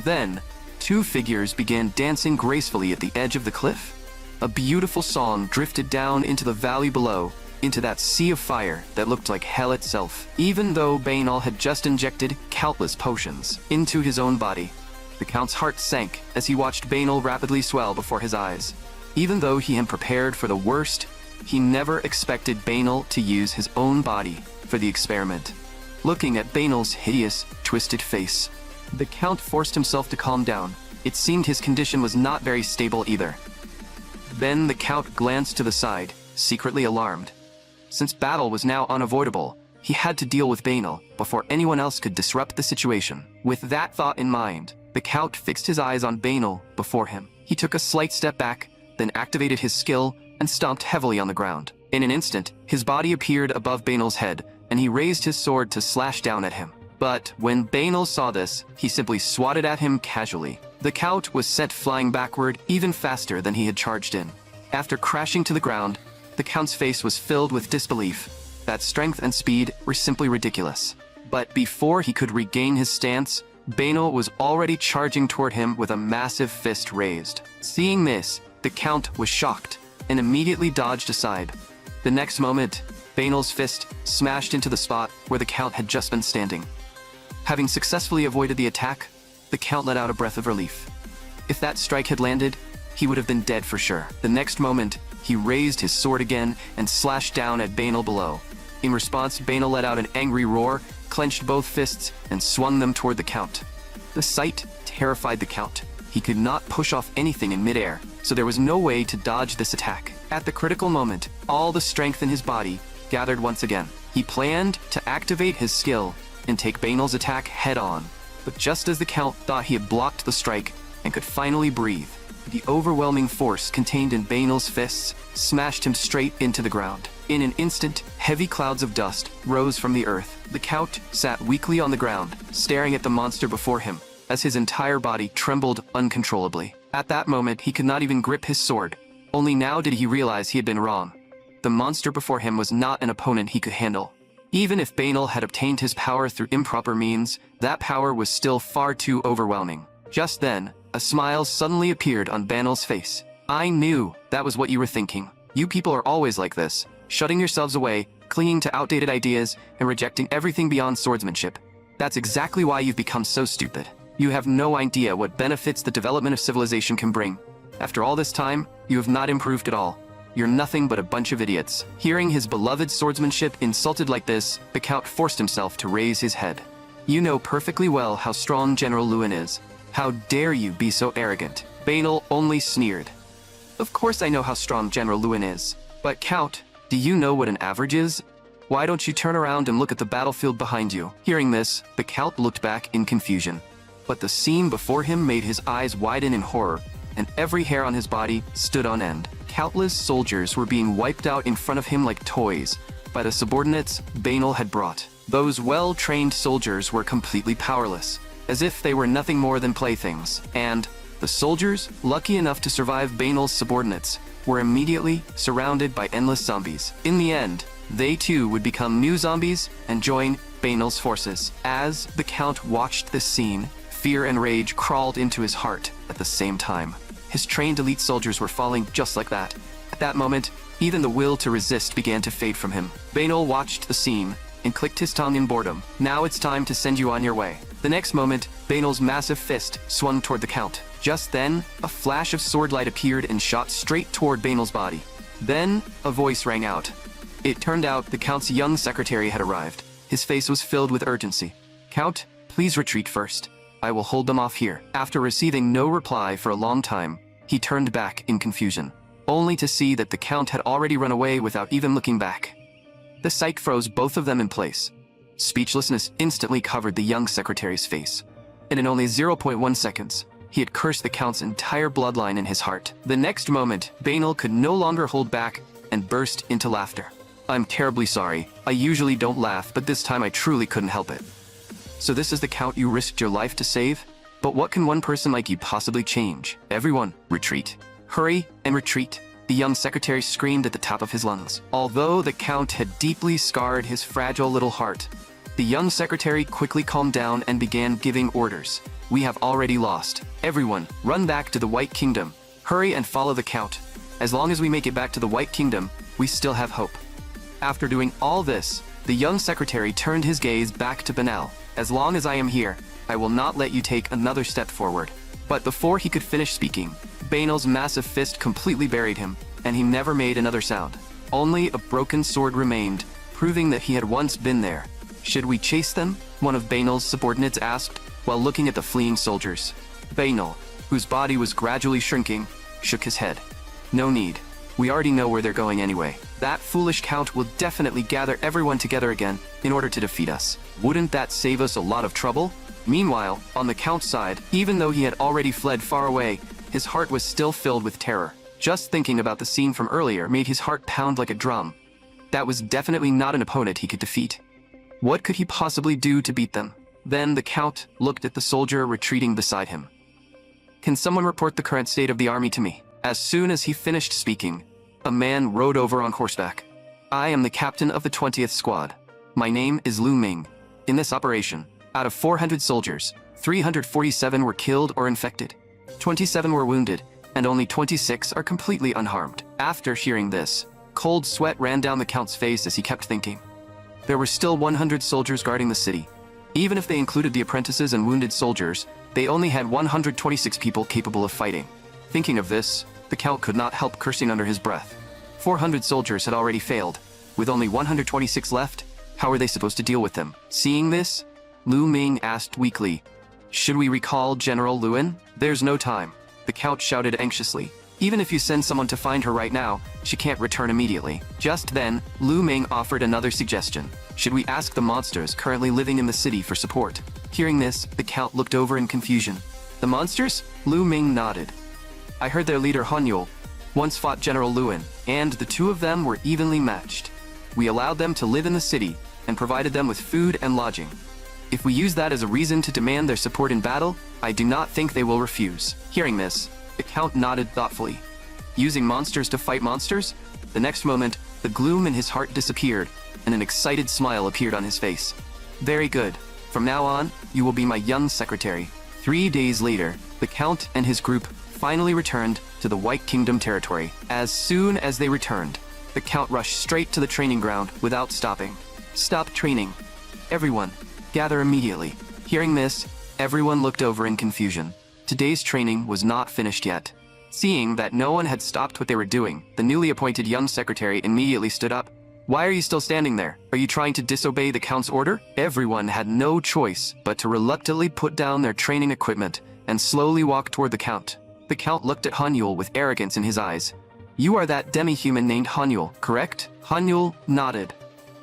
Then, 2 figures began dancing gracefully at the edge of the cliff. A beautiful song drifted down into the valley below, into that sea of fire that looked like hell itself. Even though Bainal had just injected countless potions into his own body, the Count's heart sank as he watched Bainal rapidly swell before his eyes. Even though he had prepared for the worst, he never expected Bainal to use his own body for the experiment. Looking at Bainal's hideous, twisted face, the Count forced himself to calm down. It seemed his condition was not very stable either. Then the Count glanced to the side, secretly alarmed. Since battle was now unavoidable, he had to deal with Bainal before anyone else could disrupt the situation. With that thought in mind, the Count fixed his eyes on Bainal before him. He took a slight step back, then activated his skill and stomped heavily on the ground. In an instant, his body appeared above Bainal's head, and he raised his sword to slash down at him. But when Bainal saw this, he simply swatted at him casually. The Count was sent flying backward even faster than he had charged in. After crashing to the ground, the Count's face was filled with disbelief. That strength and speed were simply ridiculous. But before he could regain his stance, Bainal was already charging toward him with a massive fist raised. Seeing this, the Count was shocked and immediately dodged aside. The next moment, Bainal's fist smashed into the spot where the Count had just been standing. Having successfully avoided the attack, the Count let out a breath of relief. If that strike had landed, he would have been dead for sure. The next moment, he raised his sword again and slashed down at Banal below. In response, Banal let out an angry roar, clenched both fists, and swung them toward the Count. The sight terrified the Count. He could not push off anything in midair, so there was no way to dodge this attack. At the critical moment, all the strength in his body gathered once again. He planned to activate his skill and take Banal's attack head-on. But just as the Count thought he had blocked the strike and could finally breathe, the overwhelming force contained in Banal's fists smashed him straight into the ground. In an instant, heavy clouds of dust rose from the earth. The Count sat weakly on the ground, staring at the monster before him, as his entire body trembled uncontrollably. At that moment, he could not even grip his sword. Only now did he realize he had been wrong. The monster before him was not an opponent he could handle. Even if Banal had obtained his power through improper means, that power was still far too overwhelming. Just then, a smile suddenly appeared on Banal's face. I knew that was what you were thinking. You people are always like this, shutting yourselves away, clinging to outdated ideas, and rejecting everything beyond swordsmanship. That's exactly why you've become so stupid. You have no idea what benefits the development of civilization can bring. After all this time, you have not improved at all. You're nothing but a bunch of idiots. Hearing his beloved swordsmanship insulted like this, the Count forced himself to raise his head. You know perfectly well how strong General Lewin is. How dare you be so arrogant? Banal only sneered. Of course I know how strong General Lewin is. But Count, do you know what an average is? Why don't you turn around and look at the battlefield behind you? Hearing this, the Count looked back in confusion. But the scene before him made his eyes widen in horror, and every hair on his body stood on end. Countless soldiers were being wiped out in front of him like toys by the subordinates Banal had brought. Those well-trained soldiers were completely powerless, as if they were nothing more than playthings. And the soldiers, lucky enough to survive Banal's subordinates, were immediately surrounded by endless zombies. In the end, they too would become new zombies and join Banal's forces. As the Count watched this scene, fear and rage crawled into his heart at the same time. His trained elite soldiers were falling just like that. At that moment, even the will to resist began to fade from him. Banal watched the scene and clicked his tongue in boredom. Now it's time to send you on your way. The next moment, Banal's massive fist swung toward the Count. Just then, a flash of sword light appeared and shot straight toward Banal's body. Then, a voice rang out. It turned out the Count's young secretary had arrived. His face was filled with urgency. Count, please retreat first. I will hold them off here. After receiving no reply for a long time, he turned back in confusion, only to see that the Count had already run away without even looking back. The sight froze both of them in place. Speechlessness instantly covered the young secretary's face, and in only 0.1 seconds, he had cursed the Count's entire bloodline in his heart. The next moment, Banal could no longer hold back and burst into laughter. I'm terribly sorry. I usually don't laugh, but this time I truly couldn't help it. So this is the Count you risked your life to save? But what can one person like you possibly change? Everyone, retreat. Hurry and retreat, the young secretary screamed at the top of his lungs. Although the Count had deeply scarred his fragile little heart, the young secretary quickly calmed down and began giving orders. We have already lost. Everyone, run back to the White Kingdom. Hurry and follow the Count. As long as we make it back to the White Kingdom, we still have hope. After doing all this, the young secretary turned his gaze back to Banal. As long as I am here, I will not let you take another step forward. But before he could finish speaking, Banal's massive fist completely buried him, and he never made another sound. Only a broken sword remained, proving that he had once been there. Should we chase them? One of Banal's subordinates asked, while looking at the fleeing soldiers. Banal, whose body was gradually shrinking, shook his head. No need. We already know where they're going anyway. That foolish Count will definitely gather everyone together again in order to defeat us. Wouldn't that save us a lot of trouble? Meanwhile, on the Count's side, even though he had already fled far away, his heart was still filled with terror. Just thinking about the scene from earlier made his heart pound like a drum. That was definitely not an opponent he could defeat. What could he possibly do to beat them? Then the Count looked at the soldier retreating beside him. Can someone report the current state of the army to me? As soon as he finished speaking, a man rode over on horseback. I am the captain of the 20th squad. My name is Lu Ming. In this operation, out of 400 soldiers, 347 were killed or infected. 27 were wounded, and only 26 are completely unharmed. After hearing this, cold sweat ran down the Count's face as he kept thinking. There were still 100 soldiers guarding the city. Even if they included the apprentices and wounded soldiers, they only had 126 people capable of fighting. Thinking of this, the Count could not help cursing under his breath. 400 soldiers had already failed. With only 126 left, how were they supposed to deal with them? Seeing this, Lu Ming asked weakly, "Should we recall General Luen?" "There's no time," the Count shouted anxiously. "Even if you send someone to find her right now, she can't return immediately." Just then, Lu Ming offered another suggestion. "Should we ask the monsters currently living in the city for support?" Hearing this, the Count looked over in confusion. "The monsters?" Lu Ming nodded. "I heard their leader Hanyul once fought General Luen, and the two of them were evenly matched. We allowed them to live in the city and provided them with food and lodging. If we use that as a reason to demand their support in battle, I do not think they will refuse." Hearing this, the Count nodded thoughtfully. Using monsters to fight monsters? The next moment, the gloom in his heart disappeared, and an excited smile appeared on his face. "Very good. From now on, you will be my young secretary." 3 days later, the Count and his group finally returned to the White Kingdom territory. As soon as they returned, the Count rushed straight to the training ground without stopping. "Stop training. Everyone, gather immediately." Hearing this, everyone looked over in confusion. Today's training was not finished yet. Seeing that no one had stopped what they were doing, the newly appointed young secretary immediately stood up. "Why are you still standing there? Are you trying to disobey the Count's order?" Everyone had no choice but to reluctantly put down their training equipment and slowly walk toward the Count. The Count looked at Hanyul with arrogance in his eyes. "You are that demi-human named Hanyul, correct?" Hanyul nodded.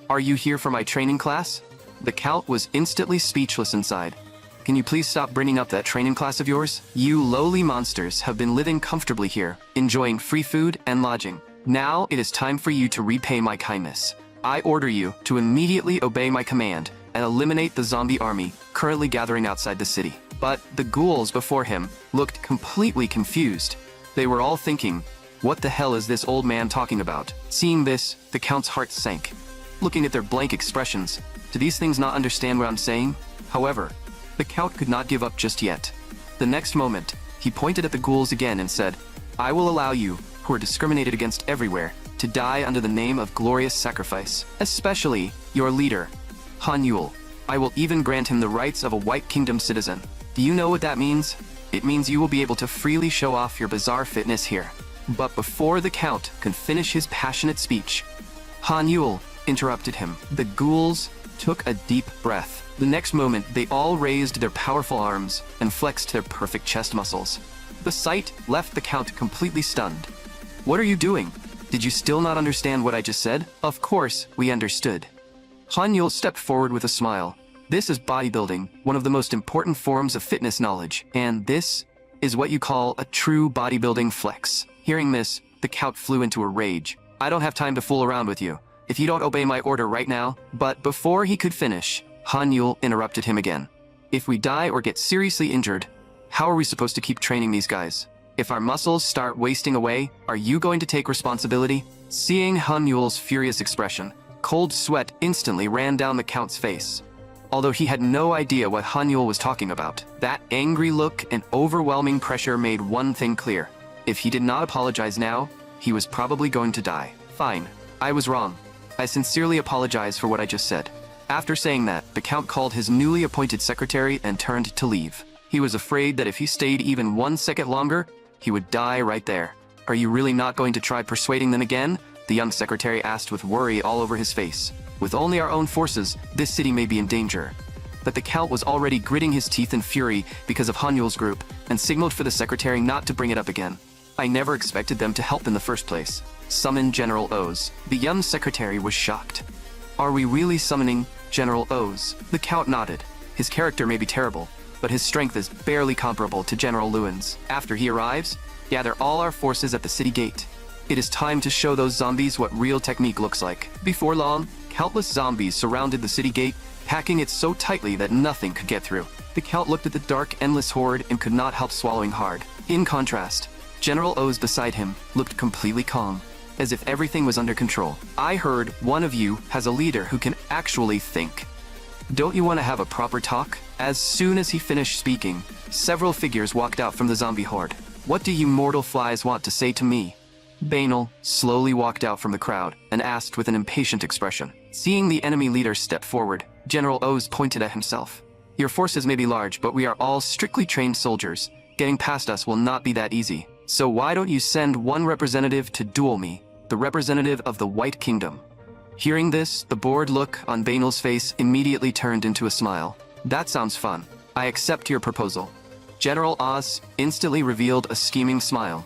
"Are you here for my training class?" The Count was instantly speechless inside. "Can you please stop bringing up that training class of yours? You lowly monsters have been living comfortably here, enjoying free food and lodging. Now it is time for you to repay my kindness. I order you to immediately obey my command and eliminate the zombie army currently gathering outside the city." But the ghouls before him looked completely confused. They were all thinking, "What the hell is this old man talking about?" Seeing this, the Count's heart sank. Looking at their blank expressions, do these things not understand what I'm saying? However, the Count could not give up just yet. The next moment, he pointed at the ghouls again and said, "I will allow you, who are discriminated against everywhere, to die under the name of glorious sacrifice, especially your leader, Hanyul. I will even grant him the rights of a White Kingdom citizen." Do you know what that means? It means you will be able to freely show off your bizarre fitness here. But before the Count could finish his passionate speech, Hanyul interrupted him. The ghouls took a deep breath. The next moment, they all raised their powerful arms and flexed their perfect chest muscles. The sight left the Count completely stunned. "What are you doing? Did you still not understand what I just said?" "Of course, we understood." Hanyul stepped forward with a smile. "This is bodybuilding, one of the most important forms of fitness knowledge, and this is what you call a true bodybuilding flex." Hearing this, the Count flew into a rage. "I don't have time to fool around with you, if you don't obey my order right now." But before he could finish, Hanyul interrupted him again. "If we die or get seriously injured, how are we supposed to keep training these guys? If our muscles start wasting away, are you going to take responsibility?" Seeing Hanyul's furious expression, cold sweat instantly ran down the Count's face. Although he had no idea what Hanyul was talking about, that angry look and overwhelming pressure made one thing clear. If he did not apologize now, he was probably going to die. "Fine, I was wrong. I sincerely apologize for what I just said." After saying that, the Count called his newly appointed secretary and turned to leave. He was afraid that if he stayed even 1 second longer, he would die right there. "Are you really not going to try persuading them again?" the young secretary asked with worry all over his face. "With only our own forces, this city may be in danger." But the Count was already gritting his teeth in fury because of Hanyul's group and signaled for the secretary not to bring it up again. "I never expected them to help in the first place. Summon General O's." The young secretary was shocked. "Are we really summoning General O's?" The Count nodded. "His character may be terrible, but his strength is barely comparable to General Luen's. After he arrives, gather all our forces at the city gate. It is time to show those zombies what real technique looks like." Before long, countless zombies surrounded the city gate, packing it so tightly that nothing could get through. The Count looked at the dark, endless horde and could not help swallowing hard. In contrast, General O's beside him looked completely calm, as if everything was under control. "I heard one of you has a leader who can actually think. Don't you want to have a proper talk?" As soon as he finished speaking, several figures walked out from the zombie horde. "What do you mortal flies want to say to me?" Banal slowly walked out from the crowd and asked with an impatient expression. Seeing the enemy leader step forward, General Oz pointed at himself. Your forces may be large, but we are all strictly trained soldiers. Getting past us will not be that easy. So why don't you send one representative to duel me, the representative of the White Kingdom? Hearing this, the bored look on Banal's face immediately turned into a smile. That sounds fun. I accept your proposal. General Oz instantly revealed a scheming smile.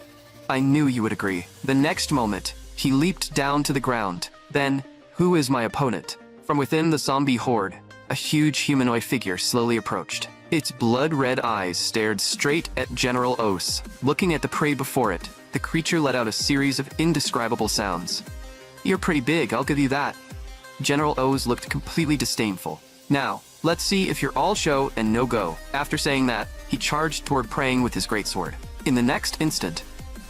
I knew you would agree. The next moment, he leaped down to the ground. Then, who is my opponent? From within the zombie horde, a huge humanoid figure slowly approached. Its blood-red eyes stared straight at General Oz. Looking at the prey before it, the creature let out a series of indescribable sounds. You're pretty big, I'll give you that. General Oz looked completely disdainful. Now, let's see if you're all show and no go. After saying that, he charged toward Prang with his greatsword. In the next instant,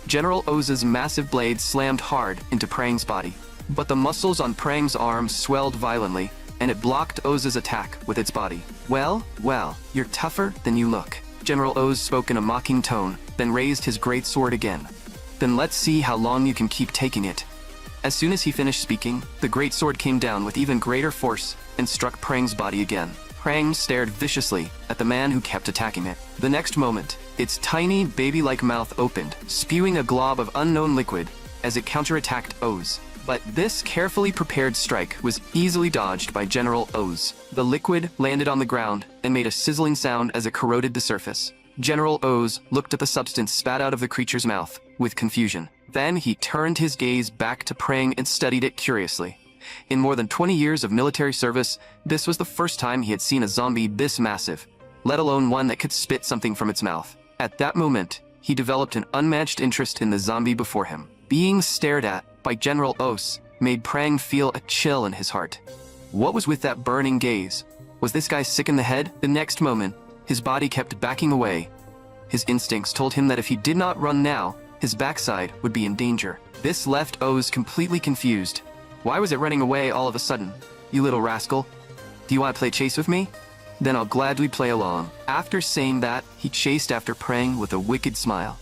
General Oz's massive blade slammed hard into Prang's body. But the muscles on Prang's arms swelled violently, and it blocked Oz's attack with its body. Well, you're tougher than you look. General Oz spoke in a mocking tone, then raised his greatsword again. Then let's see how long you can keep taking it. As soon as he finished speaking, the greatsword came down with even greater force and struck Prang's body again. Prang stared viciously at the man who kept attacking it. The next moment, its tiny, baby-like mouth opened, spewing a glob of unknown liquid as it counterattacked Oz. But this carefully prepared strike was easily dodged by General Oz. The liquid landed on the ground and made a sizzling sound as it corroded the surface. General Oz looked at the substance spat out of the creature's mouth with confusion. Then he turned his gaze back to Prang and studied it curiously. In more than 20 years of military service, this was the first time he had seen a zombie this massive, let alone one that could spit something from its mouth. At that moment, he developed an unmatched interest in the zombie before him. Being stared at by General Oz made Prang feel a chill in his heart. What was with that burning gaze? Was this guy sick in the head? The next moment, his body kept backing away. His instincts told him that if he did not run now, his backside would be in danger. This left Oz completely confused. Why was it running away all of a sudden? You little rascal. Do you want to play chase with me? Then I'll gladly play along. After saying that, he chased after Prang with a wicked smile.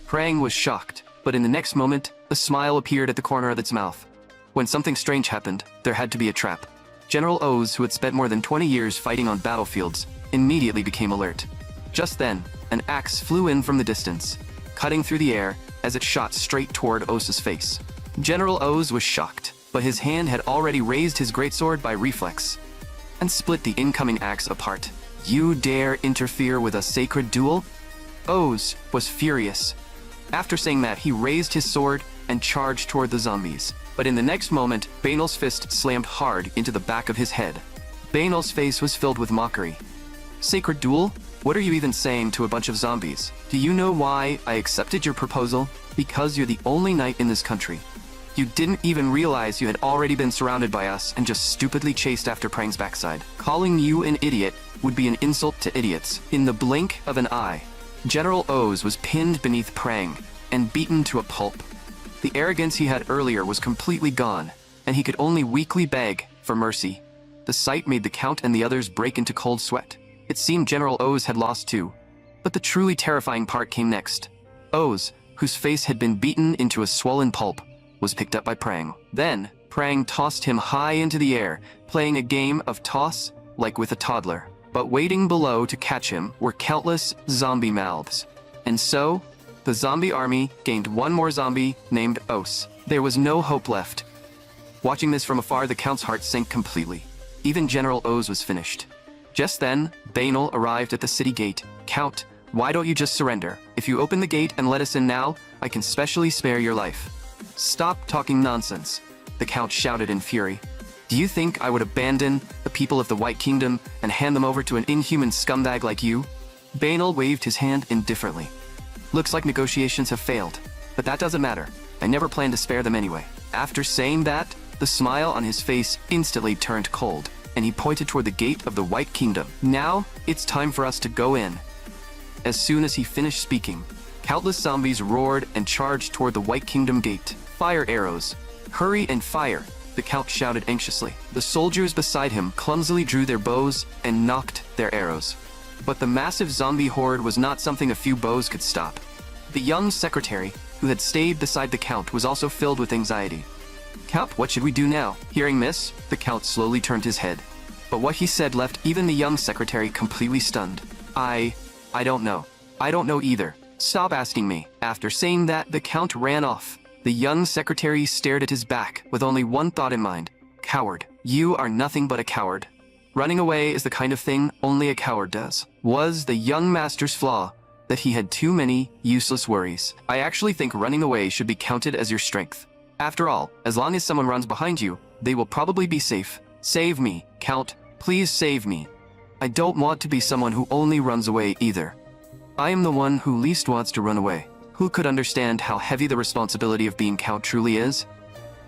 Prang was shocked, but in the next moment, a smile appeared at the corner of its mouth. When something strange happened, there had to be a trap. General Oz, who had spent more than 20 years fighting on battlefields, immediately became alert. Just then, an axe flew in from the distance, cutting through the air as it shot straight toward Oz's face. General Oz was shocked, but his hand had already raised his greatsword by reflex and split the incoming axe apart. You dare interfere with a sacred duel? Oz was furious. After saying that, he raised his sword and charged toward the zombies. But in the next moment, Banal's fist slammed hard into the back of his head. Banal's face was filled with mockery. Sacred duel? What are you even saying to a bunch of zombies? Do you know why I accepted your proposal? Because you're the only knight in this country. You didn't even realize you had already been surrounded by us and just stupidly chased after Prang's backside. Calling you an idiot would be an insult to idiots. In the blink of an eye, General Oz was pinned beneath Prang and beaten to a pulp. The arrogance he had earlier was completely gone, and he could only weakly beg for mercy. The sight made the Count and the others break into cold sweat. It seemed General Oz had lost too. But the truly terrifying part came next. Oz, whose face had been beaten into a swollen pulp, was picked up by Prang. Then, Prang tossed him high into the air, playing a game of toss like with a toddler. But waiting below to catch him were countless zombie mouths. And so, the zombie army gained one more zombie named Oz. There was no hope left. Watching this from afar, the Count's heart sank completely. Even General Oz was finished. Just then, Banal arrived at the city gate. Count, why don't you just surrender? If you open the gate and let us in now, I can specially spare your life. Stop talking nonsense, the Count shouted in fury. Do you think I would abandon the people of the White Kingdom and hand them over to an inhuman scumbag like you? Banal waved his hand indifferently. Looks like negotiations have failed, but that doesn't matter. I never planned to spare them anyway. After saying that, the smile on his face instantly turned cold, and he pointed toward the gate of the White Kingdom. Now, it's time for us to go in. As soon as he finished speaking, countless zombies roared and charged toward the White Kingdom gate. Fire arrows. Hurry and fire, the Count shouted anxiously. The soldiers beside him clumsily drew their bows and knocked their arrows. But the massive zombie horde was not something a few bows could stop. The young secretary, who had stayed beside the Count, was also filled with anxiety. "Count, what should we do now?" Hearing this, the Count slowly turned his head. But what he said left even the young secretary completely stunned. I don't know. I don't know either. Stop asking me." After saying that, the Count ran off. The young secretary stared at his back with only one thought in mind. Coward. You are nothing but a coward. Running away is the kind of thing only a coward does. Was the young master's flaw that he had too many useless worries? I actually think running away should be counted as your strength. After all, as long as someone runs behind you, they will probably be safe. Save me, Count. Please save me. I don't want to be someone who only runs away either. I am the one who least wants to run away. Who could understand how heavy the responsibility of being Count truly is?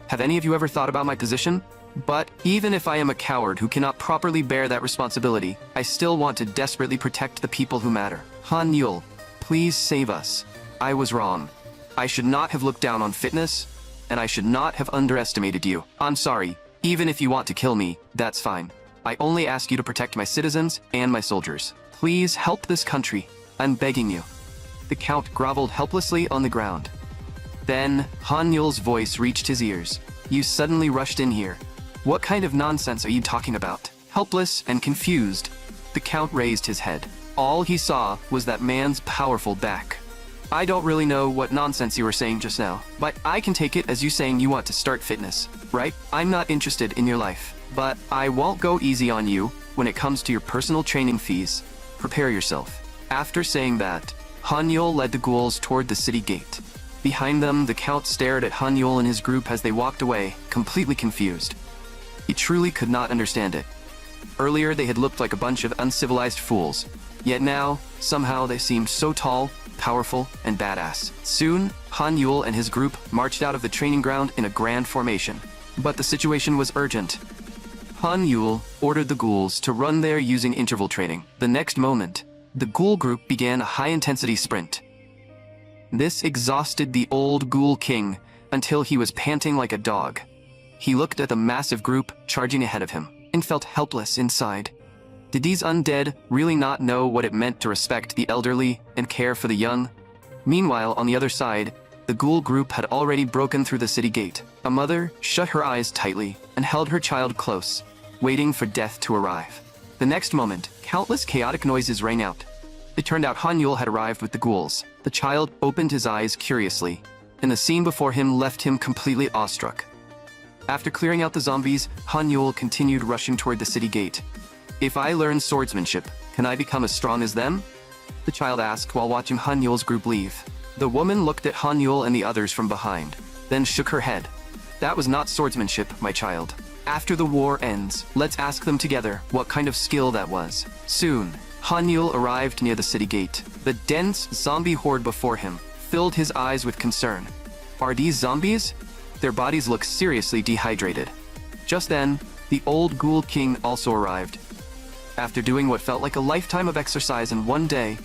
Have any of you ever thought about my position? But even if I am a coward who cannot properly bear that responsibility, I still want to desperately protect the people who matter. Han Yul, please save us. I was wrong. I should not have looked down on fitness, and I should not have underestimated you. I'm sorry. Even if you want to kill me, that's fine. I only ask you to protect my citizens and my soldiers. Please help this country. I'm begging you. The Count groveled helplessly on the ground. Then, Han Yul's voice reached his ears. You suddenly rushed in here. What kind of nonsense are you talking about? Helpless and confused, the Count raised his head. All he saw was that man's powerful back. I don't really know what nonsense you were saying just now, but I can take it as you saying you want to start fitness, right? I'm not interested in your life, but I won't go easy on you when it comes to your personal training fees. Prepare yourself. After saying that, Han Yul led the ghouls toward the city gate. Behind them, the Count stared at Han Yul and his group as they walked away, completely confused. He truly could not understand it. Earlier, they had looked like a bunch of uncivilized fools, yet now, somehow they seemed so tall, powerful, and badass. Soon, Han Yul and his group marched out of the training ground in a grand formation. But the situation was urgent. Han Yul ordered the ghouls to run there using interval training. The next moment, the ghoul group began a high-intensity sprint. This exhausted the old ghoul king until he was panting like a dog. He looked at the massive group charging ahead of him and felt helpless inside. Did these undead really not know what it meant to respect the elderly and care for the young? Meanwhile, on the other side, the ghoul group had already broken through the city gate. A mother shut her eyes tightly and held her child close, waiting for death to arrive. The next moment, countless chaotic noises rang out. It turned out Han Yul had arrived with the ghouls. The child opened his eyes curiously, and the scene before him left him completely awestruck. After clearing out the zombies, Han Yul continued rushing toward the city gate. If I learn swordsmanship, can I become as strong as them? The child asked while watching Han Yul's group leave. The woman looked at Han Yul and the others from behind, then shook her head. That was not swordsmanship, my child. After the war ends, let's ask them together what kind of skill that was. Soon, Han Yul arrived near the city gate. The dense zombie horde before him filled his eyes with concern. Are these zombies? Their bodies look seriously dehydrated. Just then, the old ghoul king also arrived. After doing what felt like a lifetime of exercise in one day,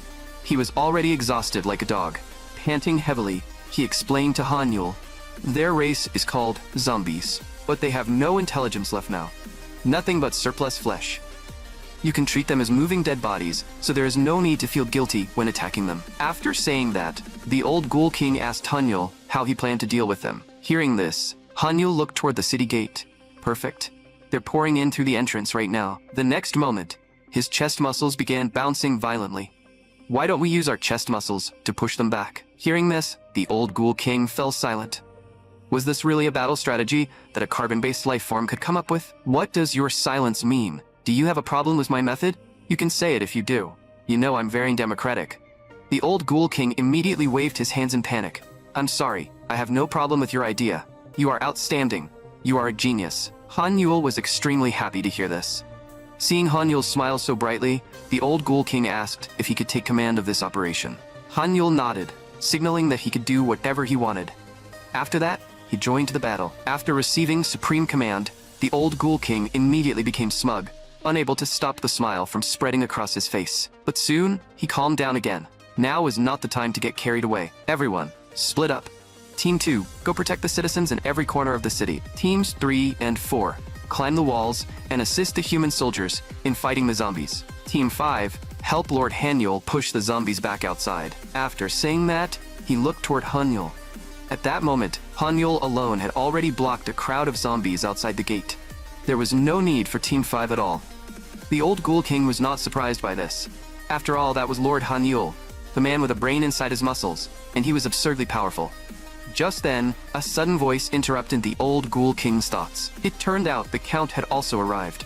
he was already exhausted like a dog. Panting heavily, he explained to Han Yul, their race is called zombies, but they have no intelligence left now. Nothing but surplus flesh. You can treat them as moving dead bodies, so there is no need to feel guilty when attacking them. After saying that, the old ghoul king asked Han Yul how he planned to deal with them. Hearing this, Han Yul looked toward the city gate. Perfect. They're pouring in through the entrance right now. The next moment, his chest muscles began bouncing violently. Why don't we use our chest muscles to push them back? Hearing this, the old ghoul king fell silent. Was this really a battle strategy that a carbon-based life form could come up with? What does your silence mean? Do you have a problem with my method? You can say it if you do. You know I'm very democratic. The old ghoul king immediately waved his hands in panic. I'm sorry, I have no problem with your idea. You are outstanding. You are a genius. Han Yul was extremely happy to hear this. Seeing Han Yul smile so brightly, the old ghoul king asked if he could take command of this operation. Han Yul nodded, signaling that he could do whatever he wanted. After that, he joined the battle. After receiving supreme command, the old ghoul king immediately became smug, unable to stop the smile from spreading across his face. But soon, he calmed down again. Now is not the time to get carried away. Everyone, split up. Team 2, go protect the citizens in every corner of the city. Teams 3 and 4, climb the walls and assist the human soldiers in fighting the zombies. Team 5, help Lord Han Yul push the zombies back outside. After saying that, he looked toward Han Yul. At that moment, Hanyul alone had already blocked a crowd of zombies outside the gate. There was no need for Team 5 at all. The old Ghoul King was not surprised by this. After all, that was Lord Hanyul, the man with a brain inside his muscles, and he was absurdly powerful. Just then, a sudden voice interrupted the old Ghoul King's thoughts. It turned out the Count had also arrived.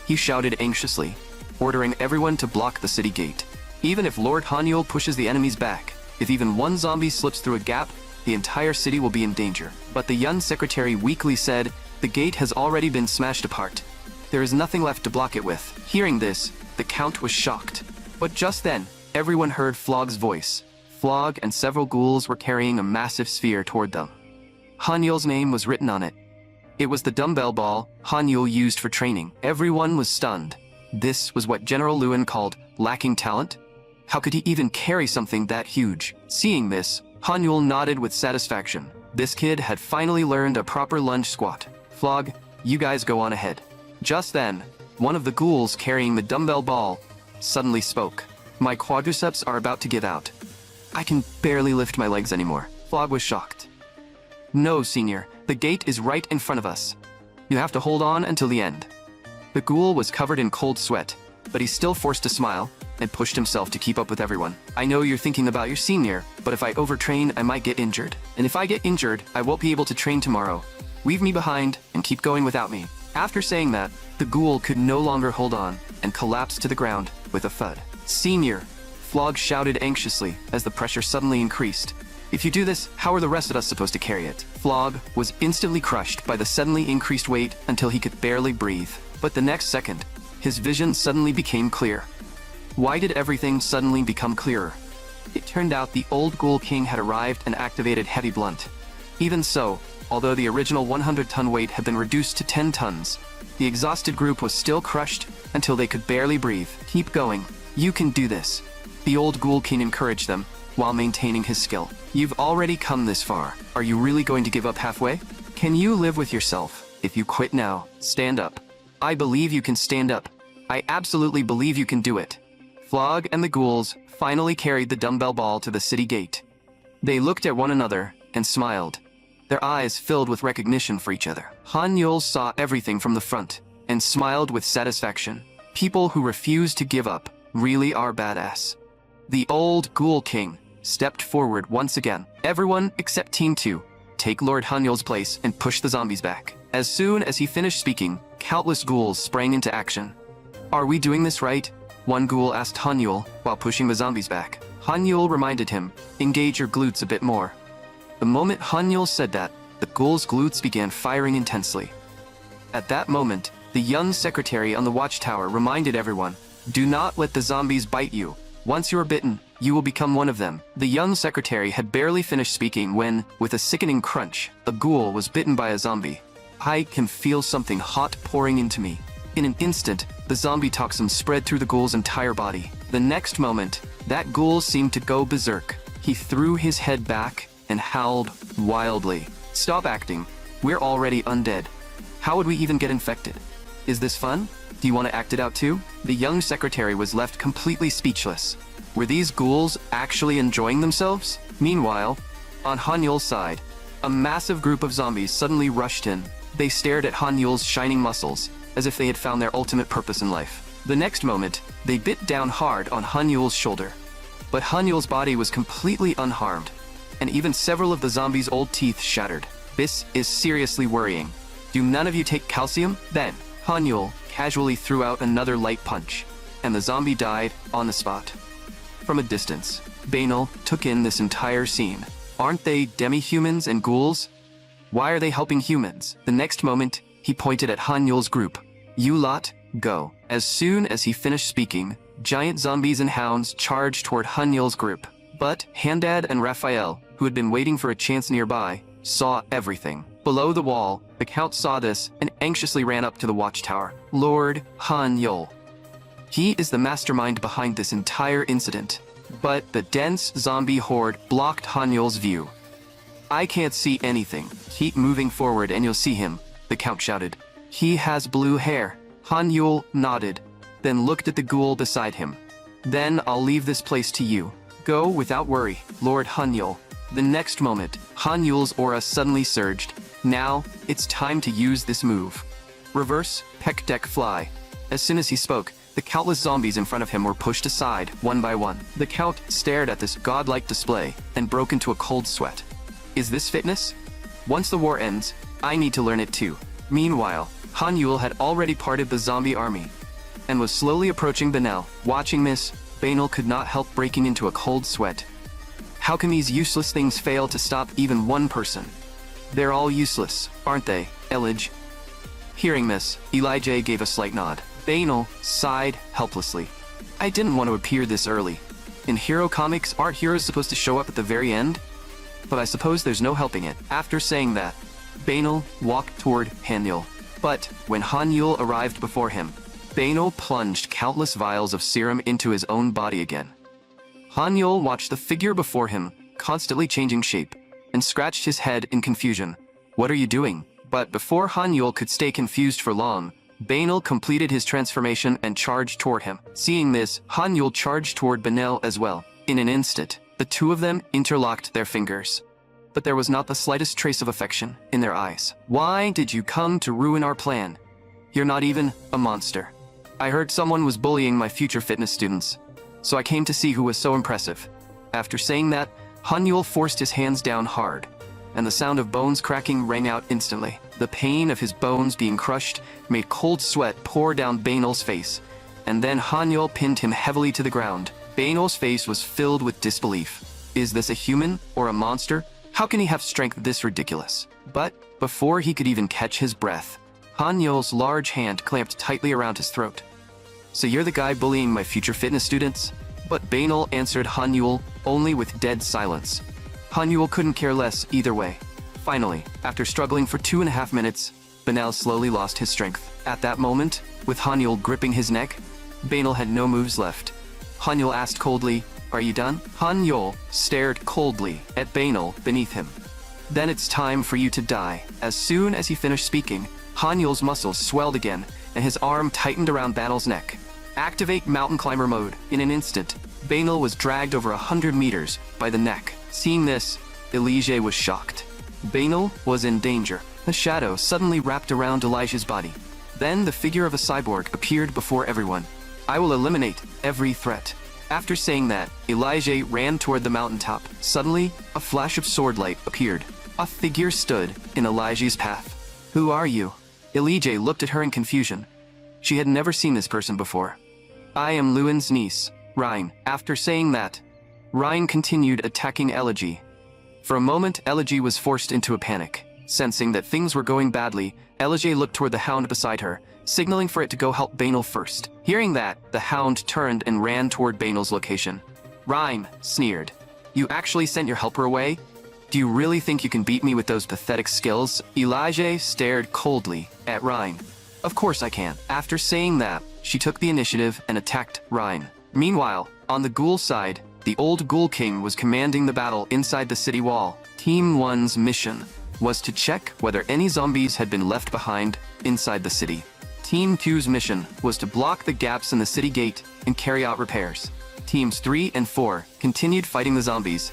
He shouted anxiously, ordering everyone to block the city gate. Even if Lord Hanyul pushes the enemies back, if even one zombie slips through a gap, the entire city will be in danger. But the young secretary weakly said, the gate has already been smashed apart. There is nothing left to block it with. Hearing this, the Count was shocked. But just then, everyone heard Flog's voice. Flog and several ghouls were carrying a massive sphere toward them. Hanyul's name was written on it. It was the dumbbell ball Hanyul used for training. Everyone was stunned. This was what General Lewin called lacking talent? How could he even carry something that huge? Seeing this, Hanyul nodded with satisfaction. This kid had finally learned a proper lunge squat. Flog, you guys go on ahead. Just then, one of the ghouls carrying the dumbbell ball suddenly spoke. My quadriceps are about to give out. I can barely lift my legs anymore. Flog was shocked. No, senior, the gate is right in front of us. You have to hold on until the end. The ghoul was covered in cold sweat, but he still forced a smile and pushed himself to keep up with everyone. I know you're thinking about your senior, but if I overtrain, I might get injured. And if I get injured, I won't be able to train tomorrow. Leave me behind and keep going without me. After saying that, the ghoul could no longer hold on and collapsed to the ground with a thud. Senior, Flog shouted anxiously as the pressure suddenly increased. If you do this, how are the rest of us supposed to carry it? Flog was instantly crushed by the suddenly increased weight until he could barely breathe. But the next second, his vision suddenly became clear. Why did everything suddenly become clearer? It turned out the old Ghoul King had arrived and activated Heavy Blunt. Even so, although the original 100-ton weight had been reduced to 10 tons, the exhausted group was still crushed until they could barely breathe. Keep going. You can do this. The old Ghoul King encouraged them while maintaining his skill. You've already come this far. Are you really going to give up halfway? Can you live with yourself? If you quit now, stand up. I believe you can stand up. I absolutely believe you can do it. Flog and the ghouls finally carried the dumbbell ball to the city gate. They looked at one another and smiled, their eyes filled with recognition for each other. Hanyul saw everything from the front and smiled with satisfaction. People who refuse to give up really are badass. The old Ghoul King stepped forward once again. Everyone except Team 2, take Lord Hanyul's place and push the zombies back. As soon as he finished speaking, countless ghouls sprang into action. Are we doing this right? One ghoul asked Hanyul while pushing the zombies back. Hanyul reminded him, engage your glutes a bit more. The moment Hanyul said that, the ghoul's glutes began firing intensely. At that moment, the young secretary on the watchtower reminded everyone, do not let the zombies bite you. Once you are bitten, you will become one of them. The young secretary had barely finished speaking when, with a sickening crunch, a ghoul was bitten by a zombie. I can feel something hot pouring into me. In an instant, the zombie toxin spread through the ghoul's entire body. The next moment, that ghoul seemed to go berserk. He threw his head back and howled wildly. Stop acting. We're already undead. How would we even get infected? Is this fun? Do you want to act it out too? The young secretary was left completely speechless. Were these ghouls actually enjoying themselves? Meanwhile, on Hanyul's side, a massive group of zombies suddenly rushed in. They stared at Hanyul's shining muscles, as if they had found their ultimate purpose in life. The next moment, they bit down hard on Hanyul's shoulder. But Hanyul's body was completely unharmed, and even several of the zombies' old teeth shattered. This is seriously worrying. Do none of you take calcium? Then, Hanyul casually threw out another light punch, and the zombie died on the spot. From a distance, Banal took in this entire scene. Aren't they demi-humans and ghouls? Why are they helping humans? The next moment, he pointed at Hanyul's group. You lot, go. As soon as he finished speaking, giant zombies and hounds charged toward Hanyul's group. But Handad and Raphael, who had been waiting for a chance nearby, saw everything. Below the wall, the Count saw this and anxiously ran up to the watchtower. Lord Hanyul. He is the mastermind behind this entire incident. But the dense zombie horde blocked Hanyul's view. I can't see anything. Keep moving forward and you'll see him, the Count shouted. He has blue hair. Hanyul nodded, then looked at the ghoul beside him. Then I'll leave this place to you. Go without worry, Lord Hanyul. The next moment, Han Yule's aura suddenly surged. Now, it's time to use this move. Reverse, peck deck fly. As soon as he spoke, the countless zombies in front of him were pushed aside, one by one. The Count stared at this godlike display and broke into a cold sweat. Is this fitness? Once the war ends, I need to learn it too. Meanwhile, Han Yule had already parted the zombie army and was slowly approaching Benel. Watching this, Banal could not help breaking into a cold sweat. How can these useless things fail to stop even one person? They're all useless, aren't they, Elijah? Hearing this, Elijah gave a slight nod. Banal sighed helplessly. I didn't want to appear this early. In hero comics, aren't heroes supposed to show up at the very end? But I suppose there's no helping it. After saying that, Banal walked toward Han Yule. But when Han Yule arrived before him, Banal plunged countless vials of serum into his own body again. Han Yule watched the figure before him, constantly changing shape, and scratched his head in confusion. What are you doing? But before Han Yule could stay confused for long, Banal completed his transformation and charged toward him. Seeing this, Han Yule charged toward Benel as well. In an instant, the two of them interlocked their fingers. But there was not the slightest trace of affection in their eyes. Why did you come to ruin our plan? You're not even a monster. I heard someone was bullying my future fitness students, so I came to see who was so impressive. After saying that, Han Yule forced his hands down hard, and the sound of bones cracking rang out instantly. The pain of his bones being crushed made cold sweat pour down Banal's face, and then Han Yule pinned him heavily to the ground. Banal's face was filled with disbelief. Is this a human or a monster? How can he have strength this ridiculous? But before he could even catch his breath, Han Yule's large hand clamped tightly around his throat. So you're the guy bullying my future fitness students? But Banal answered Han Yule only with dead silence. Han Yule couldn't care less either way. Finally, after struggling for 2.5 minutes, Banal slowly lost his strength. At that moment, with Han Yule gripping his neck, Banal had no moves left. Han Yule asked coldly, "Are you done?" Han Yule stared coldly at Banal beneath him. "Then it's time for you to die." As soon as he finished speaking, Han Yule's muscles swelled again, and his arm tightened around Banal's neck. Activate mountain climber mode. In an instant, Banal was dragged over 100 meters by the neck. Seeing this, Elijah was shocked. Banal was in danger. A shadow suddenly wrapped around Elijah's body. Then the figure of a cyborg appeared before everyone. I will eliminate every threat. After saying that, Elijah ran toward the mountaintop. Suddenly, a flash of sword light appeared. A figure stood in Elijah's path. Who are you? Elijah looked at her in confusion. She had never seen this person before. I am Lewin's niece, Rhine. After saying that, Rhine continued attacking Elegy. For a moment, Elegy was forced into a panic. Sensing that things were going badly, Elegy looked toward the hound beside her, signaling for it to go help Banal first. Hearing that, the hound turned and ran toward Banal's location. Rhine sneered. You actually sent your helper away? Do you really think you can beat me with those pathetic skills? Elijah stared coldly at Rhine. Of course I can. After saying that, she took the initiative and attacked Rhine. Meanwhile, on the ghoul side, the old ghoul king was commanding the battle inside the city wall. Team 1's mission was to check whether any zombies had been left behind inside the city. Team 2's mission was to block the gaps in the city gate and carry out repairs. Teams 3 and 4 continued fighting the zombies.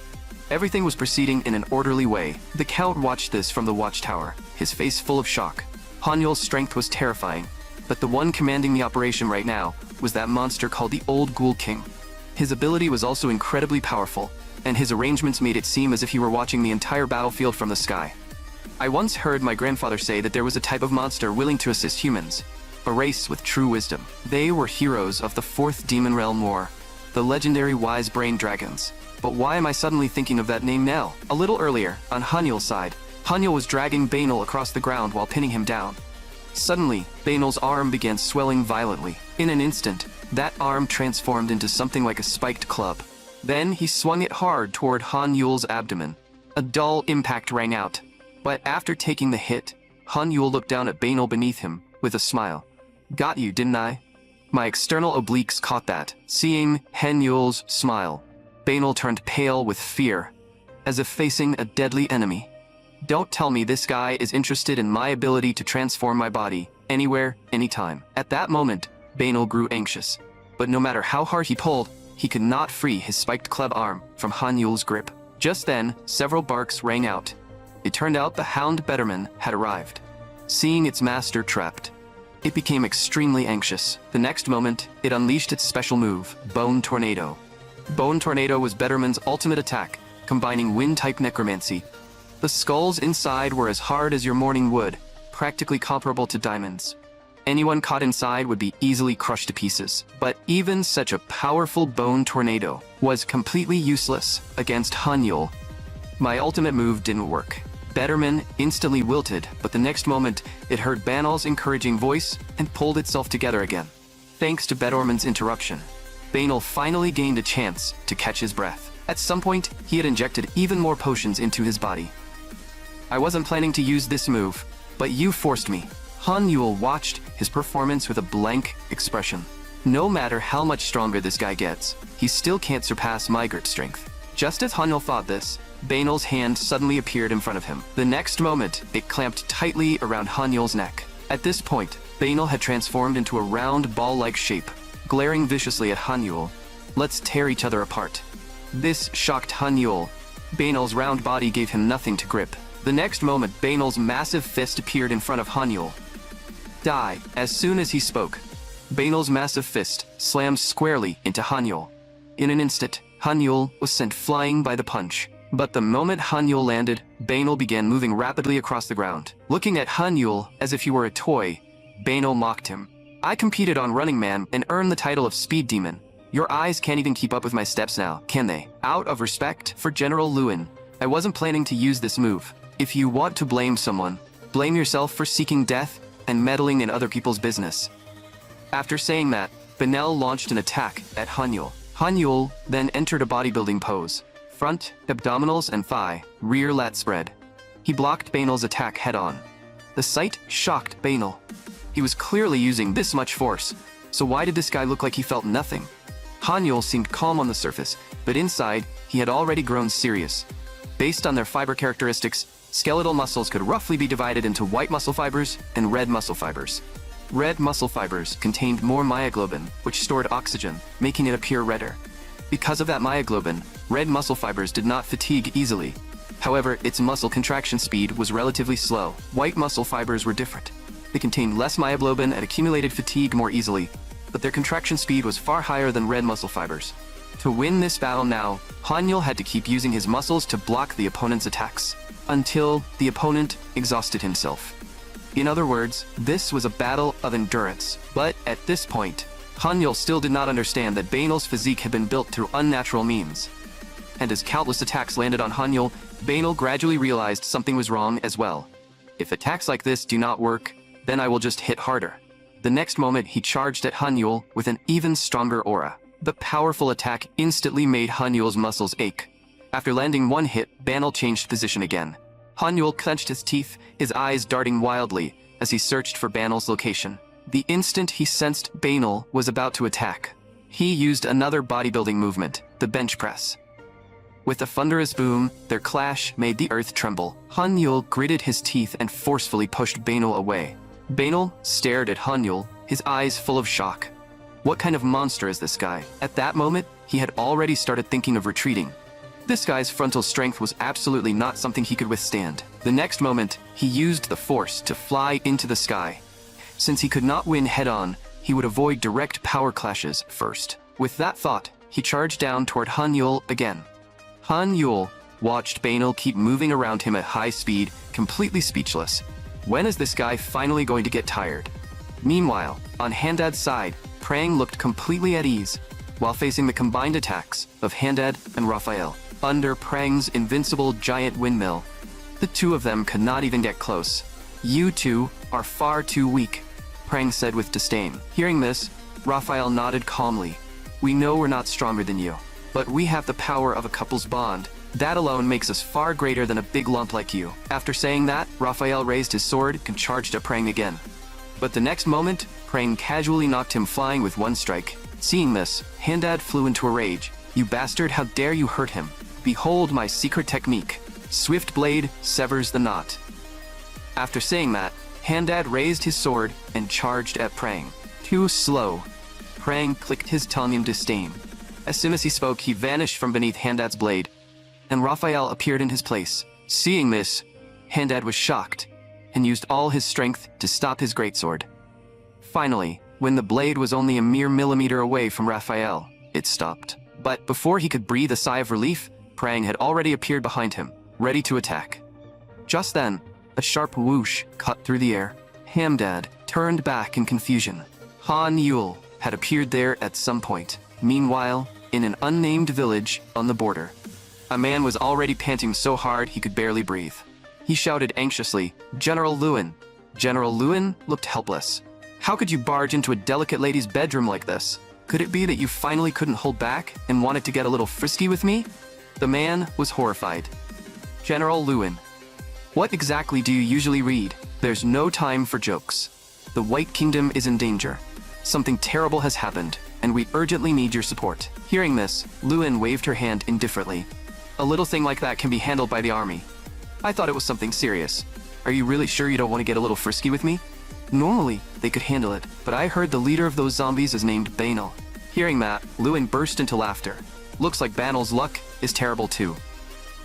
Everything was proceeding in an orderly way. The Count watched this from the watchtower, his face full of shock. Han Yule's strength was terrifying, but the one commanding the operation right now was that monster called the Old Ghoul King. His ability was also incredibly powerful, and his arrangements made it seem as if he were watching the entire battlefield from the sky. I once heard my grandfather say that there was a type of monster willing to assist humans, a race with true wisdom. They were heroes of the 4th Demon Realm War, the legendary Wise Brain Dragons. But why am I suddenly thinking of that name now? A little earlier, on Han Yule's side, Han Yule was dragging Banal across the ground while pinning him down. Suddenly, Banal's arm began swelling violently. In an instant, that arm transformed into something like a spiked club. Then he swung it hard toward Han Yule's abdomen. A dull impact rang out. But after taking the hit, Han Yule looked down at Banal beneath him with a smile. Got you, didn't I? My external obliques caught that. Seeing Han Yule's smile, Banal turned pale with fear, as if facing a deadly enemy. Don't tell me this guy is interested in my ability to transform my body, anywhere, anytime. At that moment, Banal grew anxious. But no matter how hard he pulled, he could not free his spiked club arm from Han Yule's grip. Just then, several barks rang out. It turned out the hound Betterman had arrived. Seeing its master trapped, it became extremely anxious. The next moment, it unleashed its special move, Bone Tornado. Bone Tornado was Betterman's ultimate attack, combining wind-type necromancy. The skulls inside were as hard as your morning wood, practically comparable to diamonds. Anyone caught inside would be easily crushed to pieces. But even such a powerful Bone Tornado was completely useless against Hanyul. My ultimate move didn't work. Betterman instantly wilted, but the next moment, it heard Banal's encouraging voice and pulled itself together again. Thanks to Betterman's interruption, Banal finally gained a chance to catch his breath. At some point, he had injected even more potions into his body. I wasn't planning to use this move, but you forced me. Hanyul watched his performance with a blank expression. No matter how much stronger this guy gets, he still can't surpass my grip strength. Just as Hanyul thought this, Banal's hand suddenly appeared in front of him. The next moment, it clamped tightly around Hanyul's neck. At this point, Banal had transformed into a round ball-like shape, glaring viciously at Hanyul. Let's tear each other apart. This shocked Hanyul. Banal's round body gave him nothing to grip. The next moment, Banal's massive fist appeared in front of Hanyul. Die. As soon as he spoke, Banal's massive fist slammed squarely into Hanyul. In an instant, Hanyul was sent flying by the punch. But the moment Hanyul landed, Banal began moving rapidly across the ground. Looking at Hanyul as if he were a toy, Banal mocked him. I competed on Running Man and earned the title of Speed Demon. Your eyes can't even keep up with my steps now, can they? Out of respect for General Lewin, I wasn't planning to use this move. If you want to blame someone, blame yourself for seeking death and meddling in other people's business. After saying that, Banal launched an attack at Hanyul. Hanyul then entered a bodybuilding pose. Front, abdominals and thigh, rear lat spread. He blocked Banal's attack head-on. The sight shocked Banal. He was clearly using this much force, so why did this guy look like he felt nothing? Hanyul seemed calm on the surface, but inside, he had already grown serious. Based on their fiber characteristics, skeletal muscles could roughly be divided into white muscle fibers and red muscle fibers. Red muscle fibers contained more myoglobin, which stored oxygen, making it appear redder. Because of that myoglobin, red muscle fibers did not fatigue easily. However, its muscle contraction speed was relatively slow. White muscle fibers were different. They contained less myoglobin and accumulated fatigue more easily, but their contraction speed was far higher than red muscle fibers. To win this battle now, Hanyul had to keep using his muscles to block the opponent's attacks, until the opponent exhausted himself. In other words, this was a battle of endurance. But at this point, Hanyul still did not understand that Banal's physique had been built through unnatural means. And as countless attacks landed on Hanyul, Banal gradually realized something was wrong as well. If attacks like this do not work, then I will just hit harder. The next moment, he charged at Hanyul with an even stronger aura. The powerful attack instantly made Hanyul's muscles ache. After landing one hit, Banal changed position again. Hanyul clenched his teeth, his eyes darting wildly as he searched for Banal's location. The instant he sensed Banal was about to attack, he used another bodybuilding movement, the bench press. With a thunderous boom, their clash made the earth tremble. Hanyul gritted his teeth and forcefully pushed Banal away. Banal stared at Hanyul, his eyes full of shock. What kind of monster is this guy? At that moment, he had already started thinking of retreating. This guy's frontal strength was absolutely not something he could withstand. The next moment, he used the force to fly into the sky. Since he could not win head-on, he would avoid direct power clashes first. With that thought, he charged down toward Hanyul again. Hanyul watched Banal keep moving around him at high speed, completely speechless. When is this guy finally going to get tired? Meanwhile, on Handad's side, Prang looked completely at ease, while facing the combined attacks of Handad and Raphael. Under Prang's invincible giant windmill, the two of them could not even get close. You two are far too weak, Prang said with disdain. Hearing this, Raphael nodded calmly. We know we're not stronger than you, but we have the power of a couple's bond. That alone makes us far greater than a big lump like you. After saying that, Raphael raised his sword and charged at Prang again. But the next moment, Prang casually knocked him flying with one strike. Seeing this, Handad flew into a rage. You bastard, how dare you hurt him? Behold my secret technique. Swift blade severs the knot. After saying that, Handad raised his sword and charged at Prang. Too slow. Prang clicked his tongue in disdain. As soon as he spoke, he vanished from beneath Handad's blade. and Raphael appeared in his place. Seeing this, Handad was shocked and used all his strength to stop his greatsword. Finally, when the blade was only a mere millimeter away from Raphael, it stopped. But before he could breathe a sigh of relief, Prang had already appeared behind him, ready to attack. Just then, a sharp whoosh cut through the air. Handad turned back in confusion. Han Yul had appeared there at some point. Meanwhile, in an unnamed village on the border, a man was already panting so hard he could barely breathe. He shouted anxiously, "General Lewin." General Lewin looked helpless. How could you barge into a delicate lady's bedroom like this? Could it be that you finally couldn't hold back and wanted to get a little frisky with me? The man was horrified. General Lewin, what exactly do you usually read? There's no time for jokes. The White Kingdom is in danger. Something terrible has happened, and we urgently need your support. Hearing this, Lewin waved her hand indifferently. A little thing like that can be handled by the army. I thought it was something serious. Are you really sure you don't want to get a little frisky with me? Normally, they could handle it, but I heard the leader of those zombies is named Banal. Hearing that, Lewin burst into laughter. Looks like Banal's luck is terrible too.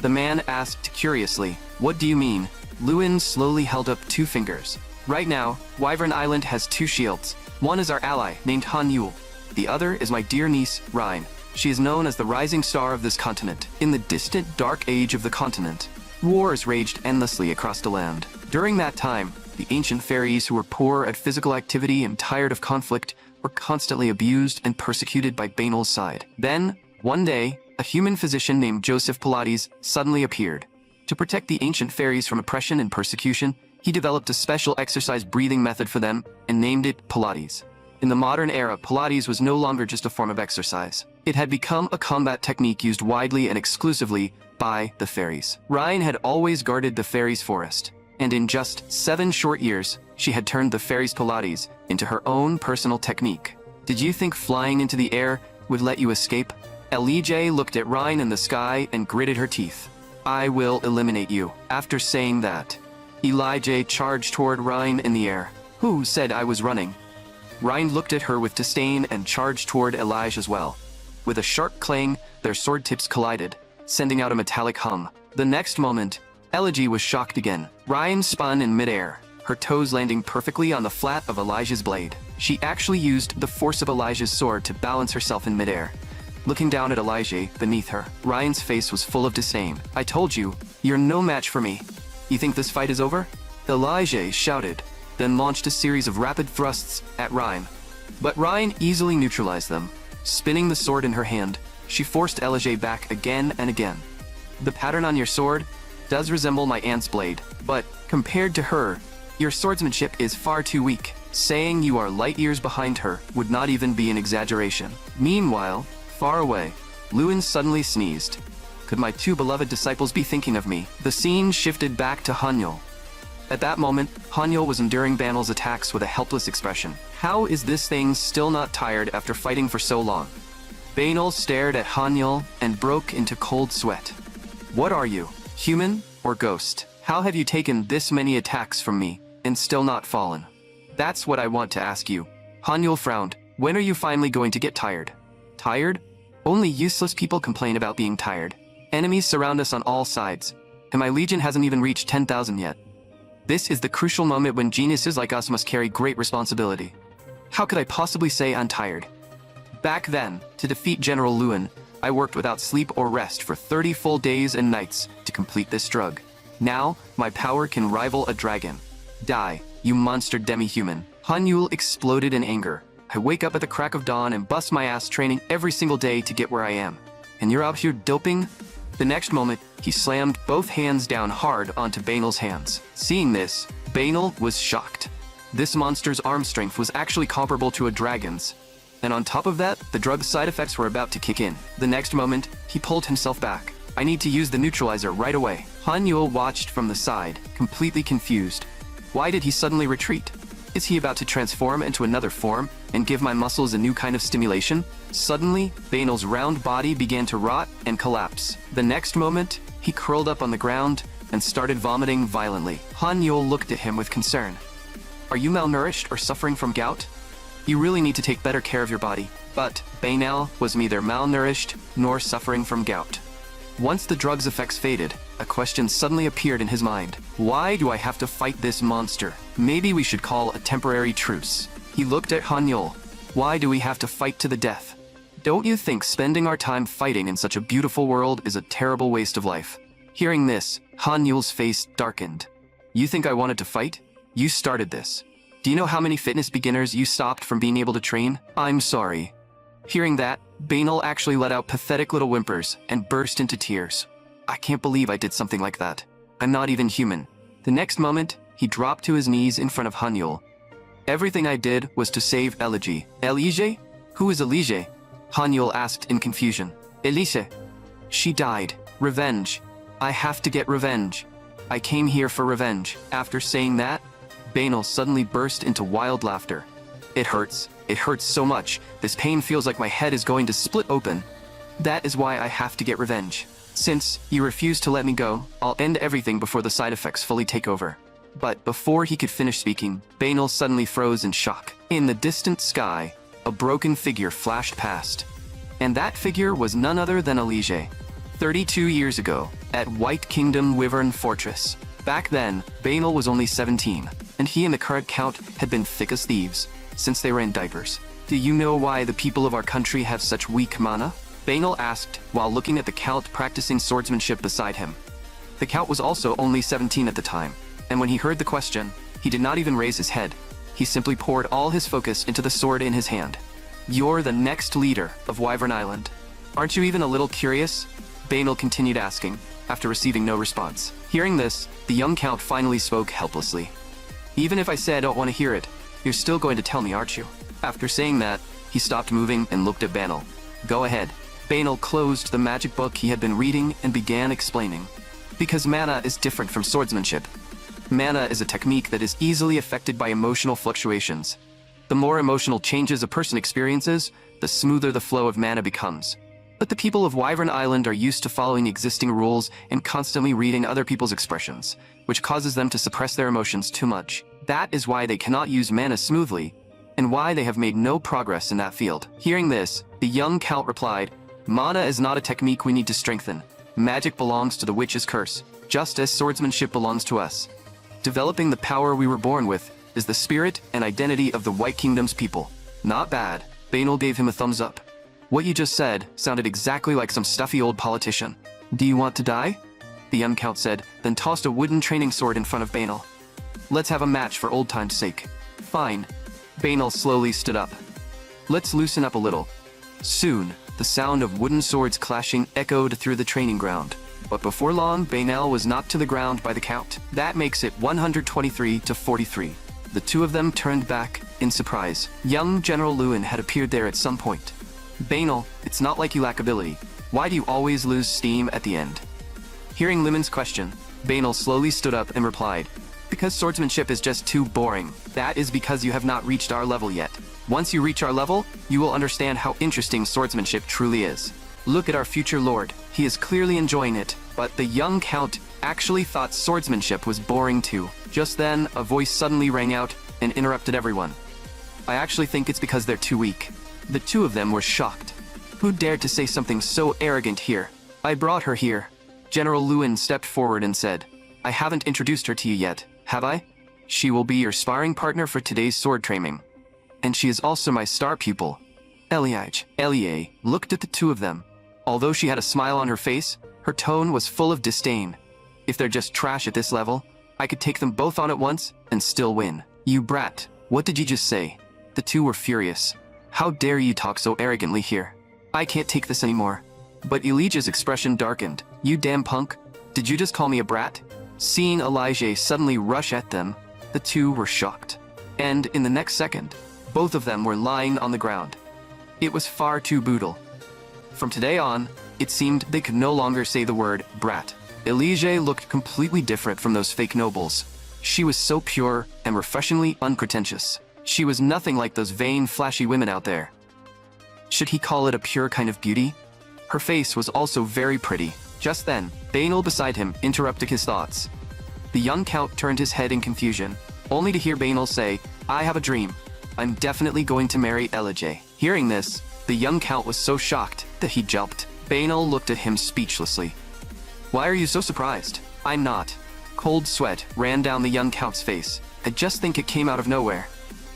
The man asked curiously, "What do you mean?" Lewin slowly held up 2 fingers. Right now, Wyvern Island has 2 shields. One is our ally, named Han Yul. The other is my dear niece, Rhine. She is known as the rising star of this continent. In the distant, dark age of the continent, wars raged endlessly across the land. During that time, the ancient fairies who were poor at physical activity and tired of conflict were constantly abused and persecuted by Banal's side. Then, one day, a human physician named Joseph Pilates suddenly appeared. To protect the ancient fairies from oppression and persecution, he developed a special exercise breathing method for them and named it Pilates. In the modern era, Pilates was no longer just a form of exercise. It had become a combat technique used widely and exclusively by the fairies. Rhine had always guarded the fairies' forest, and in just 7 short years, she had turned the fairies' Pilates into her own personal technique. Did you think flying into the air would let you escape? Elijah looked at Rhine in the sky and gritted her teeth. I will eliminate you. After saying that, Elijah charged toward Rhine in the air. Who said I was running? Rhine looked at her with disdain and charged toward Elijah as well. With a sharp clang, their sword tips collided, sending out a metallic hum. The next moment, Elijah was shocked again. Rhine spun in midair, her toes landing perfectly on the flat of Elijah's blade. She actually used the force of Elijah's sword to balance herself in midair. Looking down at Elijah beneath her, Ryan's face was full of disdain. I told you, you're no match for me. You think this fight is over? Elijah shouted, then launched a series of rapid thrusts at Ryan. But Ryan easily neutralized them. Spinning the sword in her hand, she forced Elijah back again and again. The pattern on your sword does resemble my aunt's blade, but compared to her, your swordsmanship is far too weak. Saying you are light years behind her would not even be an exaggeration. Meanwhile, far away, Lewin suddenly sneezed. Could my 2 beloved disciples be thinking of me? The scene shifted back to Hanyul. At that moment, Hanyul was enduring Banal's attacks with a helpless expression. How is this thing still not tired after fighting for so long? Banal stared at Hanyul and broke into cold sweat. What are you, human or ghost? How have you taken this many attacks from me and still not fallen? That's what I want to ask you. Hanyul frowned. When are you finally going to get tired? Tired? Only useless people complain about being tired. Enemies surround us on all sides, and my legion hasn't even reached 10,000 yet. This is the crucial moment when geniuses like us must carry great responsibility. How could I possibly say I'm tired? Back then, to defeat General Lewin, I worked without sleep or rest for 30 full days and nights to complete this drug. Now, my power can rival a dragon. Die, you monster demi-human. Hanyul exploded in anger. I wake up at the crack of dawn and bust my ass training every single day to get where I am. And you're out here doping? The next moment, he slammed both hands down hard onto Banal's hands. Seeing this, Banal was shocked. This monster's arm strength was actually comparable to a dragon's. And on top of that, the drug's side effects were about to kick in. The next moment, he pulled himself back. I need to use the neutralizer right away. Hanyul watched from the side, completely confused. Why did he suddenly retreat? Is he about to transform into another form and give my muscles a new kind of stimulation? Suddenly, Banal's round body began to rot and collapse. The next moment, he curled up on the ground and started vomiting violently. Hanyul looked at him with concern. Are you malnourished or suffering from gout? You really need to take better care of your body. But Banal was neither malnourished nor suffering from gout. Once the drug's effects faded, a question suddenly appeared in his mind. Why do I have to fight this monster? Maybe we should call a temporary truce. He looked at Han Yul. Why do we have to fight to the death? Don't you think spending our time fighting in such a beautiful world is a terrible waste of life? Hearing this, Han Yul's face darkened. You think I wanted to fight? You started this. Do you know how many fitness beginners you stopped from being able to train? I'm sorry. Hearing that, Banal actually let out pathetic little whimpers and burst into tears. I can't believe I did something like that. I'm not even human. The next moment, he dropped to his knees in front of Han Yul. Everything I did was to save Elige. Elige? Who is Elige? Han Yul asked in confusion. Elige. She died. Revenge. I have to get revenge. I came here for revenge. After saying that, Banal suddenly burst into wild laughter. It hurts. It hurts so much. This pain feels like my head is going to split open. That is why I have to get revenge. Since you refuse to let me go, I'll end everything before the side effects fully take over. But before he could finish speaking, Banal suddenly froze in shock. In the distant sky, a broken figure flashed past. And that figure was none other than Elige. 32 years ago, at White Kingdom Wyvern Fortress. Back then, Banal was only 17, and he and the current count had been thick as thieves, since they were in diapers. Do you know why the people of our country have such weak mana? Banal asked while looking at the count practicing swordsmanship beside him. The count was also only 17 at the time, and when he heard the question, he did not even raise his head. He simply poured all his focus into the sword in his hand. You're the next leader of Wyvern Island. Aren't you even a little curious? Banal continued asking, after receiving no response. Hearing this, the young count finally spoke helplessly. Even if I say I don't want to hear it, you're still going to tell me, aren't you? After saying that, he stopped moving and looked at Banal. Go ahead. Banal closed the magic book he had been reading and began explaining. Because mana is different from swordsmanship. Mana is a technique that is easily affected by emotional fluctuations. The more emotional changes a person experiences, the smoother the flow of mana becomes. But the people of Wyvern Island are used to following existing rules and constantly reading other people's expressions, which causes them to suppress their emotions too much. That is why they cannot use mana smoothly, and why they have made no progress in that field. Hearing this, the young count replied, Mana is not a technique we need to strengthen. Magic belongs to the witch's curse, just as swordsmanship belongs to us. Developing the power we were born with is the spirit and identity of the White Kingdom's people. Not bad. Banal gave him a thumbs up. What you just said sounded exactly like some stuffy old politician. Do you want to die? The young count said, then tossed a wooden training sword in front of Banal. Let's have a match for old time's sake. Fine. Banal slowly stood up. Let's loosen up a little. Soon, the sound of wooden swords clashing echoed through the training ground. But before long, Banal was knocked to the ground by the count. That makes it 123 to 43. The two of them turned back in surprise. Young General Lewin had appeared there at some point. Banal, it's not like you lack ability. Why do you always lose steam at the end? Hearing Lewin's question, Banal slowly stood up and replied, because swordsmanship is just too boring. That is because you have not reached our level yet. Once you reach our level, you will understand how interesting swordsmanship truly is. Look at our future lord. He is clearly enjoying it, but the young count actually thought swordsmanship was boring too. Just then, a voice suddenly rang out and interrupted everyone. I actually think it's because they're too weak. The two of them were shocked. Who dared to say something so arrogant here? I brought her here. General Lewin stepped forward and said, I haven't introduced her to you yet, have I? She will be your sparring partner for today's sword training. And she is also my star pupil. Elie looked at the two of them. Although she had a smile on her face, her tone was full of disdain. If they're just trash at this level, I could take them both on at once and still win. You brat, what did you just say? The two were furious. How dare you talk so arrogantly here? I can't take this anymore. But Elijah's expression darkened. You damn punk, did you just call me a brat? Seeing Elijah suddenly rush at them, the two were shocked. And in the next second, both of them were lying on the ground. It was far too brutal. From today on, it seemed they could no longer say the word brat. Elijah looked completely different from those fake nobles. She was so pure and refreshingly unpretentious. She was nothing like those vain, flashy women out there. Should he call it a pure kind of beauty? Her face was also very pretty. Just then, Banal beside him interrupted his thoughts. The young count turned his head in confusion, only to hear Banal say, I have a dream. I'm definitely going to marry Elijah. Hearing this, the young count was so shocked that he jumped. Banal looked at him speechlessly. Why are you so surprised? I'm not. Cold sweat ran down the young count's face. I just think it came out of nowhere.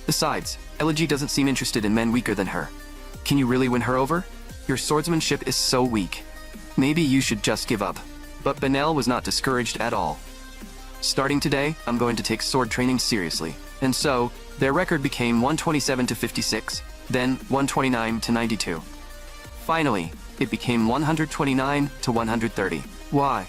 Besides, Elegy doesn't seem interested in men weaker than her. Can you really win her over? Your swordsmanship is so weak. Maybe you should just give up. But Benel was not discouraged at all. Starting today, I'm going to take sword training seriously. And so, their record became 127 to 56, then 129 to 92. Finally, it became 129 to 130. Why?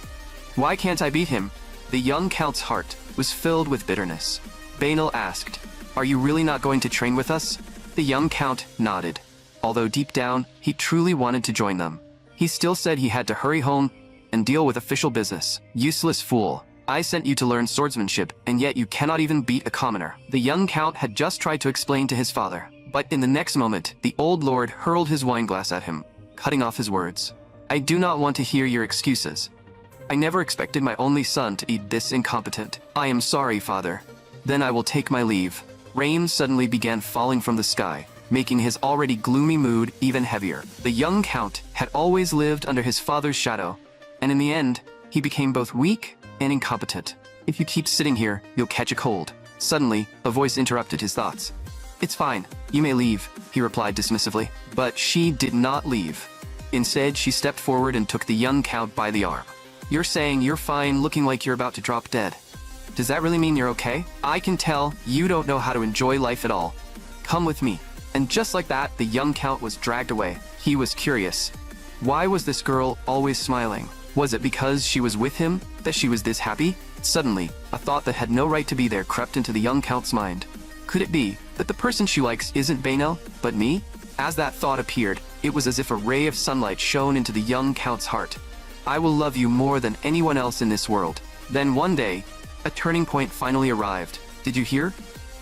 Why can't I beat him? The young count's heart was filled with bitterness. Benel asked, "Are you really not going to train with us?" The young count nodded. Although deep down, he truly wanted to join them. He still said he had to hurry home and deal with official business. Useless fool. I sent you to learn swordsmanship, and yet you cannot even beat a commoner. The young count had just tried to explain to his father. But in the next moment, the old lord hurled his wineglass at him, cutting off his words. I do not want to hear your excuses. I never expected my only son to be this incompetent. I am sorry, father. Then I will take my leave. Rain suddenly began falling from the sky, making his already gloomy mood even heavier. The young count had always lived under his father's shadow, and in the end, he became both weak and incompetent. If you keep sitting here, you'll catch a cold. Suddenly, a voice interrupted his thoughts. It's fine, you may leave, he replied dismissively. But she did not leave. Instead, she stepped forward and took the young count by the arm. You're saying you're fine looking like you're about to drop dead. Does that really mean you're okay? I can tell you don't know how to enjoy life at all. Come with me. And just like that, the young count was dragged away. He was curious. Why was this girl always smiling? Was it because she was with him that she was this happy? Suddenly, a thought that had no right to be there crept into the young count's mind. Could it be that the person she likes isn't Benel, but me? As that thought appeared, it was as if a ray of sunlight shone into the young count's heart. I will love you more than anyone else in this world. Then one day, a turning point finally arrived. Did you hear?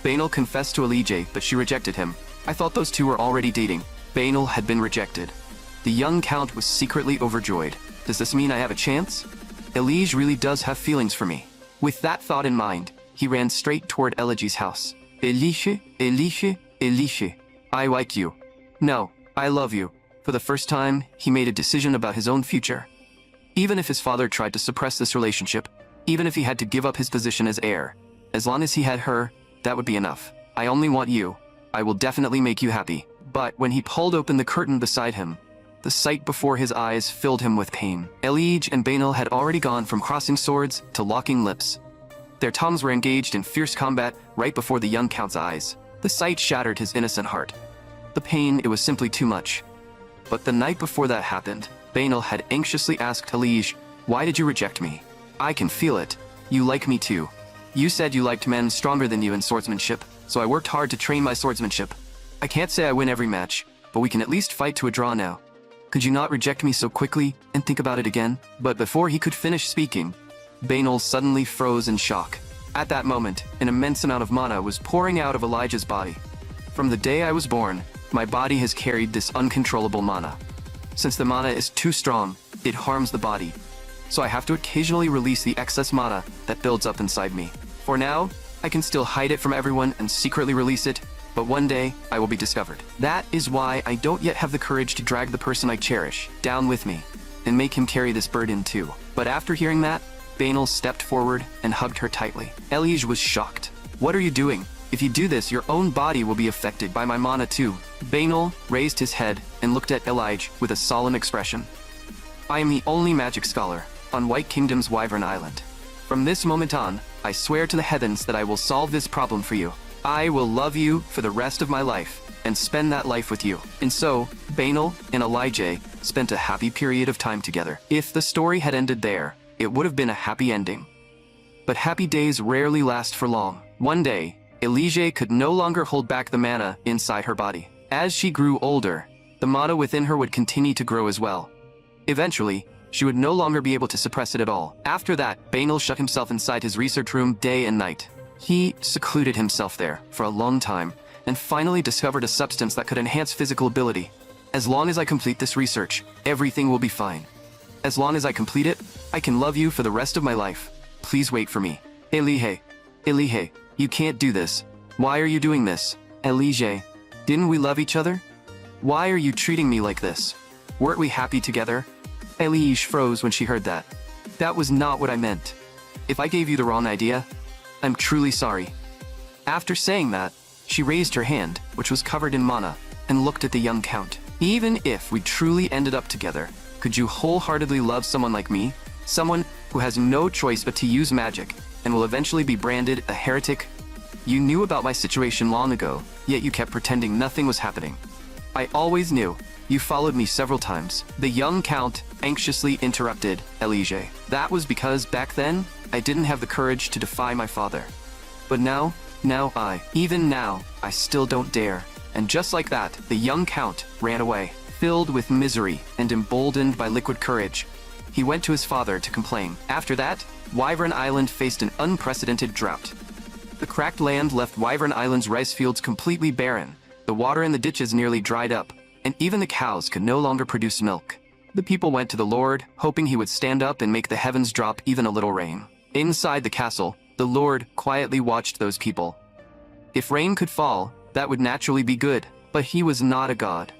Benel confessed to Elige, but she rejected him. I thought those two were already dating. Benel had been rejected. The young count was secretly overjoyed. Does this mean I have a chance? Elige really does have feelings for me. With that thought in mind, he ran straight toward Elige's house. Elige, Elige, Elige. I like you. No, I love you. For the first time, he made a decision about his own future. Even if his father tried to suppress this relationship, even if he had to give up his position as heir, as long as he had her, that would be enough. I only want you. I will definitely make you happy. But when he pulled open the curtain beside him, the sight before his eyes filled him with pain. Elige and Benel had already gone from crossing swords to locking lips. Their tongues were engaged in fierce combat right before the young count's eyes. The sight shattered his innocent heart. The pain, it was simply too much. But the night before that happened, Benel had anxiously asked Elige, "Why did you reject me? I can feel it. You like me too. You said you liked men stronger than you in swordsmanship, so I worked hard to train my swordsmanship. I can't say I win every match, but we can at least fight to a draw now. Could you not reject me so quickly and think about it again?" But before he could finish speaking, Benel suddenly froze in shock. At that moment, an immense amount of mana was pouring out of Elijah's body. From the day I was born, my body has carried this uncontrollable mana. Since the mana is too strong, it harms the body. So I have to occasionally release the excess mana that builds up inside me. For now, I can still hide it from everyone and secretly release it, but one day I will be discovered. That is why I don't yet have the courage to drag the person I cherish down with me and make him carry this burden too. But after hearing that, Benel stepped forward and hugged her tightly. Elige was shocked. What are you doing? If you do this, your own body will be affected by my mana too. Benel raised his head and looked at Elige with a solemn expression. I am the only magic scholar on White Kingdom's Wyvern Island. From this moment on, I swear to the heavens that I will solve this problem for you. I will love you for the rest of my life and spend that life with you. And so, Benel and Elige spent a happy period of time together. If the story had ended there, it would have been a happy ending. But happy days rarely last for long. One day, Elige could no longer hold back the mana inside her body. As she grew older, the mana within her would continue to grow as well. Eventually, she would no longer be able to suppress it at all. After that, Benel shut himself inside his research room day and night. He secluded himself there for a long time and finally discovered a substance that could enhance physical ability. As long as I complete this research, everything will be fine. As long as I complete it, I can love you for the rest of my life. Please wait for me. Elige, Elige, you can't do this. Why are you doing this? Elige, didn't we love each other? Why are you treating me like this? Weren't we happy together? Elige froze when she heard that. That was not what I meant. If I gave you the wrong idea, I'm truly sorry." After saying that, she raised her hand, which was covered in mana, and looked at the young count. "Even if we truly ended up together, could you wholeheartedly love someone like me? Someone who has no choice but to use magic, and will eventually be branded a heretic? You knew about my situation long ago, yet you kept pretending nothing was happening." "I always knew. You followed me several times," the young count anxiously interrupted Elige. "That was because back then, I didn't have the courage to defy my father. But now even now, I still don't dare." And just like that, the young count ran away, filled with misery and emboldened by liquid courage. He went to his father to complain. After that, Wyvern Island faced an unprecedented drought. The cracked land left Wyvern Island's rice fields completely barren. The water in the ditches nearly dried up, and even the cows could no longer produce milk. The people went to the Lord, hoping he would stand up and make the heavens drop even a little rain. Inside the castle, the Lord quietly watched those people. If rain could fall, that would naturally be good, but he was not a god.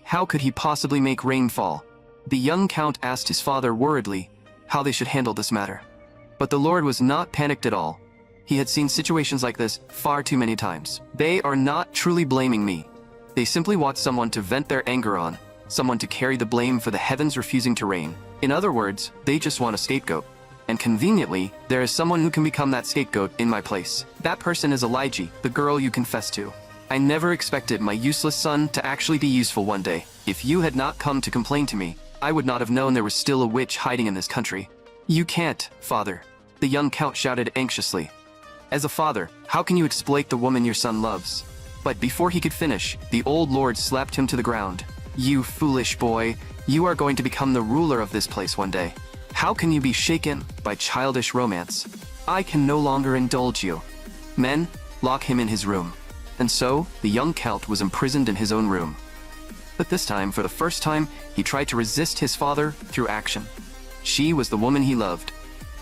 How could he possibly make rain fall? The young count asked his father worriedly how they should handle this matter. But the Lord was not panicked at all. He had seen situations like this far too many times. "They are not truly blaming me. They simply want someone to vent their anger on, someone to carry the blame for the heavens refusing to rain. In other words, they just want a scapegoat. And conveniently, there is someone who can become that scapegoat in my place. That person is Elige, the girl you confessed to. I never expected my useless son to actually be useful one day. If you had not come to complain to me, I would not have known there was still a witch hiding in this country." "You can't, father," the young count shouted anxiously. "As a father, how can you exploit the woman your son loves?" But before he could finish, the old lord slapped him to the ground. "You foolish boy, you are going to become the ruler of this place one day. How can you be shaken by childish romance? I can no longer indulge you. Men, lock him in his room." And so, the young count was imprisoned in his own room. But this time, for the first time, he tried to resist his father through action. She was the woman he loved.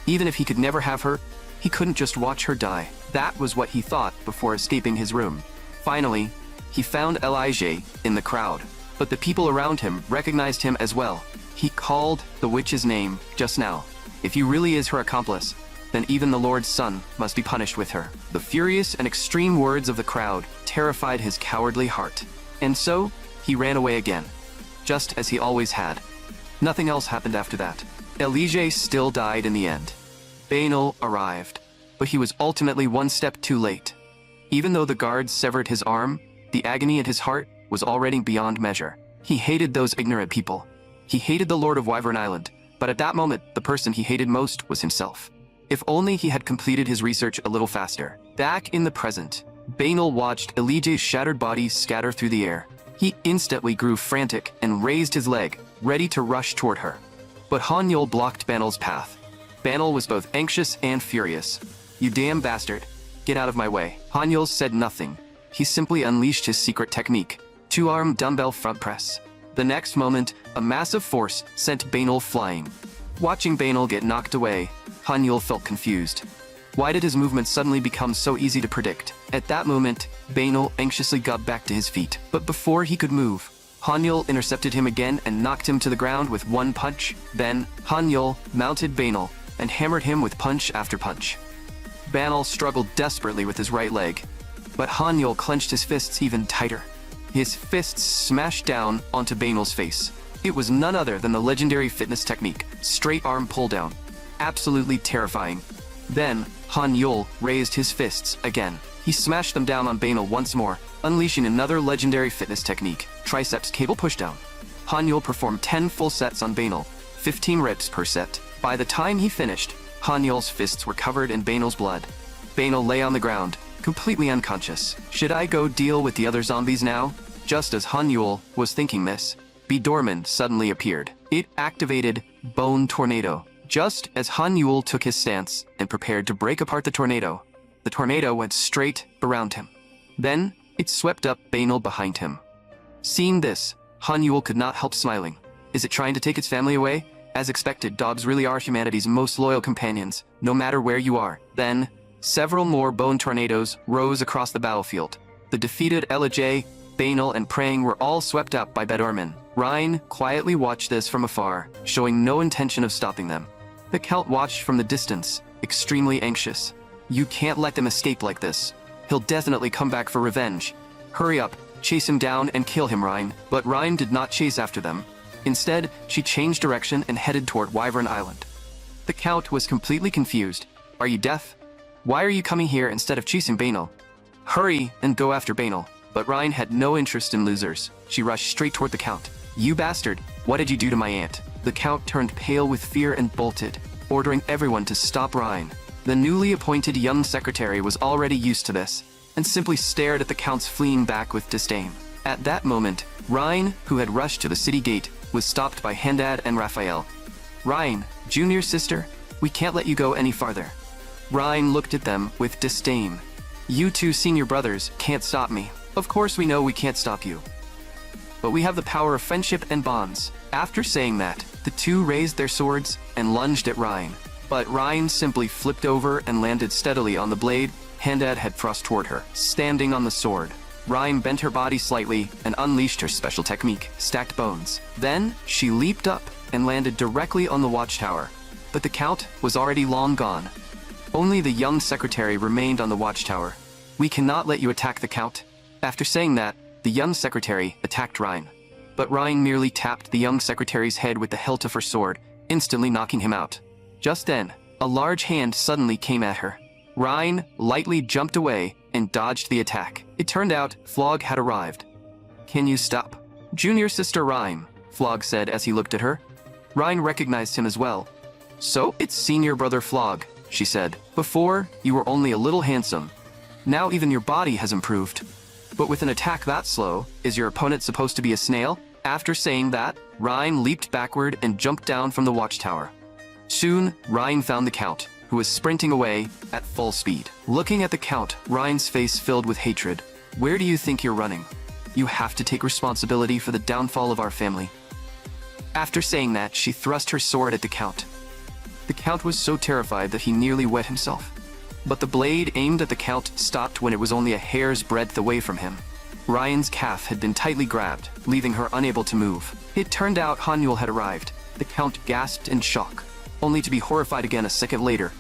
Even if he could never have her, he couldn't just watch her die. That was what he thought before escaping his room. Finally, he found Elige in the crowd, but the people around him recognized him as well. He called the witch's name just now. If he really is her accomplice, then even the Lord's son must be punished with her. The furious and extreme words of the crowd terrified his cowardly heart. And so, he ran away again, just as he always had. Nothing else happened after that. Elige still died in the end. Banal arrived, but he was ultimately one step too late. Even though the guards severed his arm, the agony in his heart was already beyond measure. He hated those ignorant people. He hated the Lord of Wyvern Island, but at that moment, the person he hated most was himself. If only he had completed his research a little faster. Back in the present, Banal watched Elige's shattered body scatter through the air. He instantly grew frantic and raised his leg, ready to rush toward her. But Hanyul blocked Banal's path. Banal was both anxious and furious. "You damn bastard. Get out of my way." Hanyul said nothing. He simply unleashed his secret technique, two-arm dumbbell front press. The next moment, a massive force sent Banal flying. Watching Banal get knocked away, Hanyul felt confused. Why did his movements suddenly become so easy to predict? At that moment, Banal anxiously got back to his feet. But before he could move, Hanyul intercepted him again and knocked him to the ground with one punch. Then, Hanyul mounted Banal and hammered him with punch after punch. Banal struggled desperately with his right leg, but Hanyul clenched his fists even tighter. His fists smashed down onto Banal's face. It was none other than the legendary fitness technique, straight arm pull down. Absolutely terrifying. Then, Hanyul raised his fists again. He smashed them down on Banal once more, unleashing another legendary fitness technique, triceps cable pushdown. Hanyul performed 10 full sets on Banal, 15 reps per set. By the time he finished, Hanyul's fists were covered in Banal's blood. Banal lay on the ground, completely unconscious. Should I go deal with the other zombies now? Just as Hanyul was thinking this, Bedorman suddenly appeared. It activated Bone Tornado. Just as Hanyul took his stance and prepared to break apart the tornado went straight around him. Then, it swept up Banal behind him. Seeing this, Hanyul could not help smiling. Is it trying to take its family away? As expected, dogs really are humanity's most loyal companions, no matter where you are. Then, several more bone tornadoes rose across the battlefield. The defeated Elige, Banal, and Prang were all swept up by Bedorman. Rhine quietly watched this from afar, showing no intention of stopping them. The Count watched from the distance, extremely anxious. You can't let them escape like this. He'll definitely come back for revenge. Hurry up, chase him down and kill him, Rhine. But Rhine did not chase after them. Instead, she changed direction and headed toward Wyvern Island. The Count was completely confused. Are you deaf? Why are you coming here instead of chasing Banal? Hurry and go after Banal. But Rhine had no interest in losers. She rushed straight toward the Count. You bastard, what did you do to my aunt? The Count turned pale with fear and bolted, ordering everyone to stop Rhine. The newly appointed young secretary was already used to this, and simply stared at the Count's fleeing back with disdain. At that moment, Rhine, who had rushed to the city gate, was stopped by Handad and Raphael. Rhine, junior sister, we can't let you go any farther. Rhine looked at them with disdain. You two senior brothers can't stop me. Of course we know we can't stop you. But we have the power of friendship and bonds. After saying that, the two raised their swords and lunged at Rhine. But Rhine simply flipped over and landed steadily on the blade Handad had thrust toward her. Standing on the sword, Rhine bent her body slightly and unleashed her special technique, Stacked Bones. Then, she leaped up and landed directly on the watchtower. But the Count was already long gone. Only the young secretary remained on the watchtower. We cannot let you attack the Count. After saying that, the young secretary attacked Rhine. But Rhine merely tapped the young secretary's head with the hilt of her sword, instantly knocking him out. Just then, a large hand suddenly came at her. Rhine lightly jumped away and dodged the attack. It turned out Flog had arrived. Can you stop? Junior sister Rhine, Flog said as he looked at her. Rhine recognized him as well. So, it's senior brother Flog, she said. Before, you were only a little handsome. Now even your body has improved. But with an attack that slow, is your opponent supposed to be a snail? After saying that, Rhine leaped backward and jumped down from the watchtower. Soon, Rhine found the Count, who was sprinting away at full speed. Looking at the Count, Rhine's face filled with hatred. Where do you think you're running? You have to take responsibility for the downfall of our family. After saying that, she thrust her sword at the Count. The Count was so terrified that he nearly wet himself. But the blade aimed at the Count stopped when it was only a hair's breadth away from him. Ryan's calf had been tightly grabbed, leaving her unable to move. It turned out Hanyul had arrived. The Count gasped in shock, only to be horrified again a second later.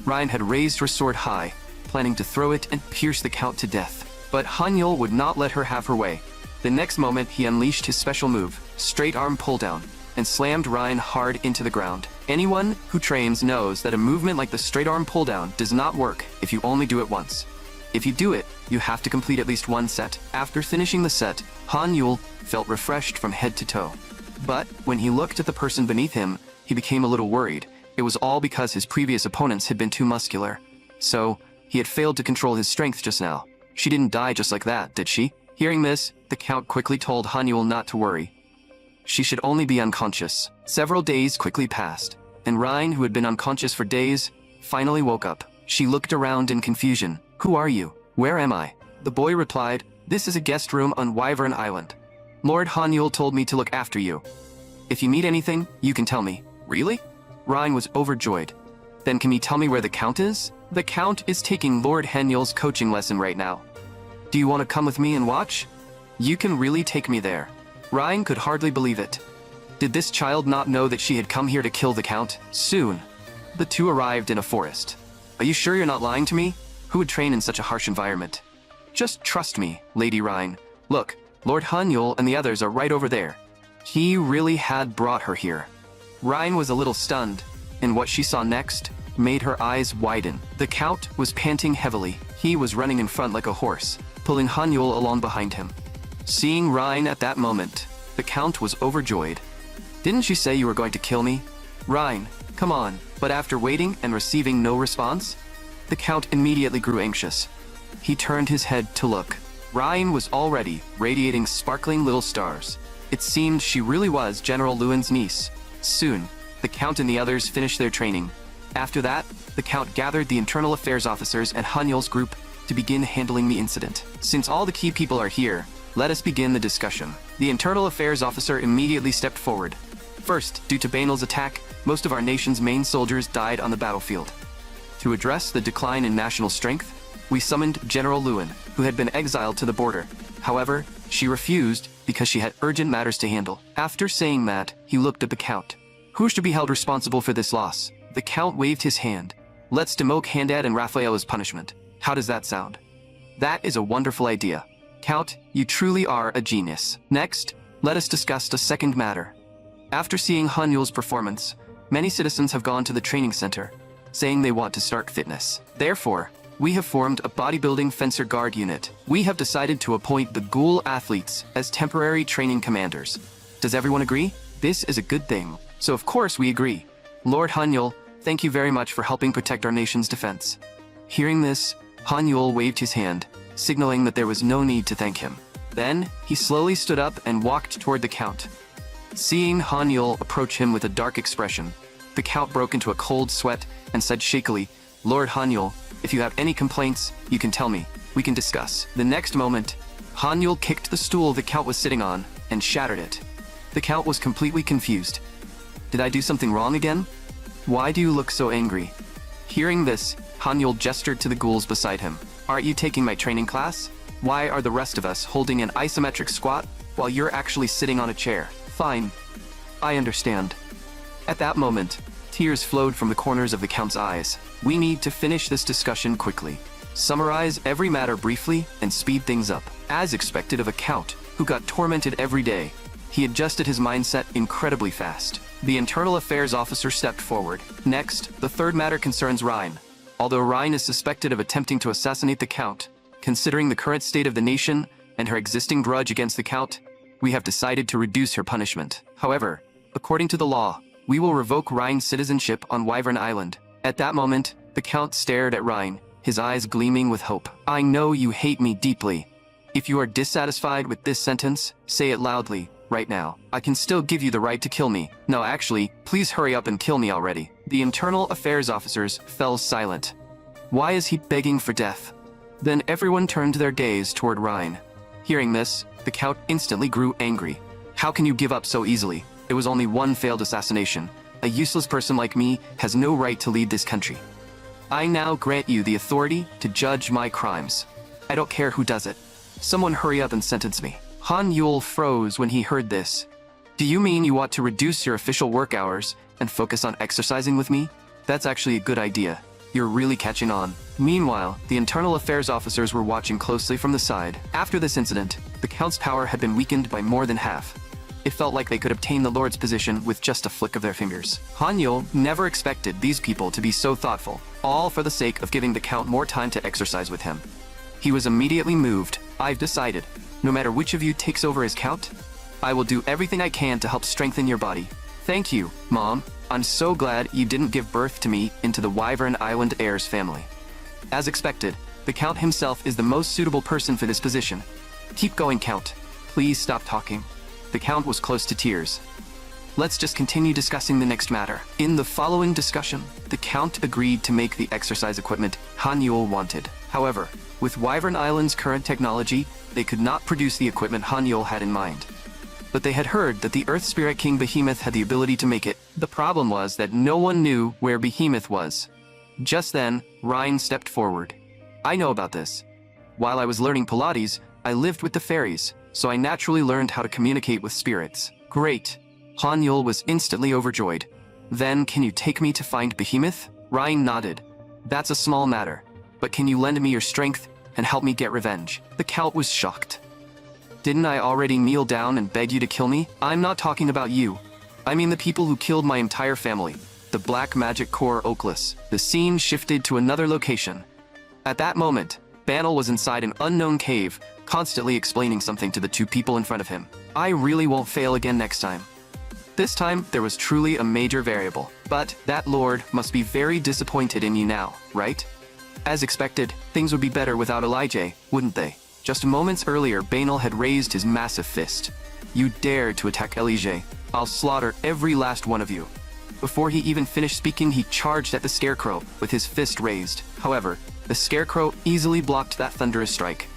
Ryan had raised her sword high, planning to throw it and pierce the Count to death. But Hanyul would not let her have her way. The next moment, he unleashed his special move, straight arm pull down, and slammed Ryan hard into the ground. Anyone who trains knows that a movement like the straight arm pull down does not work if you only do it once. If you do it, you have to complete at least one set. After finishing the set, Hanyul felt refreshed from head to toe. But when he looked at the person beneath him, he became a little worried. It was all because his previous opponents had been too muscular. So, he had failed to control his strength just now. She didn't die just like that, did she? Hearing this, the Count quickly told Hanyul not to worry. She should only be unconscious. Several days quickly passed, and Ryan, who had been unconscious for days, finally woke up. She looked around in confusion. Who are you? Where am I? The boy replied, This is a guest room on Wyvern Island. Lord Hanyul told me to look after you. If you need anything, you can tell me. Really? Ryan was overjoyed. Then can you tell me where the Count is? The Count is taking Lord Hanyul's coaching lesson right now. Do you want to come with me and watch? You can really take me there. Ryan could hardly believe it. Did this child not know that she had come here to kill the Count? Soon, the two arrived in a forest. Are you sure you're not lying to me? Who would train in such a harsh environment? Just trust me, Lady Ryan. Look, Lord Hanyul and the others are right over there. He really had brought her here. Ryan was a little stunned, and what she saw next made her eyes widen. The Count was panting heavily. He was running in front like a horse, pulling Hanyul along behind him. Seeing Ryan at that moment, the Count was overjoyed. Didn't you say you were going to kill me? Ryan, come on. But after waiting and receiving no response, the Count immediately grew anxious. He turned his head to look. Ryan was already radiating sparkling little stars. It seemed she really was General Lewin's niece. Soon, the Count and the others finished their training. After that, the Count gathered the internal affairs officers and Hanyul's group to begin handling the incident. Since all the key people are here, let us begin the discussion. The internal affairs officer immediately stepped forward. First, due to Banal's attack, most of our nation's main soldiers died on the battlefield. To address the decline in national strength, we summoned General Lewin, who had been exiled to the border. However, she refused because she had urgent matters to handle. After saying that, he looked at the Count. Who should be held responsible for this loss? The Count waved his hand. Let's demote Handad and Raphael as punishment. How does that sound? That is a wonderful idea. Count, you truly are a genius. Next, let us discuss the second matter. After seeing Han Yule's performance, many citizens have gone to the training center, saying they want to start fitness. Therefore, we have formed a bodybuilding fencer guard unit. We have decided to appoint the ghoul athletes as temporary training commanders. Does everyone agree? This is a good thing. So of course we agree. Lord Han Yule, thank you very much for helping protect our nation's defense. Hearing this, Han Yule waved his hand, signaling that there was no need to thank him. Then, he slowly stood up and walked toward the Count. Seeing Han Yule approach him with a dark expression, the Count broke into a cold sweat and said shakily, Lord Han Yule, if you have any complaints, you can tell me. We can discuss. The next moment, Han Yule kicked the stool the Count was sitting on and shattered it. The Count was completely confused. Did I do something wrong again? Why do you look so angry? Hearing this, Han Yule gestured to the ghouls beside him. Aren't you taking my training class? Why are the rest of us holding an isometric squat while you're actually sitting on a chair? Fine. I understand. At that moment, tears flowed from the corners of the Count's eyes. We need to finish this discussion quickly. Summarize every matter briefly and speed things up. As expected of a Count who got tormented every day, he adjusted his mindset incredibly fast. The internal affairs officer stepped forward. Next, the third matter concerns Rhine. Although Rhine is suspected of attempting to assassinate the Count, considering the current state of the nation and her existing grudge against the Count, we have decided to reduce her punishment. However, according to the law, we will revoke Rhine's citizenship on Wyvern Island. At that moment, the Count stared at Rhine, his eyes gleaming with hope. I know you hate me deeply. If you are dissatisfied with this sentence, say it loudly, right now. I can still give you the right to kill me. No, actually, please hurry up and kill me already. The internal affairs officers fell silent. Why is he begging for death? Then everyone turned their gaze toward Rhine. Hearing this, the Count instantly grew angry. How can you give up so easily? It was only one failed assassination. A useless person like me has no right to lead this country. I now grant you the authority to judge my crimes. I don't care who does it. Someone hurry up and sentence me. Han Yule froze when he heard this. Do you mean you want to reduce your official work hours and focus on exercising with me? That's actually a good idea. You're really catching on. Meanwhile, the internal affairs officers were watching closely from the side. After this incident, the Count's power had been weakened by more than half. It felt like they could obtain the Lord's position with just a flick of their fingers. Han Yule never expected these people to be so thoughtful, all for the sake of giving the Count more time to exercise with him. He was immediately moved. I've decided, no matter which of you takes over as Count, I will do everything I can to help strengthen your body. Thank you, Mom. I'm so glad you didn't give birth to me into the Wyvern Island heirs family. As expected, the Count himself is the most suitable person for this position. Keep going, Count. Please stop talking. The Count was close to tears. Let's just continue discussing the next matter. In the following discussion, the Count agreed to make the exercise equipment Han Yule wanted. However, with Wyvern Island's current technology, they could not produce the equipment Han Yule had in mind. But they had heard that the Earth Spirit King Behemoth had the ability to make it. The problem was that no one knew where Behemoth was. Just then, Rhine stepped forward. I know about this. While I was learning Pilates, I lived with the fairies, so I naturally learned how to communicate with spirits. Great. Han Yule was instantly overjoyed. Then, can you take me to find Behemoth? Rhine nodded. That's a small matter, but can you lend me your strength and help me get revenge? The Count was shocked. Didn't I already kneel down and beg you to kill me? I'm not talking about you. I mean the people who killed my entire family. The Black Magic Corps Oakless. The scene shifted to another location. At that moment, Banel was inside an unknown cave, constantly explaining something to the two people in front of him. I really won't fail again next time. This time, there was truly a major variable. But that lord must be very disappointed in you now, right? As expected, things would be better without Elijah, wouldn't they? Just moments earlier, Banel had raised his massive fist. You dared to attack Elijah. I'll slaughter every last one of you. Before he even finished speaking, he charged at the Scarecrow with his fist raised. However, the Scarecrow easily blocked that thunderous strike.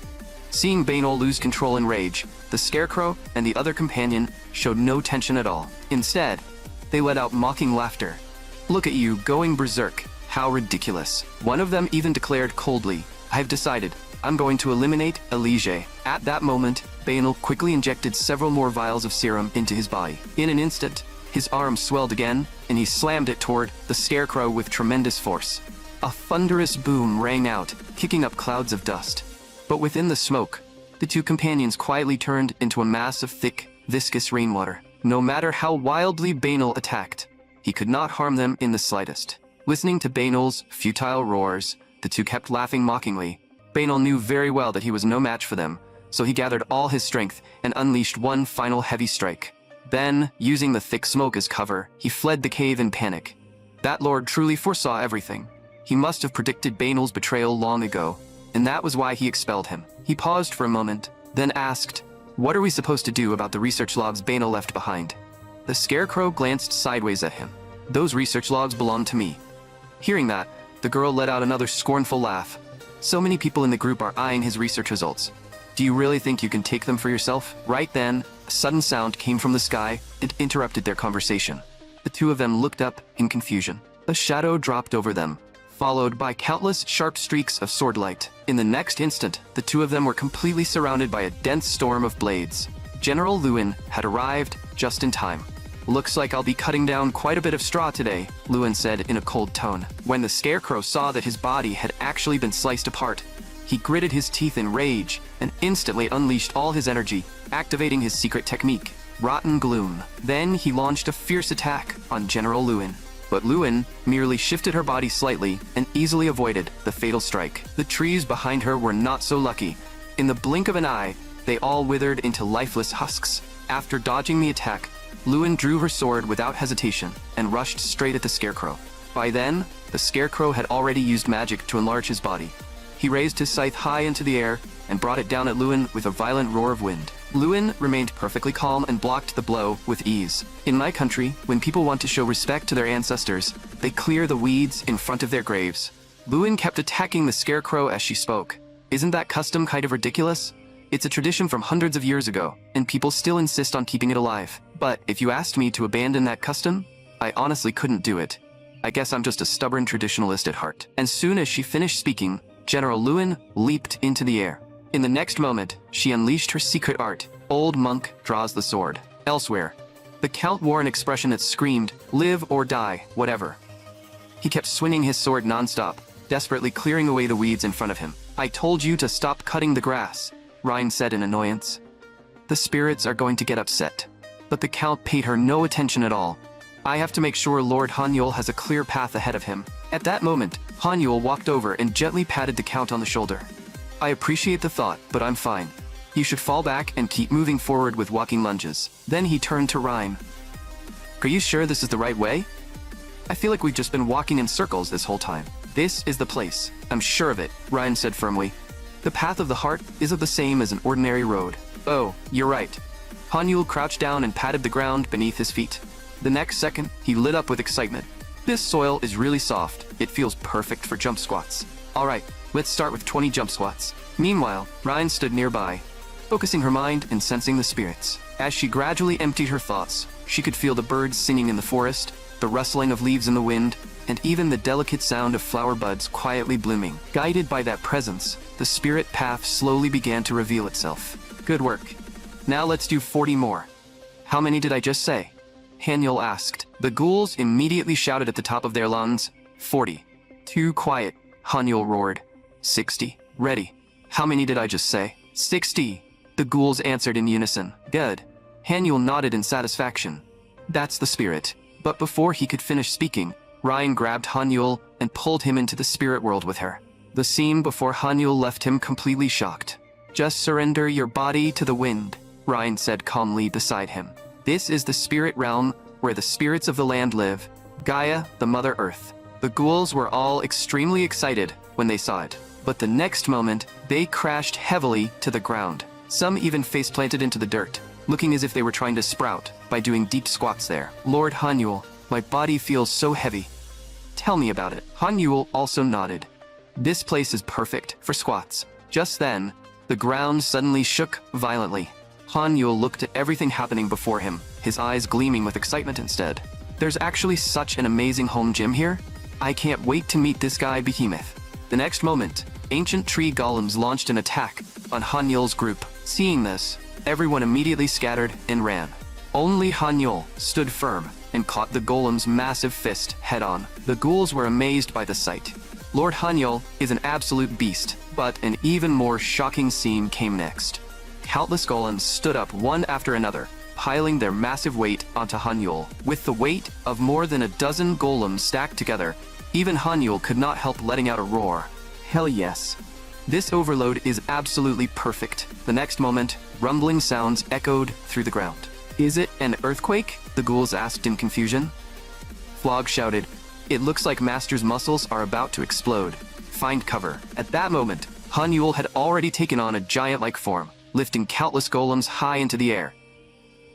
Seeing Banel lose control in rage, the Scarecrow and the other companion showed no tension at all. Instead, they let out mocking laughter. Look at you, going berserk. How ridiculous. One of them even declared coldly, I've decided. I'm going to eliminate Elijah. At that moment, Banel quickly injected several more vials of serum into his body. In an instant, His arm swelled again, and he slammed it toward the scarecrow with tremendous force. A thunderous boom rang out, kicking up clouds of dust. But within the smoke, the two companions quietly turned into a mass of thick, viscous rainwater. No matter how wildly Banal attacked, he could not harm them in the slightest. Listening to Banal's futile roars, the two kept laughing mockingly. Banal knew very well that he was no match for them, so he gathered all his strength and unleashed one final heavy strike. Then, using the thick smoke as cover, he fled the cave in panic. That lord truly foresaw everything. He must have predicted Banal's betrayal long ago, and that was why he expelled him. He paused for a moment, then asked, "What are we supposed to do about the research logs Banal left behind?" The scarecrow glanced sideways at him. "Those research logs belong to me." Hearing that, the girl let out another scornful laugh. "So many people in the group are eyeing his research results. Do you really think you can take them for yourself?" Right then, a sudden sound came from the sky and interrupted their conversation. The two of them looked up in confusion. A shadow dropped over them, followed by countless sharp streaks of sword light. In the next instant, the two of them were completely surrounded by a dense storm of blades. General Lewin had arrived just in time. "Looks like I'll be cutting down quite a bit of straw today," Lewin said in a cold tone. When the scarecrow saw that his body had actually been sliced apart, he gritted his teeth in rage and instantly unleashed all his energy, activating his secret technique, Rotten Gloom. Then he launched a fierce attack on General Lewin. But Lewin merely shifted her body slightly and easily avoided the fatal strike. The trees behind her were not so lucky. In the blink of an eye, they all withered into lifeless husks. After dodging the attack, Lewin drew her sword without hesitation and rushed straight at the scarecrow. By then, the scarecrow had already used magic to enlarge his body. He raised his scythe high into the air and brought it down at Lewin with a violent roar of wind. Lewin remained perfectly calm and blocked the blow with ease. In my country, when people want to show respect to their ancestors, they clear the weeds in front of their graves. Lewin kept attacking the scarecrow as she spoke. "Isn't that custom kind of ridiculous? It's a tradition from hundreds of years ago, and people still insist on keeping it alive. But if you asked me to abandon that custom, I honestly couldn't do it. I guess I'm just a stubborn traditionalist at heart." As soon as she finished speaking, General Lewin leaped into the air. In the next moment, she unleashed her secret art. Old monk draws the sword. Elsewhere, the Count wore an expression that screamed, "Live or die, whatever." He kept swinging his sword non-stop, desperately clearing away the weeds in front of him. "I told you to stop cutting the grass," Ryan said in annoyance. "The spirits are going to get upset." But the Count paid her no attention at all. "I have to make sure Lord Hanyul has a clear path ahead of him." At that moment, Hanyul walked over and gently patted the Count on the shoulder. "I appreciate the thought, but I'm fine. You should fall back and keep moving forward with walking lunges." Then he turned to Ryan. "Are you sure this is the right way? I feel like we've just been walking in circles this whole time." "This is the place. I'm sure of it," Ryan said firmly. "The path of the heart isn't the same as an ordinary road." "Oh, you're right." Hanyul crouched down and patted the ground beneath his feet. The next second, he lit up with excitement. "This soil is really soft. It feels perfect for jump squats. All right, let's start with 20 jump squats." Meanwhile, Ryan stood nearby, focusing her mind and sensing the spirits. As she gradually emptied her thoughts, she could feel the birds singing in the forest, the rustling of leaves in the wind, and even the delicate sound of flower buds quietly blooming. Guided by that presence, the spirit path slowly began to reveal itself. "Good work. Now let's do 40 more." "How many did I just say?" Hanyul asked. The ghouls immediately shouted at the top of their lungs, 40. "Too quiet," Hanyul roared. 60. "Ready." "How many did I just say?" 60. The ghouls answered in unison. "Good." Hanyul nodded in satisfaction. "That's the spirit." But before he could finish speaking, Ryan grabbed Hanyul and pulled him into the spirit world with her. The scene before Hanyul left him completely shocked. "Just surrender your body to the wind," Ryan said calmly beside him. "This is the spirit realm where the spirits of the land live, Gaia, the Mother Earth." The ghouls were all extremely excited when they saw it, but the next moment, they crashed heavily to the ground. Some even face-planted into the dirt, looking as if they were trying to sprout by doing deep squats there. "Lord Hanyul, my body feels so heavy. Tell me about it." Hanyul also nodded. "This place is perfect for squats." Just then, the ground suddenly shook violently. Hanyul looked at everything happening before him, his eyes gleaming with excitement instead. "There's actually such an amazing home gym here. I can't wait to meet this guy Behemoth." The next moment, ancient tree golems launched an attack on Hanyul's group. Seeing this, everyone immediately scattered and ran. Only Hanyul stood firm and caught the golem's massive fist head-on. The ghouls were amazed by the sight. Lord Hanyul is an absolute beast, but an even more shocking scene came next. Countless golems stood up one after another, piling their massive weight onto Hanyul. With the weight of more than a dozen golems stacked together, even Hanyul could not help letting out a roar. Hell yes. This overload is absolutely perfect. The next moment, rumbling sounds echoed through the ground. Is it an earthquake? The ghouls asked in confusion. Flog shouted, "It looks like Master's muscles are about to explode. Find cover." At that moment, Hanyul had already taken on a giant-like form, lifting countless golems high into the air.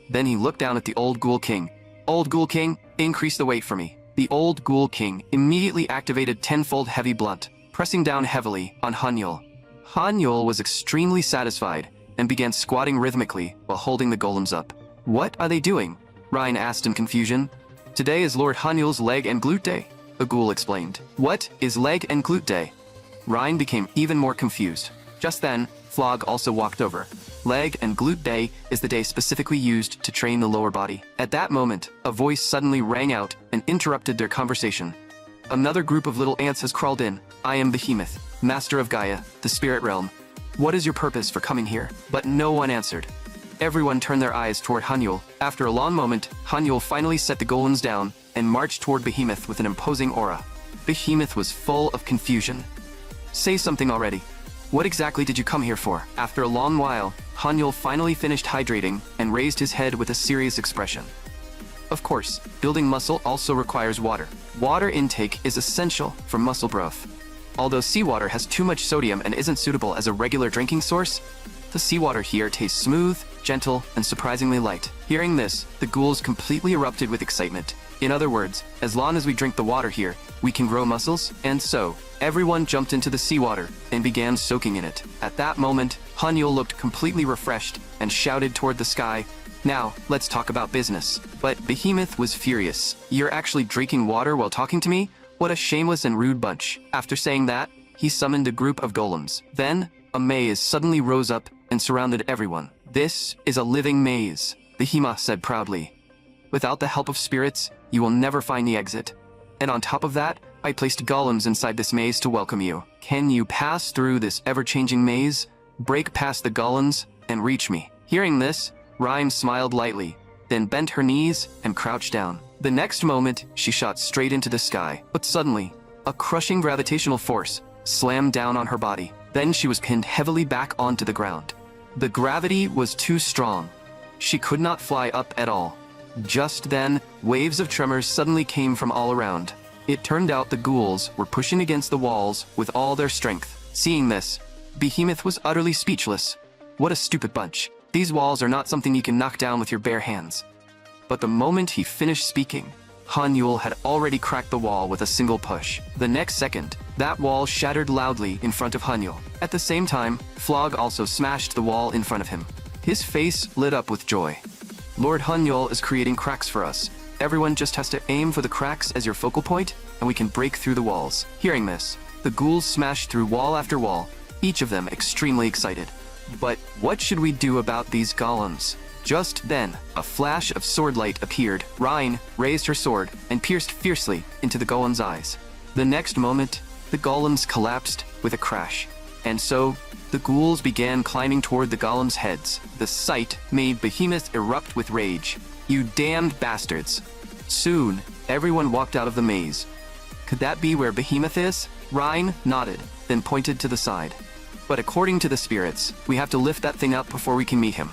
Then he looked down at the old ghoul king. "Old ghoul king, increase the weight for me." The old ghoul king immediately activated tenfold heavy blunt, pressing down heavily on Hanyul. Hanyul was extremely satisfied and began squatting rhythmically while holding the golems up. "What are they doing?" Ryan asked in confusion. "Today is Lord Hanyul's leg and glute day," the ghoul explained. "What is leg and glute day?" Ryan became even more confused. Just then, Flog also walked over. Leg and glute day is the day specifically used to train the lower body. At that moment, a voice suddenly rang out and interrupted their conversation. "Another group of little ants has crawled in. I am Behemoth, master of Gaia, the spirit realm. What is your purpose for coming here?" But no one answered. Everyone turned their eyes toward Hanyul. After a long moment, Hanyul finally set the golems down and marched toward Behemoth with an imposing aura. Behemoth was full of confusion. "Say something already. What exactly did you come here for?" After a long while, Hanyul finally finished hydrating and raised his head with a serious expression. "Of course, building muscle also requires water. Water intake is essential for muscle growth. Although seawater has too much sodium and isn't suitable as a regular drinking source, the seawater here tastes smooth, gentle, and surprisingly light." Hearing this, the ghouls completely erupted with excitement. In other words, as long as we drink the water here, we can grow muscles, and so, everyone jumped into the seawater and began soaking in it. At that moment, Hanyul looked completely refreshed and shouted toward the sky, "Now, let's talk about business." But Behemoth was furious. "You're actually drinking water while talking to me? What a shameless and rude bunch." After saying that, he summoned a group of golems. Then, a maze suddenly rose up and surrounded everyone. "This is a living maze," Behemoth said proudly. "Without the help of spirits, you will never find the exit. And on top of that, I placed golems inside this maze to welcome you. Can you pass through this ever-changing maze, break past the golems, and reach me?" Hearing this, Rhyme smiled lightly, then bent her knees and crouched down. The next moment, she shot straight into the sky. But suddenly, a crushing gravitational force slammed down on her body. Then she was pinned heavily back onto the ground. The gravity was too strong. She could not fly up at all. Just then, waves of tremors suddenly came from all around. It turned out the ghouls were pushing against the walls with all their strength. Seeing this, Behemoth was utterly speechless. What a stupid bunch. These walls are not something you can knock down with your bare hands. But the moment he finished speaking, Hanyul had already cracked the wall with a single push. The next second, that wall shattered loudly in front of Hanyul. At the same time, Flog also smashed the wall in front of him. His face lit up with joy. "Lord Hanyul is creating cracks for us. Everyone just has to aim for the cracks as your focal point, and we can break through the walls." Hearing this, the ghouls smashed through wall after wall, each of them extremely excited. But what should we do about these golems? Just then, a flash of sword light appeared. Rhine raised her sword and pierced fiercely into the golem's eyes. The next moment, the golems collapsed with a crash. And so, the ghouls began climbing toward the golems' heads. The sight made Behemoth erupt with rage. "You damned bastards." Soon, everyone walked out of the maze. "Could that be where Behemoth is?" Rhine nodded, then pointed to the side. "But according to the spirits, we have to lift that thing up before we can meet him.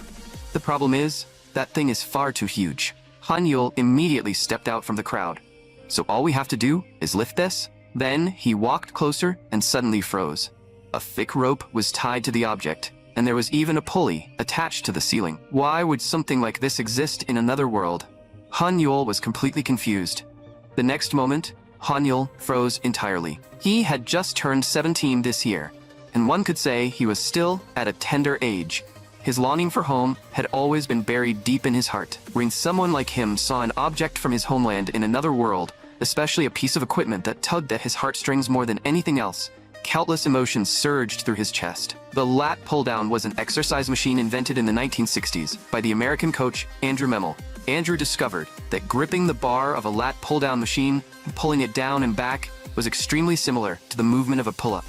The problem is, that thing is far too huge." Hanyul immediately stepped out from the crowd. "So all we have to do is lift this?" Then he walked closer and suddenly froze. A thick rope was tied to the object, and there was even a pulley attached to the ceiling. Why would something like this exist in another world? Hanyul was completely confused. The next moment, Hanyul froze entirely. He had just turned 17 this year, and one could say he was still at a tender age. His longing for home had always been buried deep in his heart. When someone like him saw an object from his homeland in another world, especially a piece of equipment that tugged at his heartstrings more than anything else, countless emotions surged through his chest. The lat pull-down was an exercise machine invented in the 1960s by the American coach Andrew Memel. Andrew discovered that gripping the bar of a lat pull-down machine and pulling it down and back was extremely similar to the movement of a pull-up.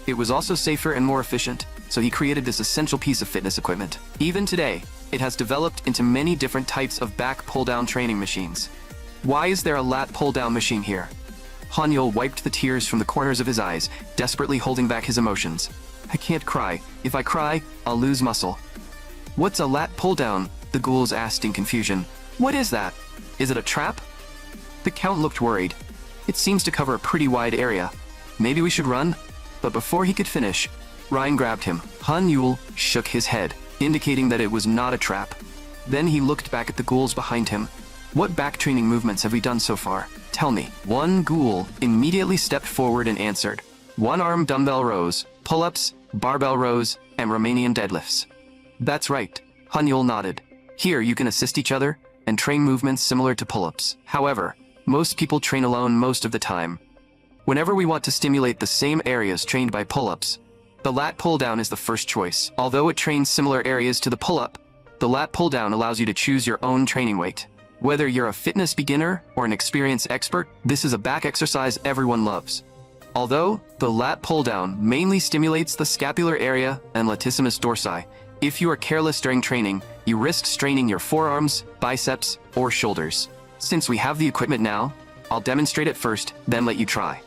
It was also safer and more efficient, so he created this essential piece of fitness equipment. Even today, it has developed into many different types of back pull-down training machines. Why is there a lat pull-down machine here? Hanyul wiped the tears from the corners of his eyes, desperately holding back his emotions. I can't cry. If I cry, I'll lose muscle. What's a lat pull-down? The ghouls asked in confusion. What is that? Is it a trap? The Count looked worried. It seems to cover a pretty wide area. Maybe we should run? But before he could finish, Ryan grabbed him. Hanyul shook his head, indicating that it was not a trap. Then he looked back at the ghouls behind him. What back training movements have we done so far? Tell me. One ghoul immediately stepped forward and answered. One-arm dumbbell rows, pull-ups, barbell rows, and Romanian deadlifts. That's right. Hanyul nodded. Here you can assist each other and train movements similar to pull-ups. However, most people train alone most of the time. Whenever we want to stimulate the same areas trained by pull-ups, the lat pull-down is the first choice. Although it trains similar areas to the pull-up, the lat pull-down allows you to choose your own training weight. Whether you're a fitness beginner or an experienced expert, this is a back exercise everyone loves. Although the lat pull-down mainly stimulates the scapular area and latissimus dorsi, if you are careless during training, you risk straining your forearms, biceps, or shoulders. Since we have the equipment now, I'll demonstrate it first, then let you try.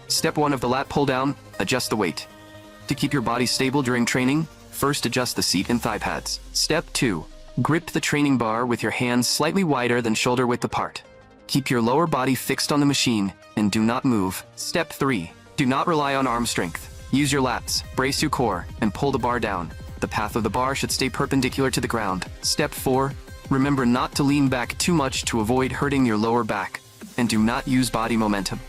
Step 1 of the lat pull-down, adjust the weight. To keep your body stable during training, first adjust the seat and thigh pads. Step 2. Grip the training bar with your hands slightly wider than shoulder width apart. Keep your lower body fixed on the machine and do not move. Step 3. Do not rely on arm strength. Use your lats, brace your core, and pull the bar down. The path of the bar should stay perpendicular to the ground. Step 4. Remember not to lean back too much to avoid hurting your lower back, and do not use body momentum.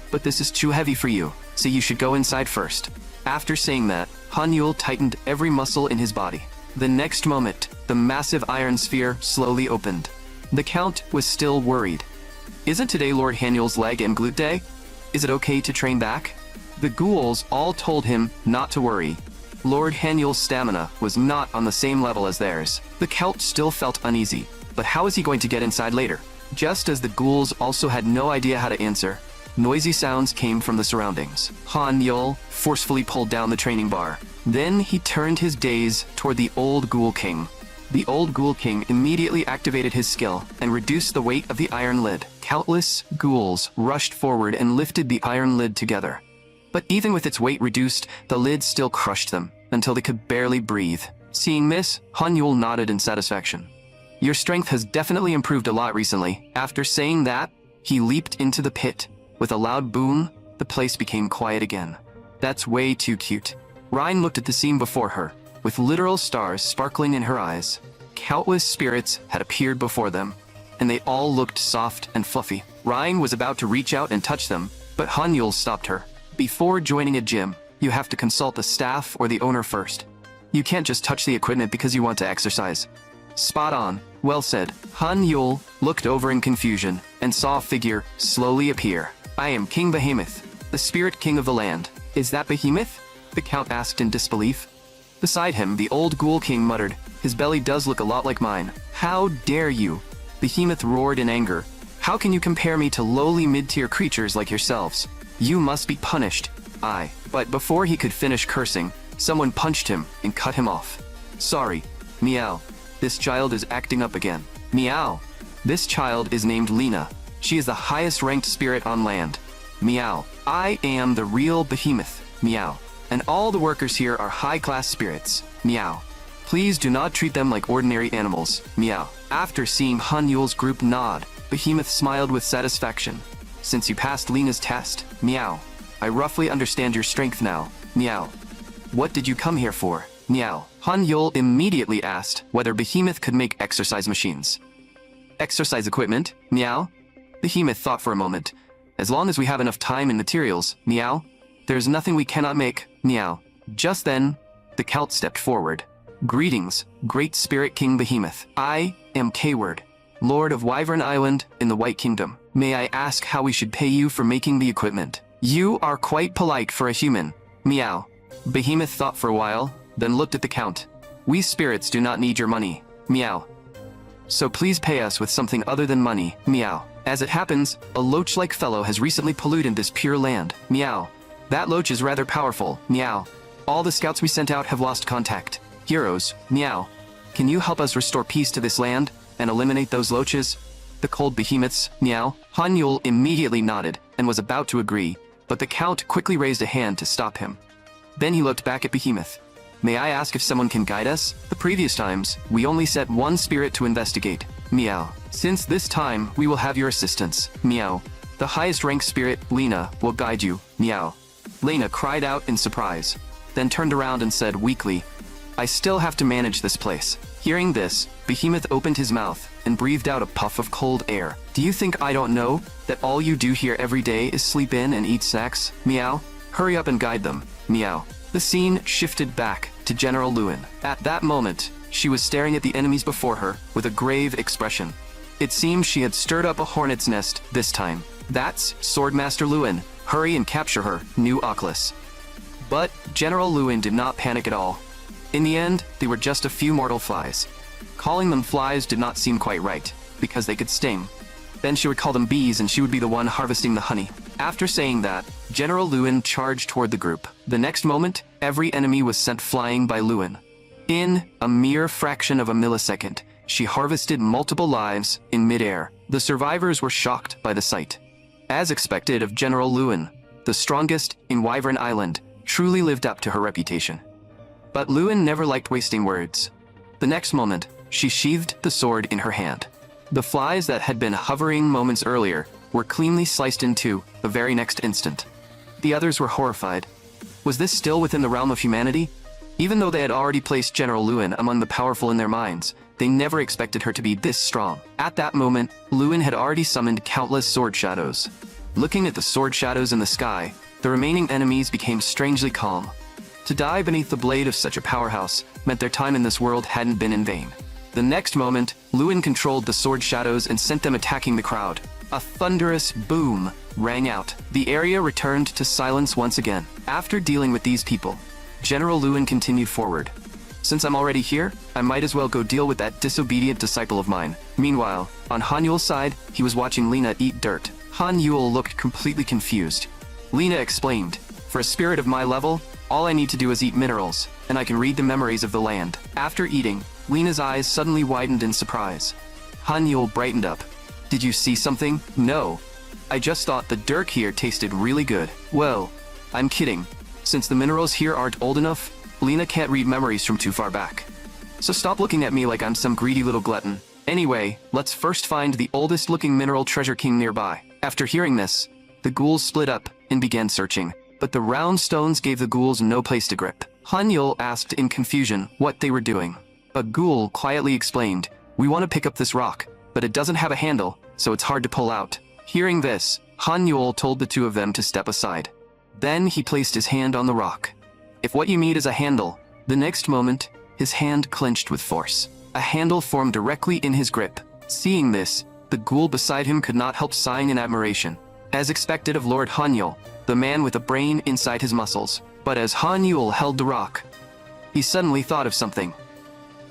But this is too heavy for you, so you should go inside first. After saying that, Hanyul tightened every muscle in his body. The next moment, the massive iron sphere slowly opened. The Count was still worried. Isn't today Lord Hanyul's leg and glute day? Is it okay to train back? The ghouls all told him not to worry. Lord Hanyul's stamina was not on the same level as theirs. The Count still felt uneasy, but how is he going to get inside later? Just as the ghouls also had no idea how to answer, noisy sounds came from the surroundings. Hanyul forcefully pulled down the training bar. Then he turned his gaze toward the old ghoul king. The old ghoul king immediately activated his skill and reduced the weight of the iron lid. Countless ghouls rushed forward and lifted the iron lid together. But even with its weight reduced, the lid still crushed them until they could barely breathe. Seeing this, Hanyul nodded in satisfaction. Your strength has definitely improved a lot recently. After saying that, he leaped into the pit. With a loud boom, the place became quiet again. That's way too cute. Ryan looked at the scene before her, with literal stars sparkling in her eyes. Countless spirits had appeared before them, and they all looked soft and fluffy. Ryan was about to reach out and touch them, but Hanyul stopped her. Before joining a gym, you have to consult the staff or the owner first. You can't just touch the equipment because you want to exercise. Spot on. Well said. Hanyul looked over in confusion and saw a figure slowly appear. I am King Behemoth, the spirit king of the land. Is that Behemoth? The Count asked in disbelief. Beside him, the old ghoul king muttered, his belly does look a lot like mine. How dare you? Behemoth roared in anger. How can you compare me to lowly mid-tier creatures like yourselves? You must be punished. But before he could finish cursing, someone punched him and cut him off. Sorry. Meow. This child is acting up again. Meow. This child is named Lena. She is the highest ranked spirit on land. Meow. I am the real Behemoth. Meow. And all the workers here are high-class spirits. Meow. Please do not treat them like ordinary animals. Meow. After seeing Hanyul's group nod, Behemoth smiled with satisfaction. Since you passed Lena's test, meow. I roughly understand your strength now. Meow. What did you come here for? Meow. Hanyul immediately asked whether Behemoth could make exercise machines. Exercise equipment? Meow. Behemoth thought for a moment. As long as we have enough time and materials, meow. There's nothing we cannot make, meow. Just then, the Count stepped forward. Greetings, great spirit king Behemoth. I am K-Word, Lord of Wyvern Island in the White Kingdom. May I ask how we should pay you for making the equipment? You are quite polite for a human. Meow. Behemoth thought for a while, then looked at the Count. We spirits do not need your money. Meow. so please pay us with something other than money, meow. As it happens, a loach-like fellow has recently polluted this pure land, meow. That loach is rather powerful, meow. All the scouts we sent out have lost contact. Heroes, meow. Can you help us restore peace to this land and eliminate those loaches? The cold behemoths, meow. Han Yul immediately nodded and was about to agree, but the Count quickly raised a hand to stop him. Then he looked back at Behemoth. May I ask if someone can guide us? The previous times, we only set one spirit to investigate, meow. Since this time, we will have your assistance, meow. The highest ranked spirit, Lena, will guide you, meow. Lena cried out in surprise, then turned around and said weakly, I still have to manage this place. Hearing this, Behemoth opened his mouth and breathed out a puff of cold air. Do you think I don't know that all you do here every day is sleep in and eat snacks, meow? Hurry up and guide them, meow. The scene shifted back to General Lewin. At that moment, she was staring at the enemies before her with a grave expression. It seemed she had stirred up a hornet's nest this time. That's Swordmaster Lewin. Hurry and capture her, new Oculus. But General Lewin did not panic at all. In the end, they were just a few mortal flies. Calling them flies did not seem quite right, because they could sting. Then she would call them bees and she would be the one harvesting the honey. After saying that, General Lewin charged toward the group. The next moment, every enemy was sent flying by Lewin. In a mere fraction of a millisecond, she harvested multiple lives in midair. The survivors were shocked by the sight. As expected of General Lewin, the strongest in Wyvern Island truly lived up to her reputation. But Lewin never liked wasting words. The next moment, she sheathed the sword in her hand. The flies that had been hovering moments earlier were cleanly sliced in two the very next instant. The others were horrified. Was this still within the realm of humanity? Even though they had already placed General Lewin among the powerful in their minds, they never expected her to be this strong. At that moment, Lewin had already summoned countless sword shadows. Looking at the sword shadows in the sky, the remaining enemies became strangely calm. To die beneath the blade of such a powerhouse meant their time in this world hadn't been in vain. The next moment, Lewin controlled the sword shadows and sent them attacking the crowd. A thunderous boom rang out. The area returned to silence once again. After dealing with these people, General Lewin continued forward. Since I'm already here, I might as well go deal with that disobedient disciple of mine. Meanwhile, on Han Yul's side, he was watching Lena eat dirt. Han Yul looked completely confused. Lena explained, for a spirit of my level, all I need to do is eat minerals, and I can read the memories of the land. After eating, Lena's eyes suddenly widened in surprise. Han Yul brightened up. Did you see something? No. I just thought the dirt here tasted really good. Well, I'm kidding. Since the minerals here aren't old enough, Lena can't read memories from too far back. So stop looking at me like I'm some greedy little glutton. Anyway, let's first find the oldest looking mineral treasure king nearby. After hearing this, the ghouls split up and began searching. But the round stones gave the ghouls no place to grip. Han Yul asked in confusion what they were doing. A ghoul quietly explained, we want to pick up this rock, but it doesn't have a handle, so it's hard to pull out. Hearing this, Han Yul told the two of them to step aside. Then he placed his hand on the rock. If what you need is a handle, the next moment, his hand clenched with force. A handle formed directly in his grip. Seeing this, the ghoul beside him could not help sighing in admiration. As expected of Lord Han Yul, the man with a brain inside his muscles. But as Han Yul held the rock, he suddenly thought of something.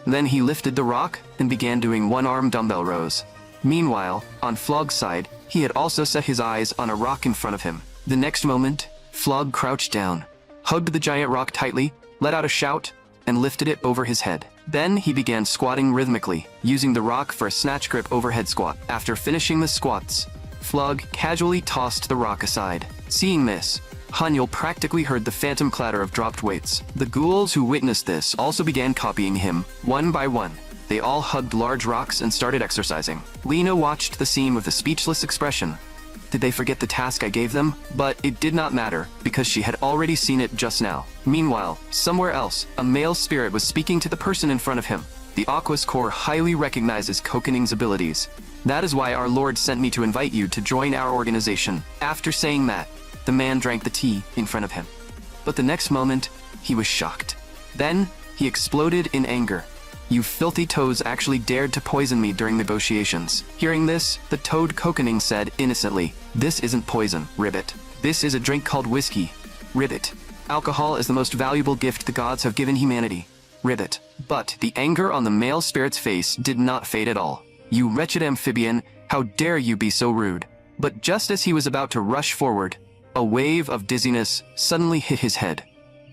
Then he lifted the rock and began doing one-arm dumbbell rows. Meanwhile, on Flog's side, he had also set his eyes on a rock in front of him. The next moment, Flog crouched down, hugged the giant rock tightly, let out a shout, and lifted it over his head. Then he began squatting rhythmically, using the rock for a snatch grip overhead squat. After finishing the squats, Flog casually tossed the rock aside. Seeing this, Han Yul practically heard the phantom clatter of dropped weights. The ghouls who witnessed this also began copying him, one by one. They all hugged large rocks and started exercising. Lena watched the scene with a speechless expression. Did they forget the task I gave them? But it did not matter, because she had already seen it just now. Meanwhile, somewhere else, a male spirit was speaking to the person in front of him. The Aquas Corps highly recognizes Kokening's abilities. That is why our Lord sent me to invite you to join our organization. After saying that, the man drank the tea in front of him. But the next moment, he was shocked. Then, he exploded in anger. You filthy toads actually dared to poison me during negotiations. Hearing this, the toad Kokening said innocently, this isn't poison, Ribbit. This is a drink called whiskey. Ribbit. Alcohol is the most valuable gift the gods have given humanity. Ribbit. But the anger on the male spirit's face did not fade at all. "You wretched amphibian, how dare you be so rude." But just as he was about to rush forward, a wave of dizziness suddenly hit his head.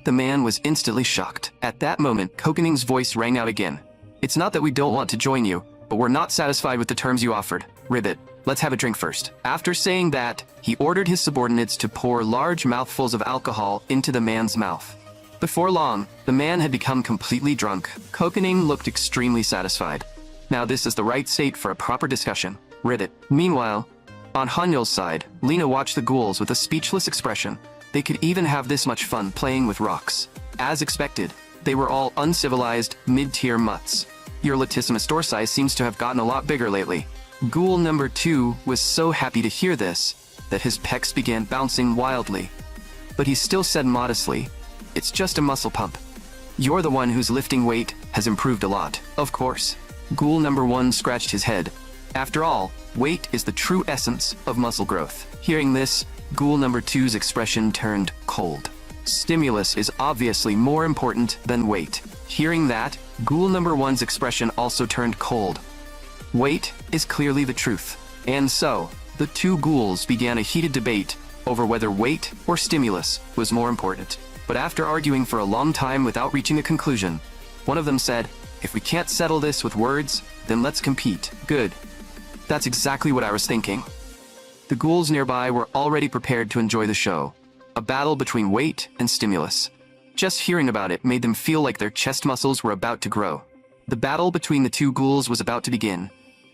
The man was instantly shocked. At that moment, Kokening's voice rang out again. "It's not that we don't want to join you, but we're not satisfied with the terms you offered. Ribbit, let's have a drink first." After saying that, he ordered his subordinates to pour large mouthfuls of alcohol into the man's mouth. Before long, the man had become completely drunk. Kokening looked extremely satisfied. Now this is the right state for a proper discussion. Ribbit. Meanwhile, on Hanyul's side, Lena watched the ghouls with a speechless expression. They could even have this much fun playing with rocks. As expected, they were all uncivilized, mid-tier mutts. Your latissimus dorsi seems to have gotten a lot bigger lately. Ghoul number 2 was so happy to hear this, that his pecs began bouncing wildly. But he still said modestly, "It's just a muscle pump. You're the one whose lifting weight has improved a lot." Of course. Ghoul number 1 scratched his head. After all, weight is the true essence of muscle growth. Hearing this, Ghoul number 2's expression turned cold. Stimulus is obviously more important than weight. Hearing that, Ghoul number 1's expression also turned cold. Weight is clearly the truth. And so, the two ghouls began a heated debate over whether weight or stimulus was more important. But after arguing for a long time without reaching a conclusion, one of them said, "If we can't settle this with words, then let's compete." Good. That's exactly what I was thinking. The ghouls nearby were already prepared to enjoy the show. A battle between weight and stimulus. Just hearing about it made them feel like their chest muscles were about to grow. The battle between the two ghouls was about to begin.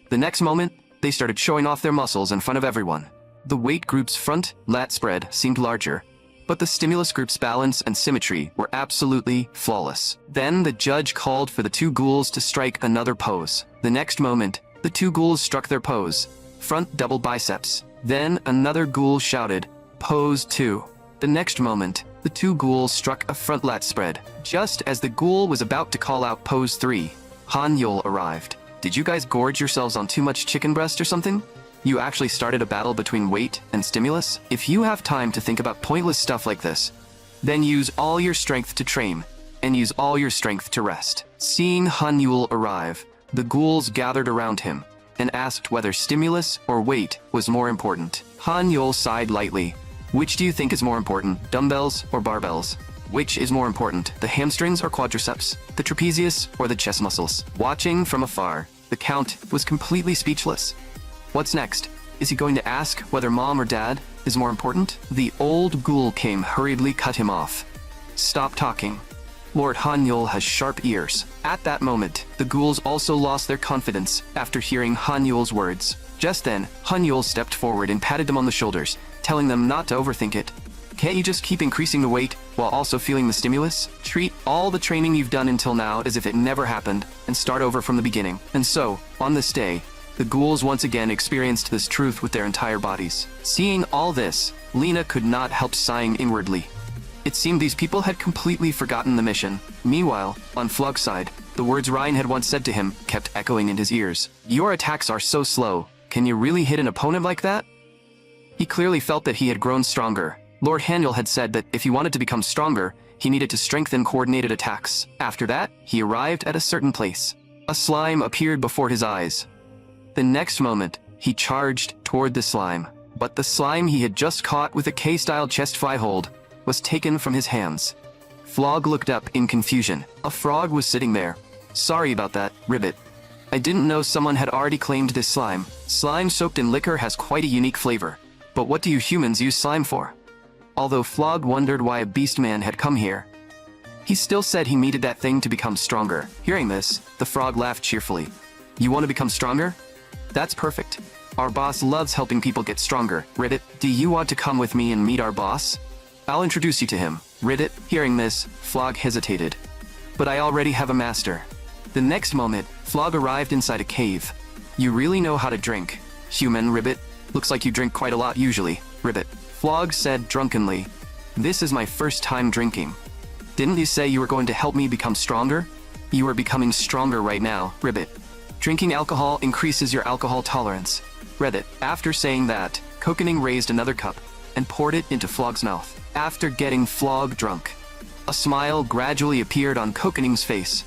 The next moment, they started showing off their muscles in front of everyone. The weight group's front lat spread seemed larger, but the stimulus group's balance and symmetry were absolutely flawless. Then the judge called for the two ghouls to strike another pose. The next moment, the two ghouls struck their pose, front double biceps. Then another ghoul shouted, "Pose 2." The next moment, the two ghouls struck a front lat spread. Just as the ghoul was about to call out pose 3, Hanyul arrived. "Did you guys gorge yourselves on too much chicken breast or something? You actually started a battle between weight and stimulus? If you have time to think about pointless stuff like this, then use all your strength to train, and use all your strength to rest." Seeing Hanyul arrive, the ghouls gathered around him and asked whether stimulus or weight was more important. Hanyul sighed lightly. "Which do you think is more important, dumbbells or barbells? Which is more important, the hamstrings or quadriceps, the trapezius or the chest muscles?" Watching from afar, the Count was completely speechless. What's next? Is he going to ask whether mom or dad is more important? The old ghoul came hurriedly cut him off. "Stop talking. Lord Hanyul has sharp ears." At that moment, the ghouls also lost their confidence after hearing Hanyul's words. Just then, Hanyul stepped forward and patted them on the shoulders, telling them not to overthink it. "Can't you just keep increasing the weight while also feeling the stimulus? Treat all the training you've done until now as if it never happened and start over from the beginning." And so, on this day, the ghouls once again experienced this truth with their entire bodies. Seeing all this, Lena could not help sighing inwardly. It seemed these people had completely forgotten the mission. Meanwhile, on Flog's side, the words Ryan had once said to him kept echoing in his ears. "Your attacks are so slow. Can you really hit an opponent like that?" He clearly felt that he had grown stronger. Lord Hanyul had said that if he wanted to become stronger, he needed to strengthen coordinated attacks. After that, he arrived at a certain place. A slime appeared before his eyes. The next moment, he charged toward the slime. But the slime he had just caught with a K-style chest fly hold was taken from his hands. Flog looked up in confusion. A frog was sitting there. "Sorry about that, Ribbit. I didn't know someone had already claimed this slime. Slime soaked in liquor has quite a unique flavor. But what do you humans use slime for?" Although Flog wondered why a beast man had come here, he still said he needed that thing to become stronger. Hearing this, the frog laughed cheerfully. "You want to become stronger? That's perfect. Our boss loves helping people get stronger. Ribbit, do you want to come with me and meet our boss? I'll introduce you to him." Ribbit, hearing this, Flog hesitated. "But I already have a master." The next moment, Flog arrived inside a cave. "You really know how to drink, human Ribbit. Looks like you drink quite a lot usually, Ribbit." Flog said drunkenly, "This is my first time drinking. Didn't you say you were going to help me become stronger? You are becoming stronger right now, Ribbit. Drinking alcohol increases your alcohol tolerance." Ribbit. After saying that, Kokening raised another cup and poured it into Flog's mouth. After getting Flog drunk, a smile gradually appeared on Kokening's face.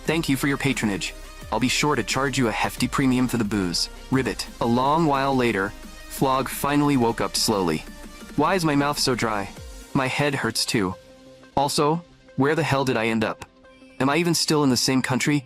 "Thank you for your patronage. I'll be sure to charge you a hefty premium for the booze. Ribbit. A long while later, Flog finally woke up slowly. Why is my mouth so dry? My head hurts too. Also, where the hell did I end up? Am I even still in the same country?